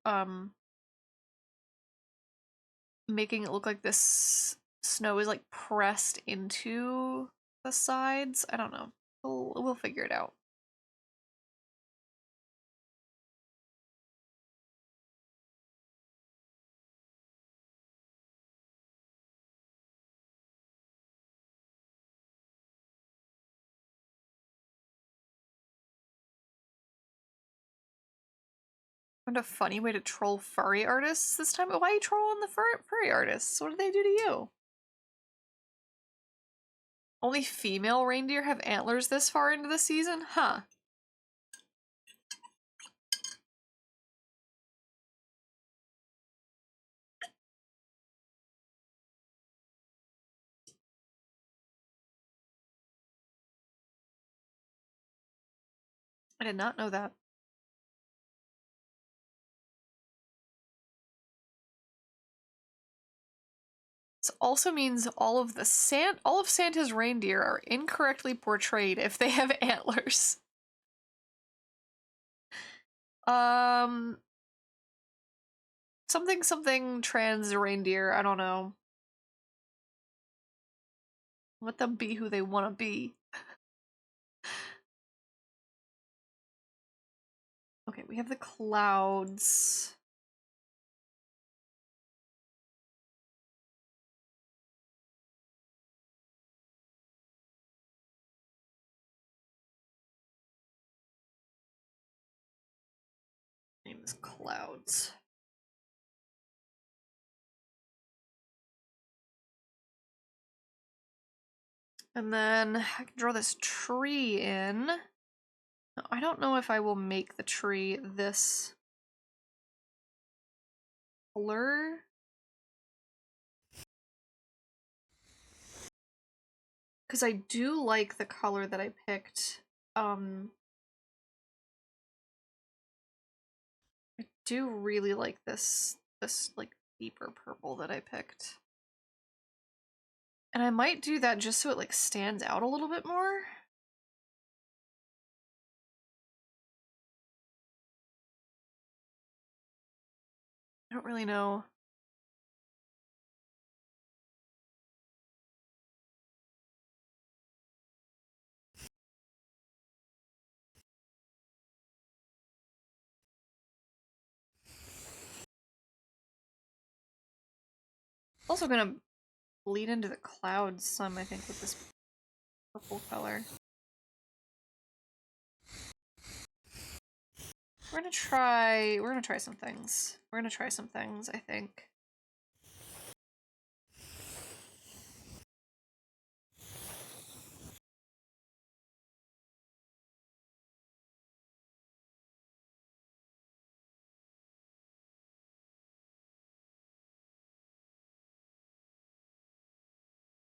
making it look like this snow is like pressed into the sides. I don't know. We'll figure it out. What a funny way to troll furry artists this time. Why are you trolling the furry artists? What did they do to you? Only female reindeer have antlers this far into the season? Huh. I did not know that. This also means all of Santa's reindeer are incorrectly portrayed if they have antlers. Something trans reindeer, I don't know. Let them be who they want to be. Okay, we have the clouds. this clouds. And then I can draw this tree in. Now, I don't know if I will make the tree this color. Because I do like the color that I picked. I do really like this like deeper purple that I picked. And I might do that just so it like stands out a little bit more. I don't really know. Also gonna bleed into the clouds some, I think, with this purple color. We're gonna try some things. We're gonna try some things, I think.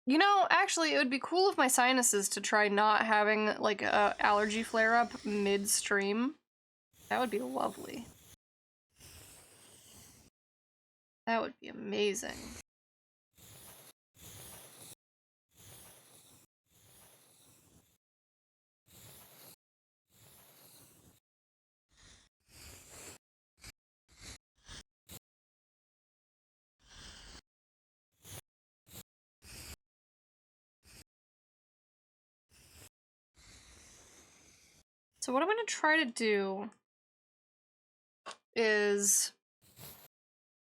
You know, actually, it would be cool if my sinuses to try not having, like, a allergy flare-up mid-stream. That would be lovely. That would be amazing. So what I'm gonna try to do is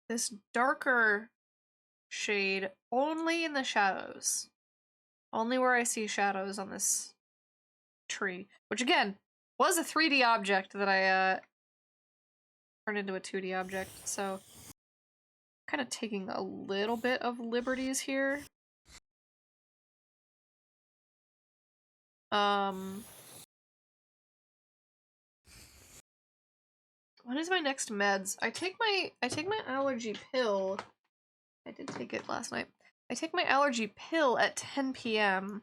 this darker shade only in the shadows. Only where I see shadows on this tree. Which, again, was a 3D object that I turned into a 2D object, so kind of taking a little bit of liberties here. When is my next meds? I take my allergy pill. I did take it last night. I take my allergy pill at 10 p.m.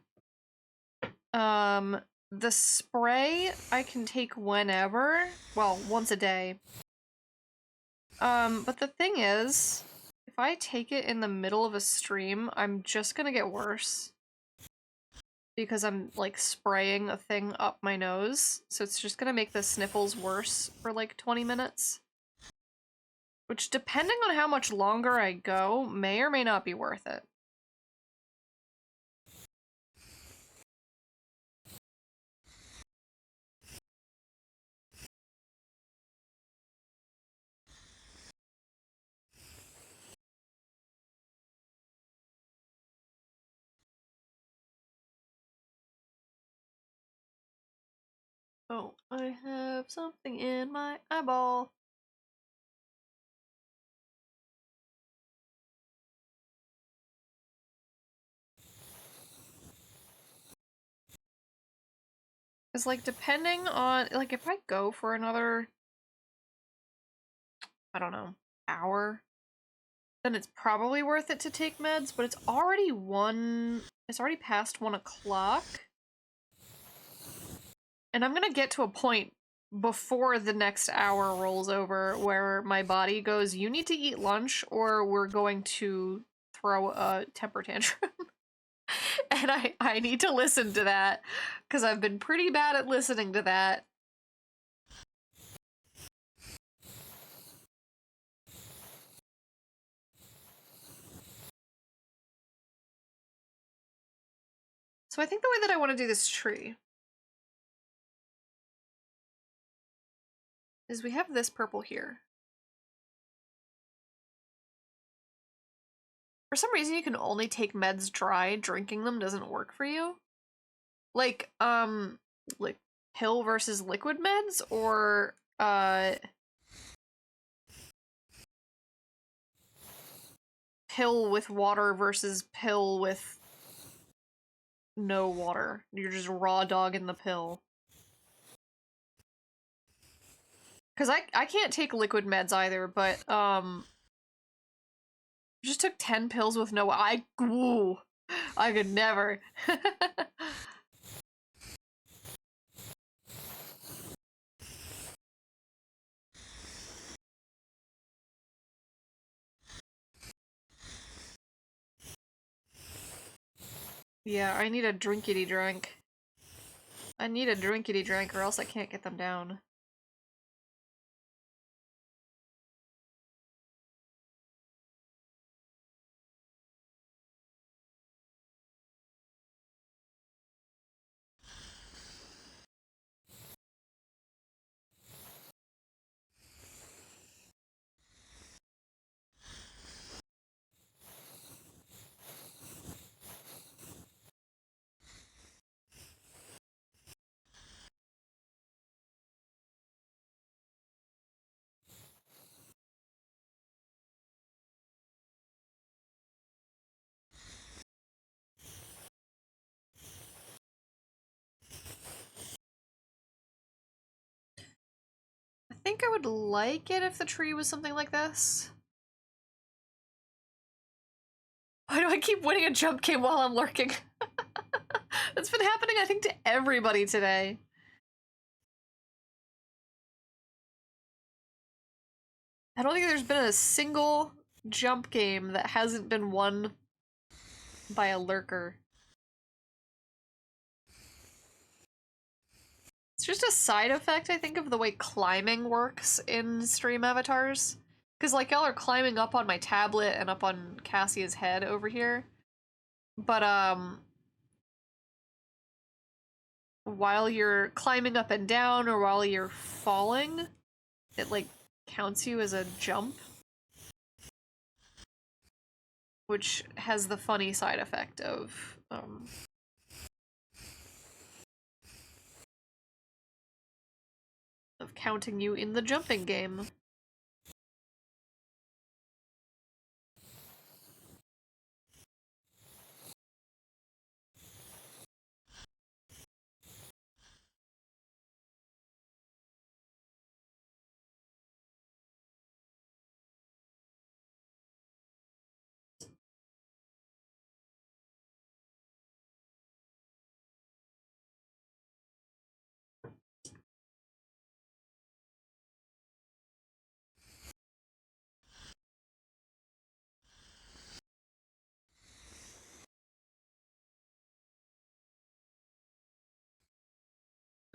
The spray I can take whenever. Well, once a day. But the thing is, if I take it in the middle of a stream, I'm just gonna get worse. Because I'm, like, spraying a thing up my nose, so it's just gonna make the sniffles worse for, like, 20 minutes. Which, depending on how much longer I go, may or may not be worth it. Oh, I have something in my eyeball. Because, like, depending on, like, if I go for another, I don't know, hour, then it's probably worth it to take meds, but it's already past 1 o'clock. And I'm gonna get to a point before the next hour rolls over where my body goes, you need to eat lunch or we're going to throw a temper tantrum. And I need to listen to that, because I've been pretty bad at listening to that. So I think the way that I want to do this tree is we have this purple here. For some reason, you can only take meds dry. Drinking them doesn't work for you. Like pill versus liquid meds, or pill with water versus pill with no water. You're just raw dog in the pill. Because I can't take liquid meds either, but, just took 10 pills with no- ooh, I could never. Yeah, I need a drinkity drink. I need a drinkity drink or else I can't get them down. I think I would like it if the tree was something like this. Why do I keep winning a jump game while I'm lurking? That's been happening, I think, to everybody today. I don't think there's been a single jump game that hasn't been won by a lurker. It's just a side effect, I think, of the way climbing works in stream avatars. Because, like, y'all are climbing up on my tablet and up on Cassia's head over here. But, while you're climbing up and down or while you're falling, it, like, counts you as a jump. Which has the funny side effect of, counting you in the jumping game.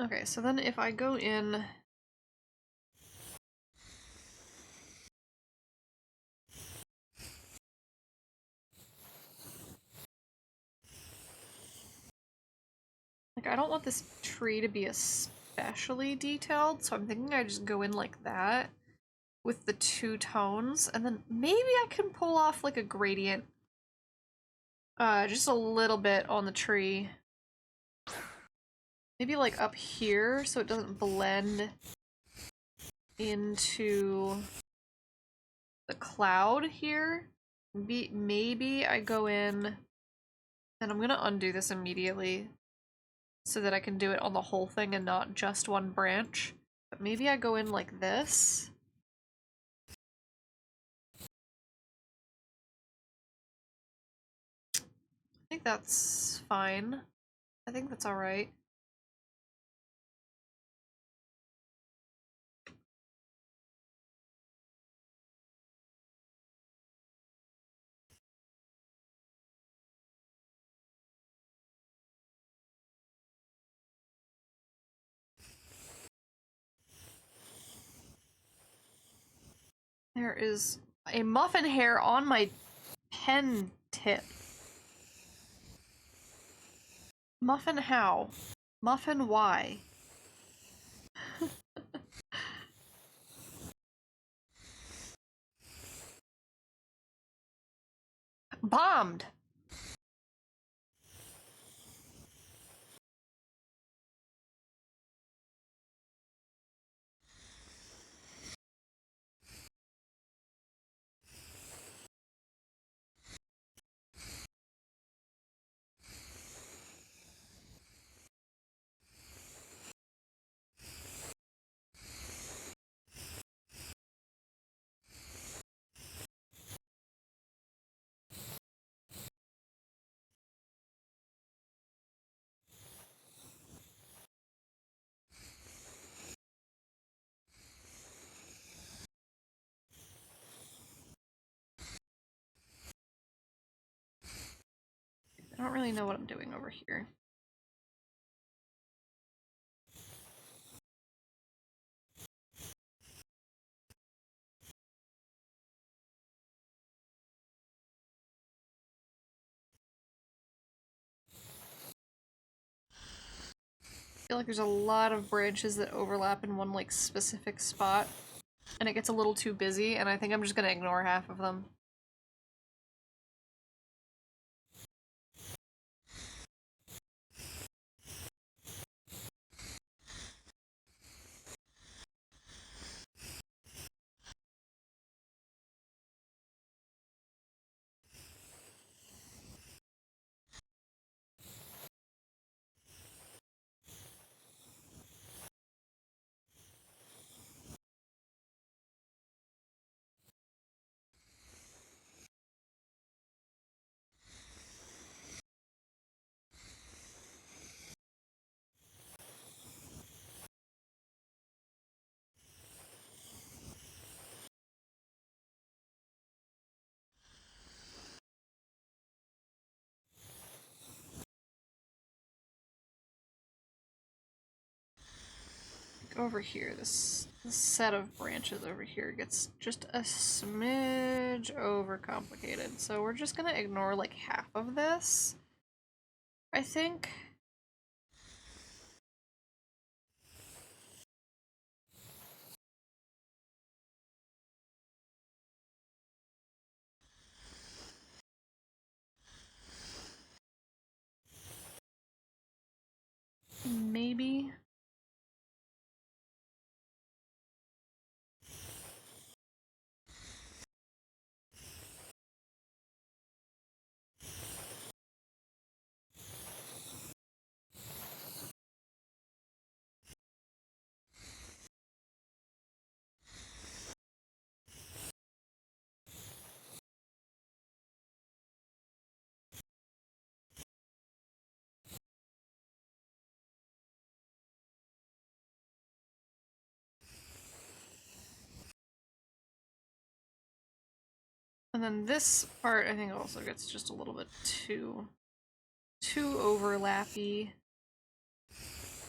Okay, so then if I go in... Like, I don't want this tree to be especially detailed, so I'm thinking I just go in like that with the two tones, and then maybe I can pull off, like, a gradient. Just a little bit on the tree. Maybe, like, up here, so it doesn't blend into the cloud here. Maybe I go in, and I'm gonna undo this immediately so that I can do it on the whole thing and not just one branch. But maybe I go in like this. I think that's fine. I think that's alright. There is a muffin hair on my pen tip. Muffin how? Muffin why? Bombed! really know what I'm doing over here. I feel like there's a lot of branches that overlap in one like specific spot, and it gets a little too busy, and I think I'm just gonna ignore half of them. Over here, this set of branches over here gets just a smidge overcomplicated. So we're just gonna ignore like half of this, I think. Maybe. And then this part, I think, also gets just a little bit too overlappy.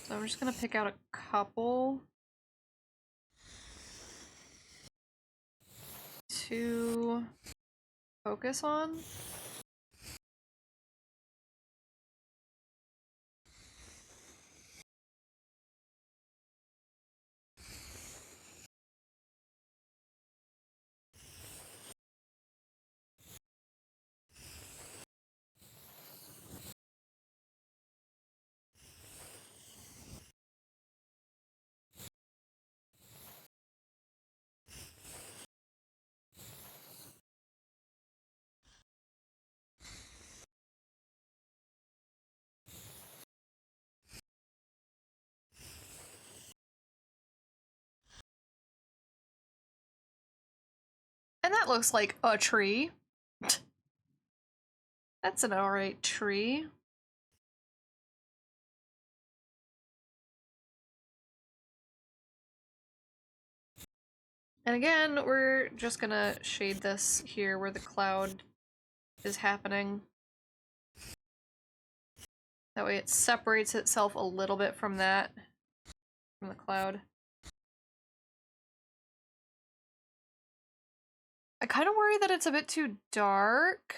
So I'm just gonna pick out a couple to focus on. And that looks like a tree. That's an alright tree. And again, we're just gonna shade this here where the cloud is happening. That way it separates itself a little bit from that, from the cloud. I kind of worry that it's a bit too dark.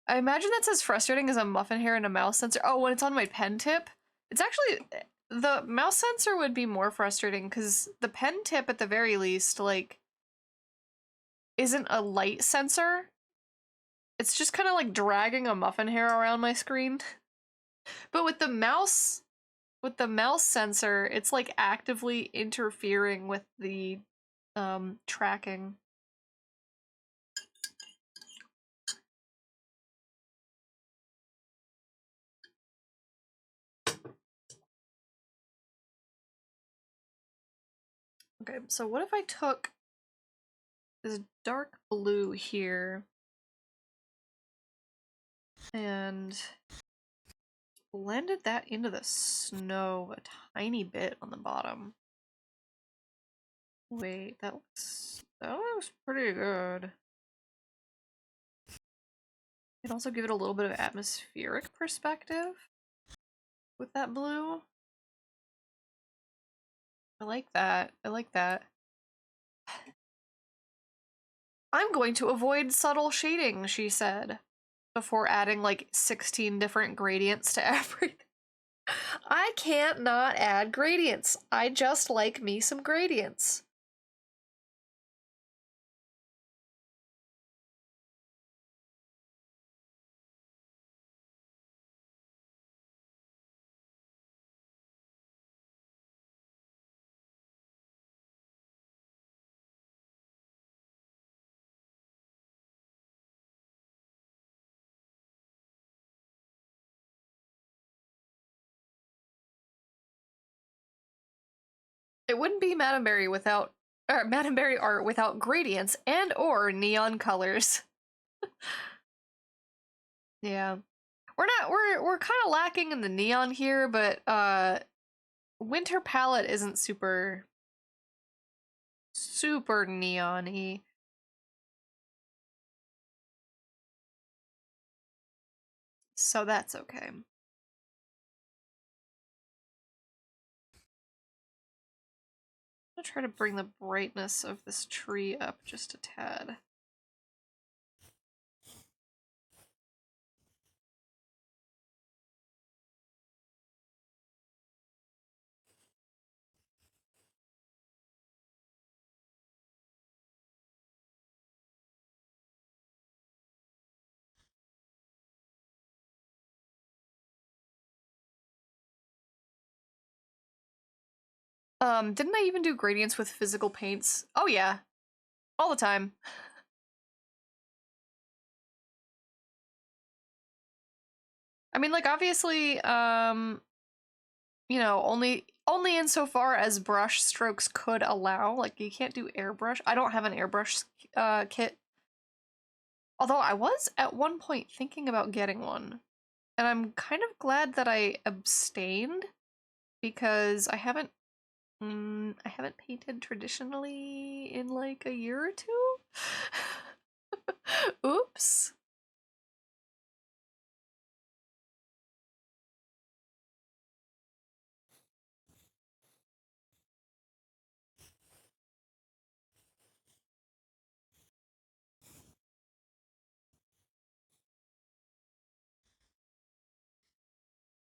I imagine that's as frustrating as a muffin hair and a mouse sensor. Oh, when it's on my pen tip? It's actually... The mouse sensor would be more frustrating because the pen tip, at the very least, like, isn't a light sensor. It's just kind of like dragging a muffin hair around my screen. But with the mouse sensor, it's like actively interfering with the tracking. Okay, so what if I took this dark blue here and blended that into the snow a tiny bit on the bottom? Wait, that looks pretty good. It can also give it a little bit of atmospheric perspective with that blue. I like that. I like that. I'm going to avoid subtle shading, she said, before adding like 16 different gradients to everything. I can't not add gradients. I just like me some gradients. It wouldn't be Madame Berry without, or Madame Berry art without gradients and or neon colors. Yeah. We're kind of lacking in the neon here, but Winter Palette isn't super neon-y. So that's okay. I'm gonna try to bring the brightness of this tree up just a tad. Didn't I even do gradients with physical paints? Oh yeah. All the time. I mean, like, obviously, you know, only insofar as brush strokes could allow. Like, you can't do airbrush. I don't have an airbrush kit. Although I was at one point thinking about getting one. And I'm kind of glad that I abstained because I haven't painted traditionally in like a year or two. Oops.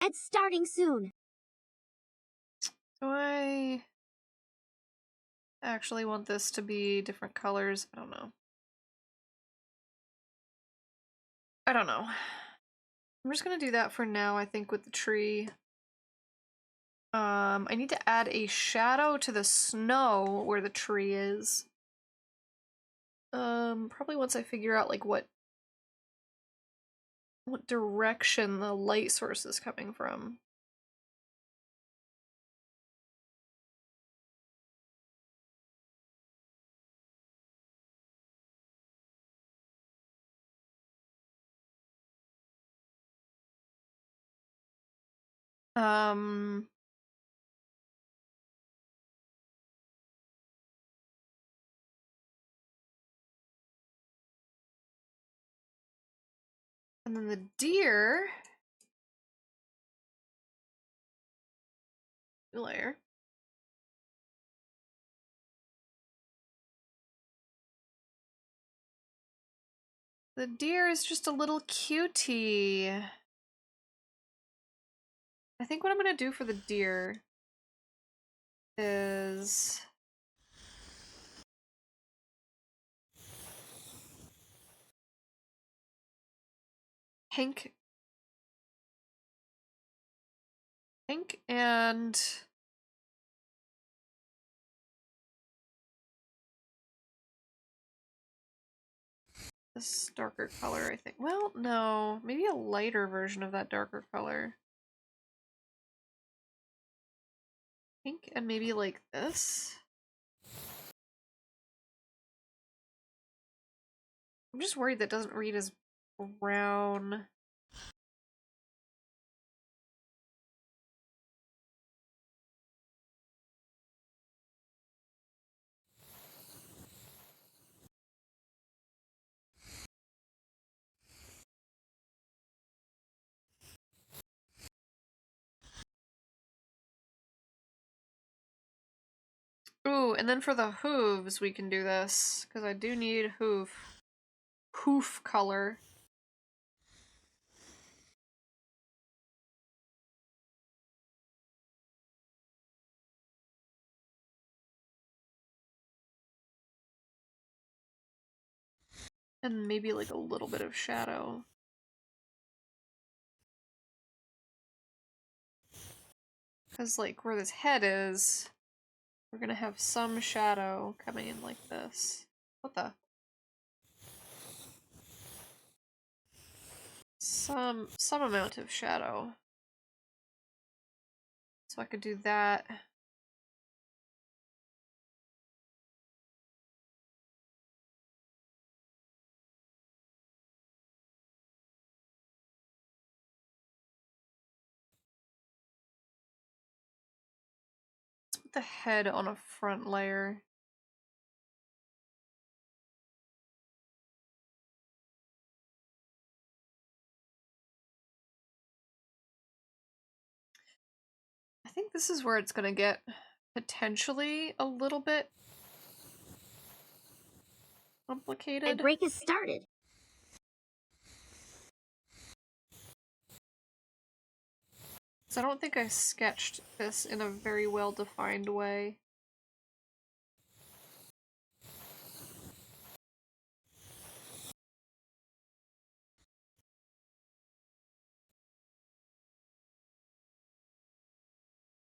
It's starting soon. Do I actually want this to be different colors? I don't know. I don't know. I'm just gonna do that for now, I think, with the tree. I need to add a shadow to the snow where the tree is. Probably once I figure out, like, what direction the light source is coming from. Um, and then the deer layer. The deer is just a little cutie. I think what I'm gonna do for the deer is pink and this darker color, I think. Well, no, maybe a lighter version of that darker color. Pink and maybe like this. I'm just worried that doesn't read as brown. Ooh, and then for the hooves, we can do this, because I do need hoof color. And maybe like a little bit of shadow. Because like where this head is, we're gonna have some shadow coming in like this. What the? Some amount of shadow. So I could do that. Let's put the head on a front layer. I think this is where it's gonna get potentially a little bit complicated. My break has started. So I don't think I sketched this in a very well-defined way.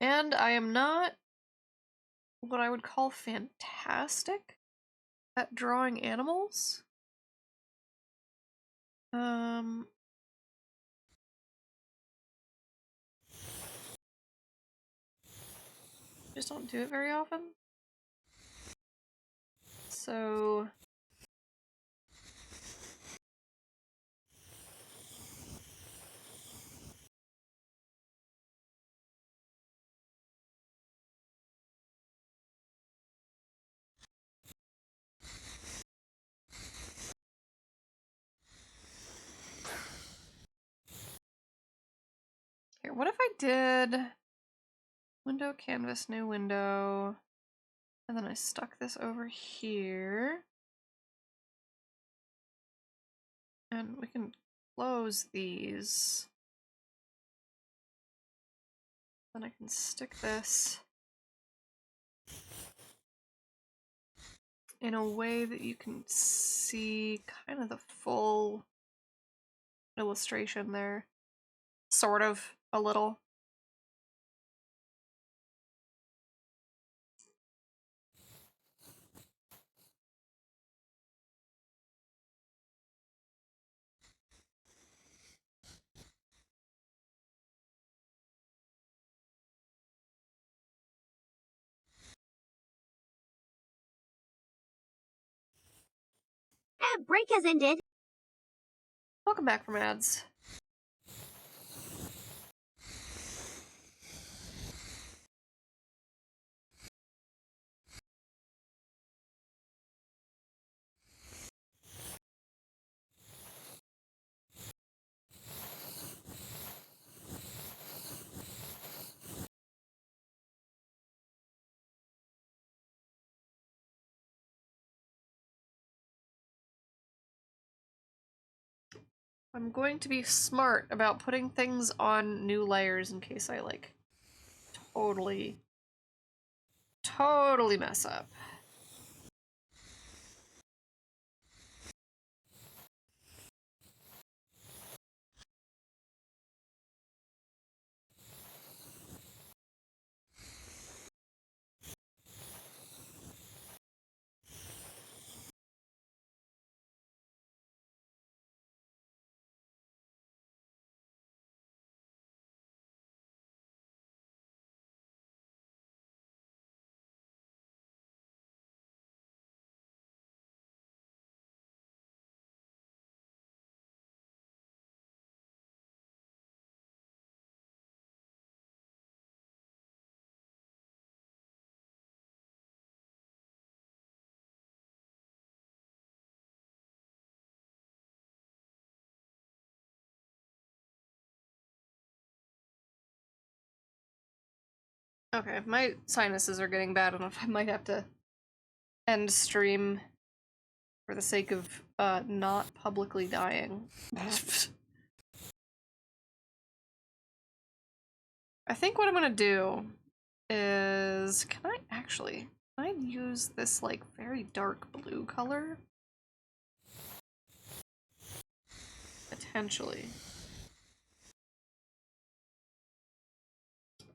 And I am not what I would call fantastic at drawing animals. Just don't do it very often. So here, what if I did window, canvas, new window, and then I stuck this over here. And we can close these. Then I can stick this in a way that you can see kind of the full illustration there. Sort of, a little. Break has ended. Welcome back from ads. I'm going to be smart about putting things on new layers in case I, like, totally mess up. Okay, my sinuses are getting bad enough. I might have to end stream for the sake of not publicly dying. I think what I'm gonna do is, can I use this like very dark blue color? Potentially.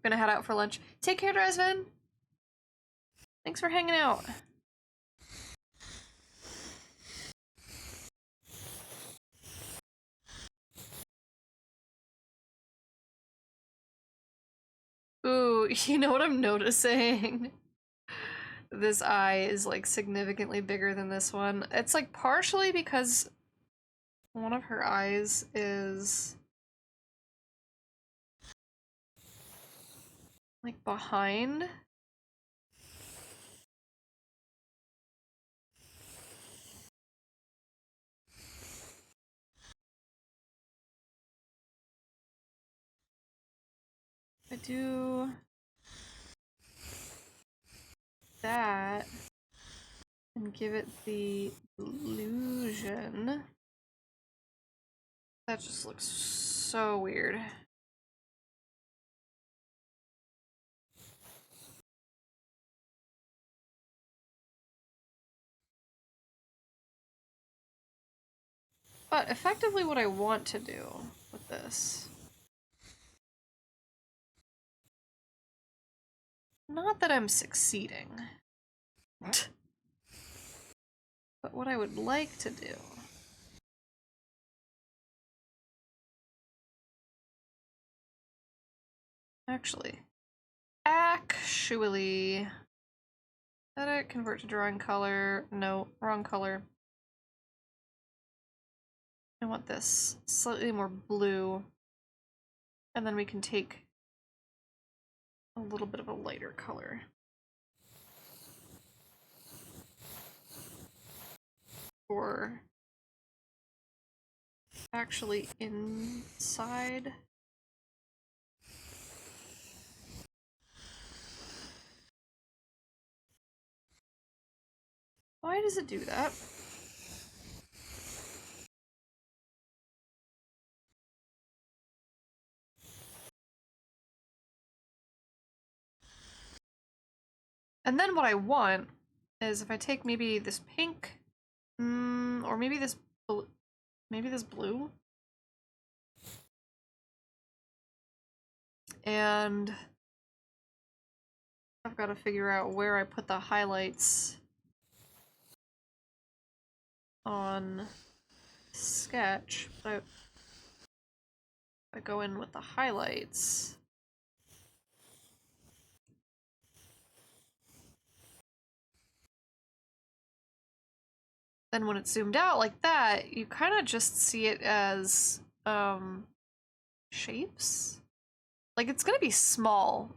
Gonna head out for lunch. Take care, Dresden! Thanks for hanging out. Ooh, you know what I'm noticing? This eye is like significantly bigger than this one. It's like partially because one of her eyes is like behind. I do that and give it the illusion. That just looks so weird. But effectively what I want to do with this, not that I'm succeeding, but what I would like to do actually, edit, convert to drawing color, no, wrong color. I want this slightly more blue, and then we can take a little bit of a lighter color. For actually inside. Why does it do that? And then what I want is if I take maybe this pink, or maybe this blue, and I've got to figure out where I put the highlights on sketch. But I go in with the highlights. Then when it's zoomed out like that, you kind of just see it as shapes. Like, it's gonna be small.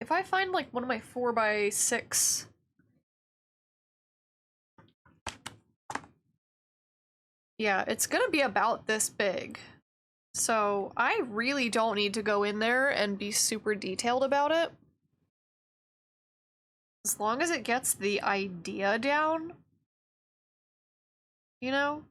If I find like one of my 4x6 yeah, it's gonna be about this big. So I really don't need to go in there and be super detailed about it. As long as it gets the idea down, you know?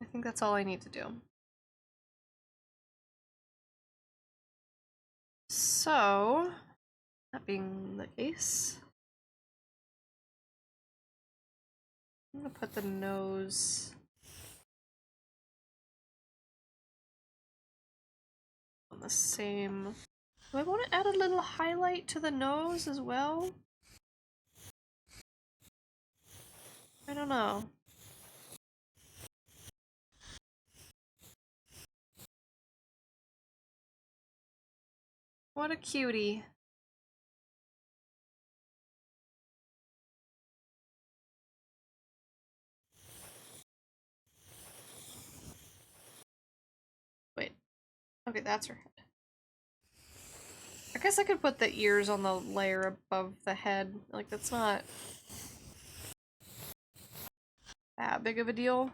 I think that's all I need to do. So, that being the case, I'm gonna put the nose on the same. Do I want to add a little highlight to the nose as well? I don't know. What a cutie. Okay, that's her head. I guess I could put the ears on the layer above the head. Like, that's not that big of a deal.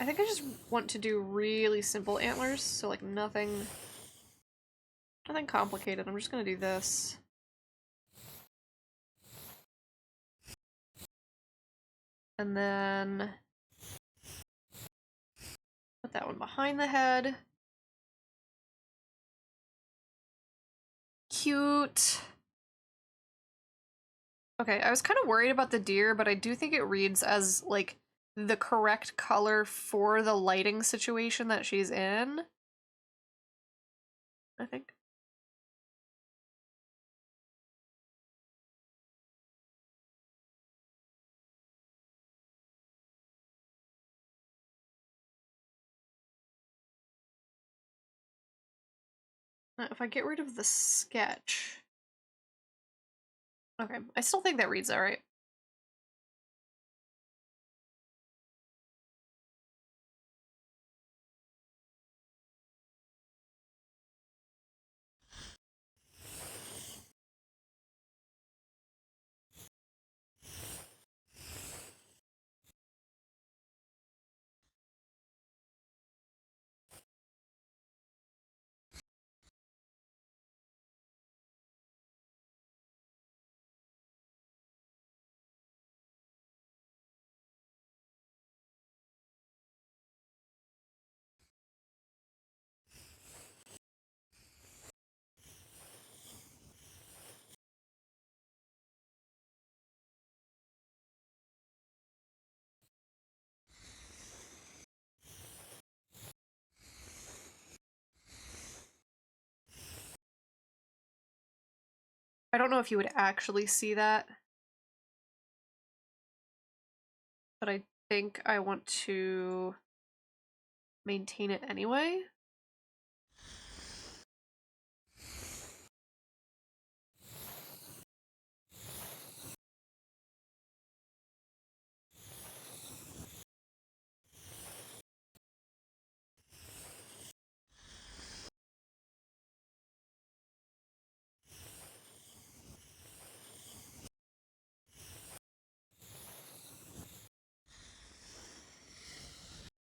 I think I just want to do really simple antlers, so like nothing complicated. I'm just gonna do this. And then put that one behind the head. Cute. Okay, I was kind of worried about the deer, but I do think it reads as like the correct color for the lighting situation that she's in. I think. If I get rid of the sketch. Okay, I still think that reads alright. I don't know if you would actually see that, but I think I want to maintain it anyway.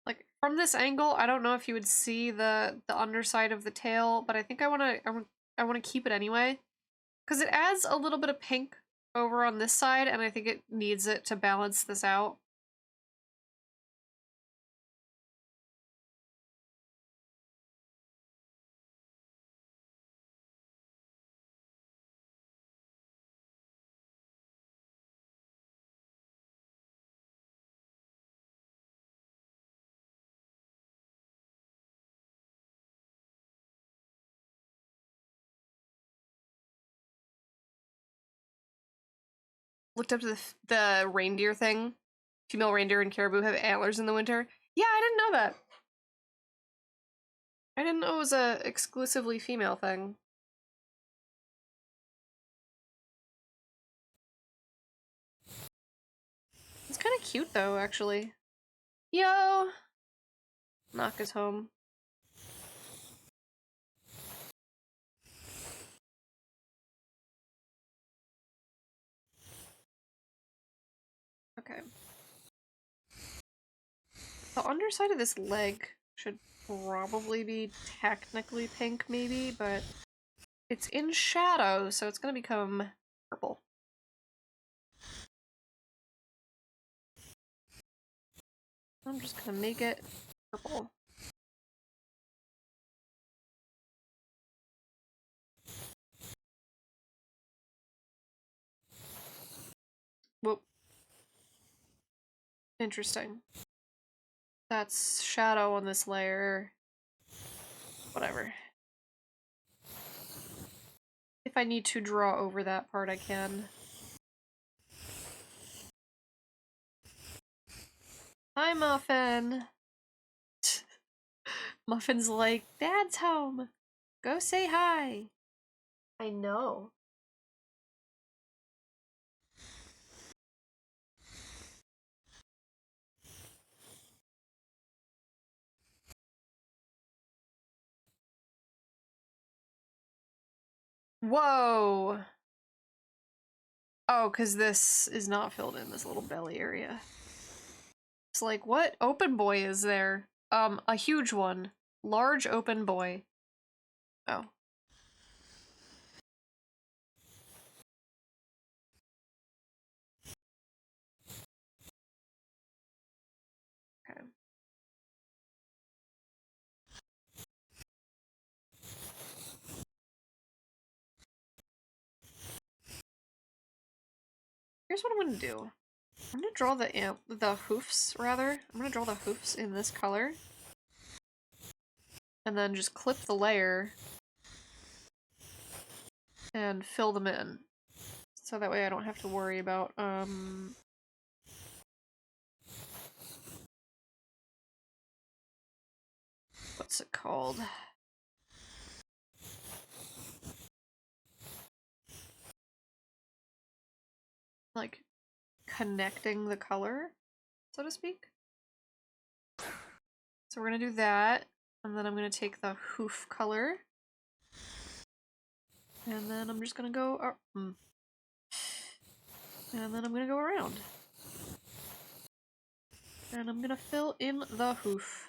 Like from this angle, I don't know if you would see the underside of the tail, but I think I want to keep it anyway because it adds a little bit of pink over on this side, and I think it needs it to balance this out. Looked up to the reindeer thing. Female reindeer and caribou have antlers in the winter. Yeah, I didn't know that. I didn't know it was a exclusively female thing. It's kind of cute though, actually. Yo! Knock is home. Okay. The underside of this leg should probably be technically pink, maybe, but it's in shadow, so it's gonna become purple. I'm just gonna make it purple. Whoop. Interesting. That's shadow on this layer. Whatever. If I need to draw over that part, I can. Hi, Muffin! Muffin's like, Dad's home! Go say hi! I know. Whoa! Oh, because this is not filled in, this little belly area. It's like, what open boy is there? A huge one. Large open boy. Oh. Okay. Here's what I'm gonna do. I'm gonna draw the hoofs, rather. I'm gonna draw the hoofs in this color. And then just clip the layer and fill them in. So that way I don't have to worry about, what's it called? Like, connecting the color, so to speak. So we're gonna do that, and then I'm gonna take the hoof color. And then I'm just gonna go, and then I'm gonna go around. And I'm gonna fill in the hoof.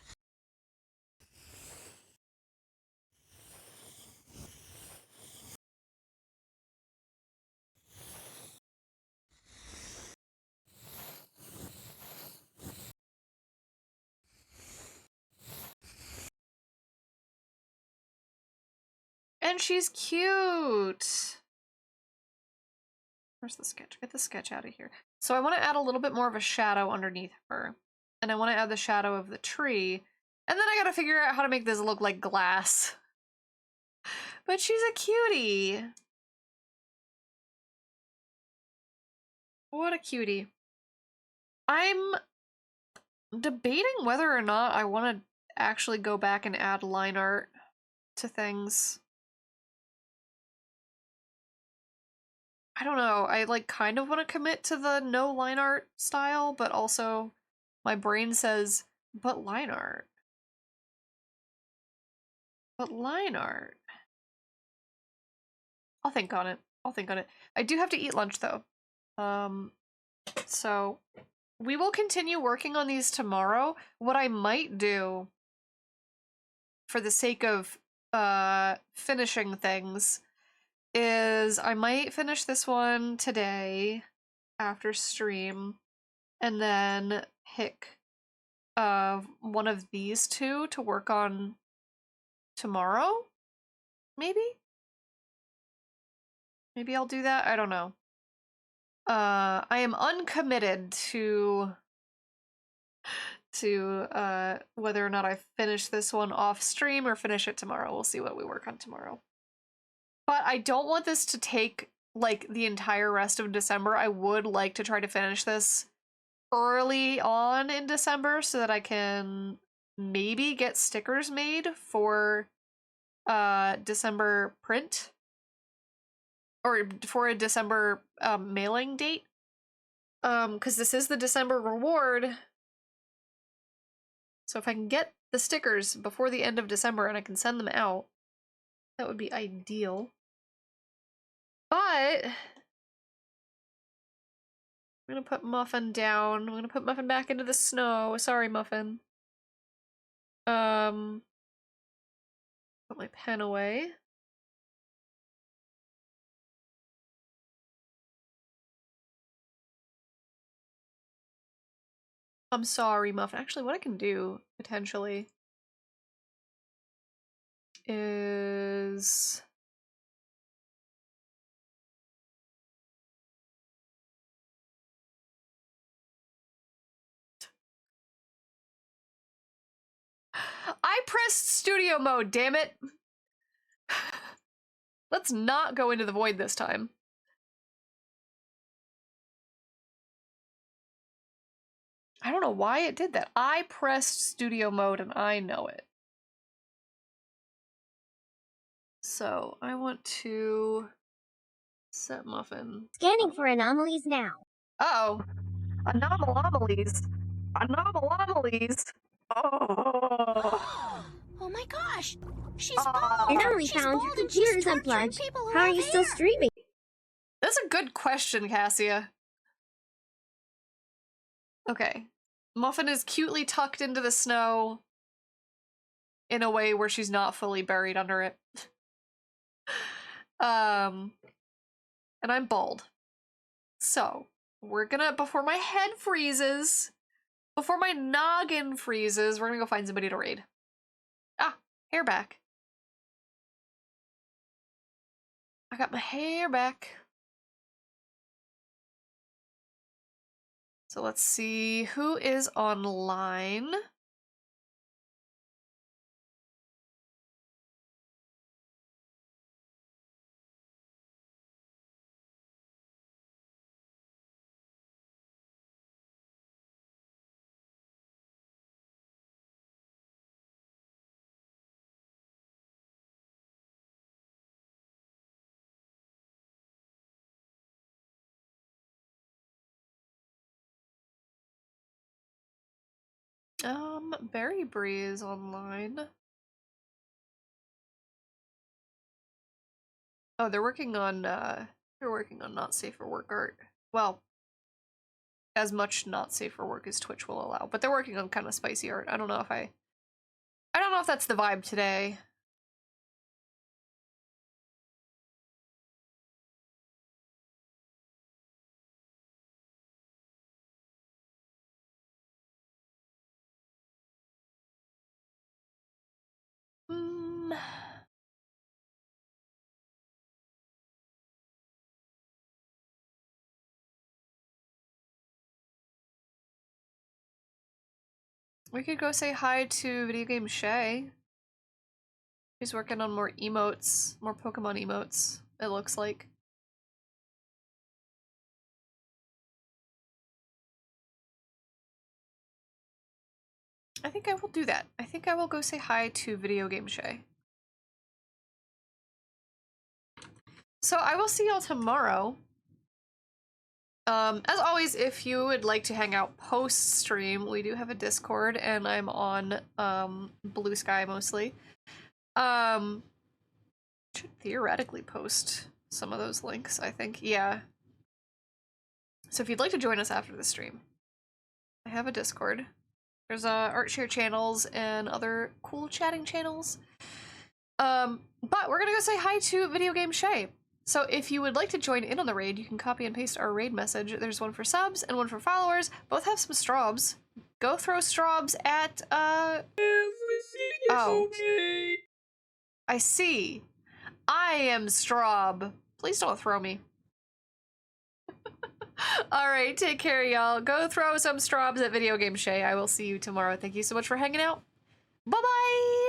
And she's cute! Where's the sketch? Get the sketch out of here. So I want to add a little bit more of a shadow underneath her. And I want to add the shadow of the tree. And then I gotta figure out how to make this look like glass. But she's a cutie! What a cutie. I'm debating whether or not I want to actually go back and add line art to things. I don't know, I like kind of want to commit to the no line art style, but also my brain says, but line art. But line art. I'll think on it. I'll think on it. I do have to eat lunch though. So we will continue working on these tomorrow. What I might do, for the sake of finishing things, is I might finish this one today after stream and then pick one of these two to work on tomorrow, maybe? Maybe I'll do that? I don't know. I am uncommitted to whether or not I finish this one off stream or finish it tomorrow. We'll see what we work on tomorrow. But I don't want this to take like the entire rest of December. I would like to try to finish this early on in December so that I can maybe get stickers made for December print, or for a December mailing date, because this is the December reward. So if I can get the stickers before the end of December and I can send them out, that would be ideal. But I'm gonna put Muffin down. I'm gonna put Muffin back into the snow. Sorry, Muffin. Put my pen away. I'm sorry, Muffin. Actually, what I can do, potentially, is... I pressed studio mode, damn it! Let's not go into the void this time. I don't know why it did that. I pressed studio mode and I know it. So, I want to set Muffin. Scanning for anomalies now. Uh-oh. Anomalies. Anomalies. Oh. Oh my gosh! She's Oh. bald! Anomaly She's found. bald Your and computer's she's torturing unplugged. people who How are have you still hair. streaming? That's a good question, Cassia. Okay. Muffin is cutely tucked into the snow in a way where she's not fully buried under it. And I'm bald. So, we're gonna, before my head freezes, before my noggin freezes, we're gonna go find somebody to raid. Ah, hair back. I got my hair back. So let's see who is online. Berry Breeze online. Oh, they're working on not safe for work art. Well, as much not safe for work as Twitch will allow, but they're working on kind of spicy art. I don't know if that's the vibe today. We could go say hi to Video Game Shay. He's working on more emotes, more Pokemon emotes, it looks like. I think I will do that. I think I will go say hi to Video Game Shay. So I will see y'all tomorrow. As always, if you would like to hang out post-stream, we do have a Discord, and I'm on, Blue Sky mostly. Should theoretically post some of those links, I think. Yeah. So if you'd like to join us after the stream, I have a Discord. There's, art share channels and other cool chatting channels. But we're gonna go say hi to Video Game Shay. So if you would like to join in on the raid, you can copy and paste our raid message. There's one for subs and one for followers. Both have some strobs. Go throw strobs at, Oh. I see. I am Strob. Please don't throw me. Alright, take care, y'all. Go throw some strobs at Video Game Shay. I will see you tomorrow. Thank you so much for hanging out. Bye-bye!